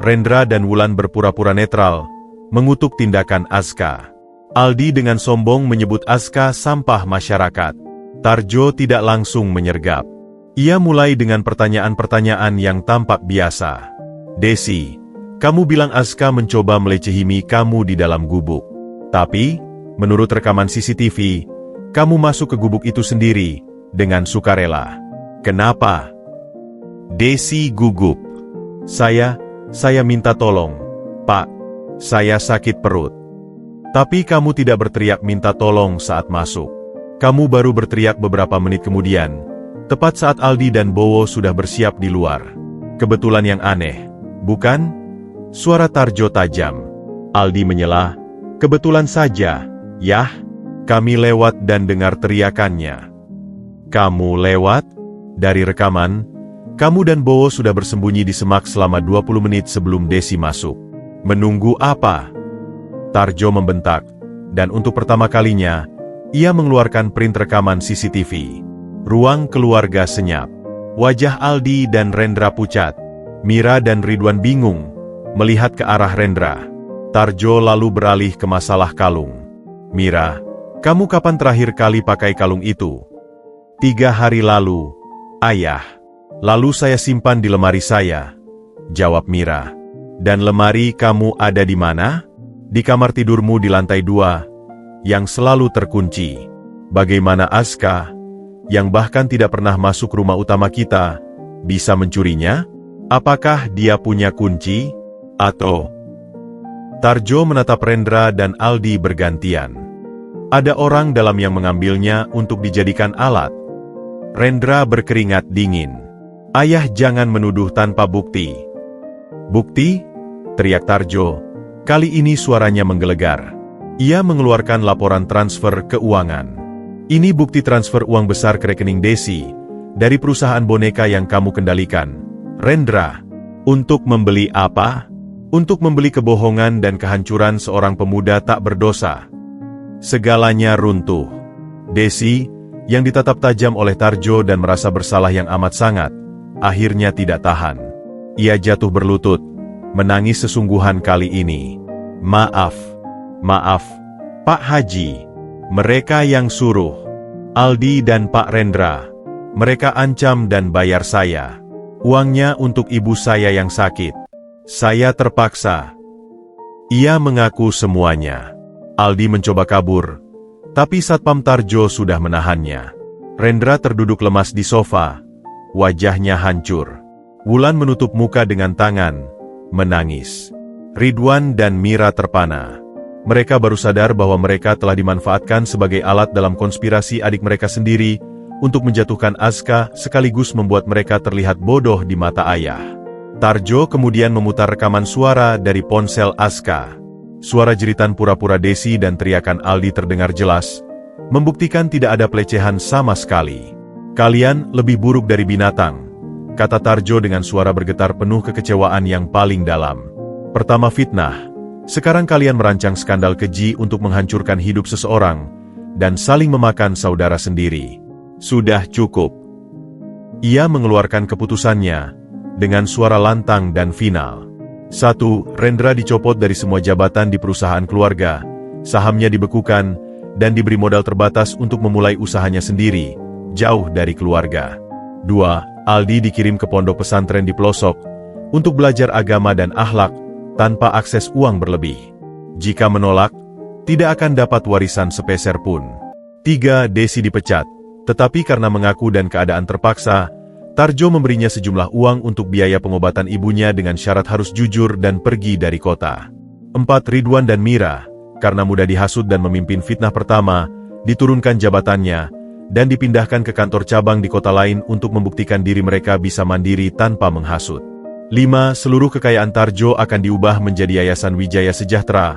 Rendra dan Wulan berpura-pura netral, mengutuk tindakan Aska. Aldi dengan sombong menyebut Aska sampah masyarakat. Tarjo tidak langsung menyergap. Ia mulai dengan pertanyaan-pertanyaan yang tampak biasa. "Desi, kamu bilang Aska mencoba melecehimi kamu di dalam gubuk. Tapi, menurut rekaman CCTV, kamu masuk ke gubuk itu sendiri, dengan sukarela. Kenapa?" Desi gugup. Saya minta tolong, Pak. Saya sakit perut." "Tapi kamu tidak berteriak minta tolong saat masuk. Kamu baru berteriak beberapa menit kemudian, tepat saat Aldi dan Bowo sudah bersiap di luar. Kebetulan yang aneh, bukan?" Suara Tarjo tajam. Aldi menyela, "Kebetulan saja, yah. Kami lewat dan dengar teriakannya." "Kamu lewat?" Dari rekaman, kamu dan Bowo sudah bersembunyi di semak selama 20 menit sebelum Desi masuk. "Menunggu apa?" Tarjo membentak, dan untuk pertama kalinya, ia mengeluarkan print rekaman CCTV. Ruang keluarga senyap. Wajah Aldi dan Rendra pucat. Mira dan Ridwan bingung, melihat ke arah Rendra. Tarjo lalu beralih ke masalah kalung. "Mira, kamu kapan terakhir kali pakai kalung itu?" 3 hari lalu, Ayah. Lalu saya simpan di lemari saya, jawab Mira. Dan lemari kamu ada di mana? Di kamar tidurmu di lantai 2, yang selalu terkunci. Bagaimana Aska, yang bahkan tidak pernah masuk rumah utama kita, bisa mencurinya? Apakah dia punya kunci? Atau... Tarjo menatap Rendra dan Aldi bergantian. Ada orang dalam yang mengambilnya untuk dijadikan alat. Rendra berkeringat dingin. Ayah jangan menuduh tanpa bukti. Bukti? Teriak Tarjo. Kali ini suaranya menggelegar. Ia mengeluarkan laporan transfer keuangan. Ini bukti transfer uang besar ke rekening Desi, dari perusahaan boneka yang kamu kendalikan. Rendra, untuk membeli apa? Untuk membeli kebohongan dan kehancuran seorang pemuda tak berdosa. Segalanya runtuh. Desi, yang ditatap tajam oleh Tarjo dan merasa bersalah yang amat sangat, akhirnya tidak tahan. Ia jatuh berlutut, menangis sesungguhan kali ini. Maaf, Pak Haji. Mereka yang suruh. Aldi dan Pak Rendra. Mereka ancam dan bayar saya. Uangnya untuk ibu saya yang sakit. Saya terpaksa. Ia mengaku semuanya. Aldi mencoba kabur, tapi Satpam Tarjo sudah menahannya. Rendra terduduk lemas di sofa, wajahnya hancur. Wulan menutup muka dengan tangan, menangis. Ridwan dan Mira terpana. Mereka baru sadar bahwa mereka telah dimanfaatkan sebagai alat dalam konspirasi adik mereka sendiri untuk menjatuhkan Aska sekaligus membuat mereka terlihat bodoh di mata ayah. Tarjo kemudian memutar rekaman suara dari ponsel Aska. Suara jeritan pura-pura Desi dan teriakan Aldi terdengar jelas, membuktikan tidak ada pelecehan sama sekali. Kalian lebih buruk dari binatang, kata Tarjo dengan suara bergetar penuh kekecewaan yang paling dalam. Pertama fitnah, sekarang kalian merancang skandal keji untuk menghancurkan hidup seseorang, dan saling memakan saudara sendiri. Sudah cukup. Ia mengeluarkan keputusannya, dengan suara lantang dan final. 1. Rendra dicopot dari semua jabatan di perusahaan keluarga, sahamnya dibekukan, dan diberi modal terbatas untuk memulai usahanya sendiri, jauh dari keluarga. 2. Aldi dikirim ke pondok pesantren di pelosok, untuk belajar agama dan akhlak, tanpa akses uang berlebih. Jika menolak, tidak akan dapat warisan sepeser pun. 3. Desi dipecat, tetapi karena mengaku dan keadaan terpaksa, Tarjo memberinya sejumlah uang untuk biaya pengobatan ibunya dengan syarat harus jujur dan pergi dari kota. 4. Ridwan dan Mira, karena mudah dihasut dan memimpin fitnah pertama, diturunkan jabatannya, dan dipindahkan ke kantor cabang di kota lain untuk membuktikan diri mereka bisa mandiri tanpa menghasut. 5. Seluruh kekayaan Tarjo akan diubah menjadi Yayasan Wijaya Sejahtera,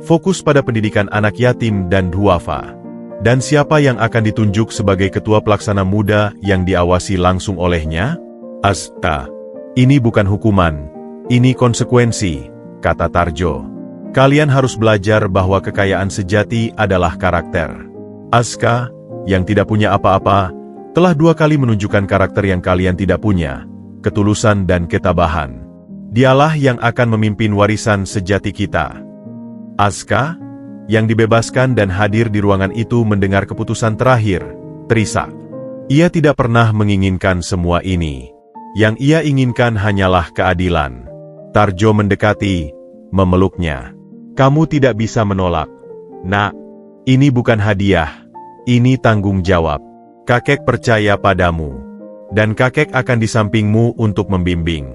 fokus pada pendidikan anak yatim dan duafa. Dan siapa yang akan ditunjuk sebagai ketua pelaksana muda yang diawasi langsung olehnya? Asta. Ini bukan hukuman, ini konsekuensi, kata Tarjo. Kalian harus belajar bahwa kekayaan sejati adalah karakter. Aska, yang tidak punya apa-apa, telah 2 kali menunjukkan karakter yang kalian tidak punya. Ketulusan dan ketabahan. Dialah yang akan memimpin warisan sejati kita. Aska, yang dibebaskan dan hadir di ruangan itu mendengar keputusan terakhir, terisak. Ia tidak pernah menginginkan semua ini. Yang ia inginkan hanyalah keadilan. Tarjo mendekati, memeluknya. Kamu tidak bisa menolak. Nak, ini bukan hadiah, ini tanggung jawab. Kakek percaya padamu. Dan kakek akan di sampingmu untuk membimbing.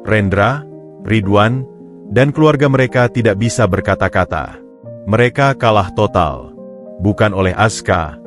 Rendra, Ridwan, dan keluarga mereka tidak bisa berkata-kata. Mereka kalah total. Bukan oleh Aska,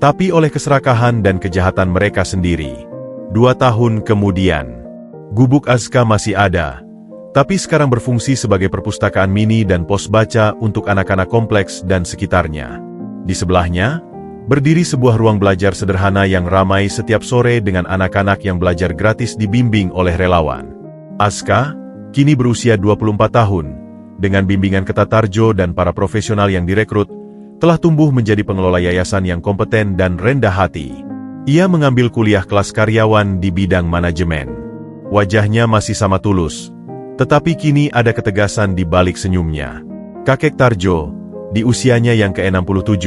tapi oleh keserakahan dan kejahatan mereka sendiri. 2 tahun kemudian, gubuk Aska masih ada, tapi sekarang berfungsi sebagai perpustakaan mini dan pos baca untuk anak-anak kompleks dan sekitarnya. Di sebelahnya, berdiri sebuah ruang belajar sederhana yang ramai setiap sore dengan anak-anak yang belajar gratis dibimbing oleh relawan. Aska, kini berusia 24 tahun, dengan bimbingan ketat Tarjo dan para profesional yang direkrut, telah tumbuh menjadi pengelola yayasan yang kompeten dan rendah hati. Ia mengambil kuliah kelas karyawan di bidang manajemen. Wajahnya masih sama tulus, tetapi kini ada ketegasan di balik senyumnya. Kakek Tarjo, di usianya yang ke-67,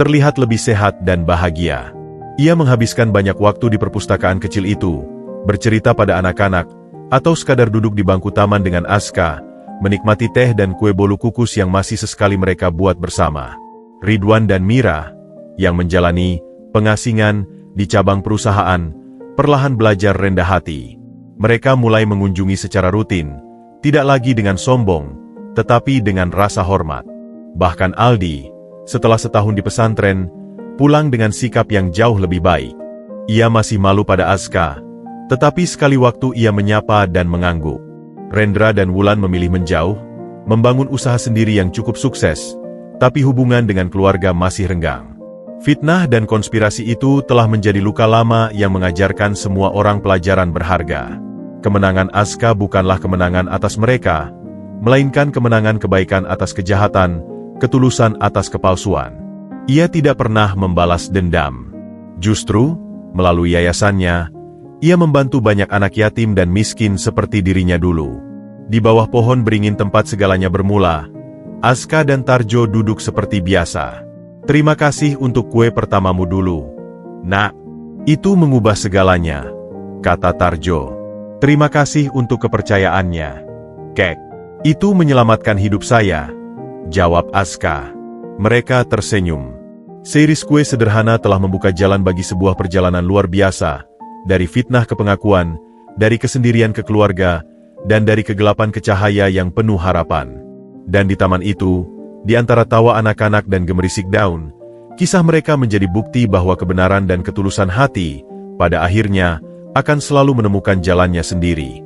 terlihat lebih sehat dan bahagia. Ia menghabiskan banyak waktu di perpustakaan kecil itu, bercerita pada anak-anak, atau sekadar duduk di bangku taman dengan Aska, menikmati teh dan kue bolu kukus yang masih sesekali mereka buat bersama. Ridwan dan Mira, yang menjalani pengasingan di cabang perusahaan, perlahan belajar rendah hati. Mereka mulai mengunjungi secara rutin, tidak lagi dengan sombong, tetapi dengan rasa hormat. Bahkan Aldi, setelah setahun di pesantren, pulang dengan sikap yang jauh lebih baik. Ia masih malu pada Aska, tetapi sekali waktu ia menyapa dan mengangguk. Rendra dan Wulan memilih menjauh, membangun usaha sendiri yang cukup sukses, tapi hubungan dengan keluarga masih renggang. Fitnah dan konspirasi itu telah menjadi luka lama yang mengajarkan semua orang pelajaran berharga. Kemenangan Aska bukanlah kemenangan atas mereka, melainkan kemenangan kebaikan atas kejahatan, ketulusan atas kepalsuan. Ia tidak pernah membalas dendam. Justru, melalui yayasannya, ia membantu banyak anak yatim dan miskin seperti dirinya dulu. Di bawah pohon beringin tempat segalanya bermula, Aska dan Tarjo duduk seperti biasa. "Terima kasih untuk kue pertamamu dulu, Nak. Itu mengubah segalanya," kata Tarjo. "Terima kasih untuk kepercayaannya, Kek. Itu menyelamatkan hidup saya," jawab Aska. Mereka tersenyum. Seiris kue sederhana telah membuka jalan bagi sebuah perjalanan luar biasa, dari fitnah ke pengakuan, dari kesendirian ke keluarga, dan dari kegelapan ke cahaya yang penuh harapan. Dan di taman itu, di antara tawa anak-anak dan gemerisik daun, kisah mereka menjadi bukti bahwa kebenaran dan ketulusan hati, pada akhirnya, akan selalu menemukan jalannya sendiri.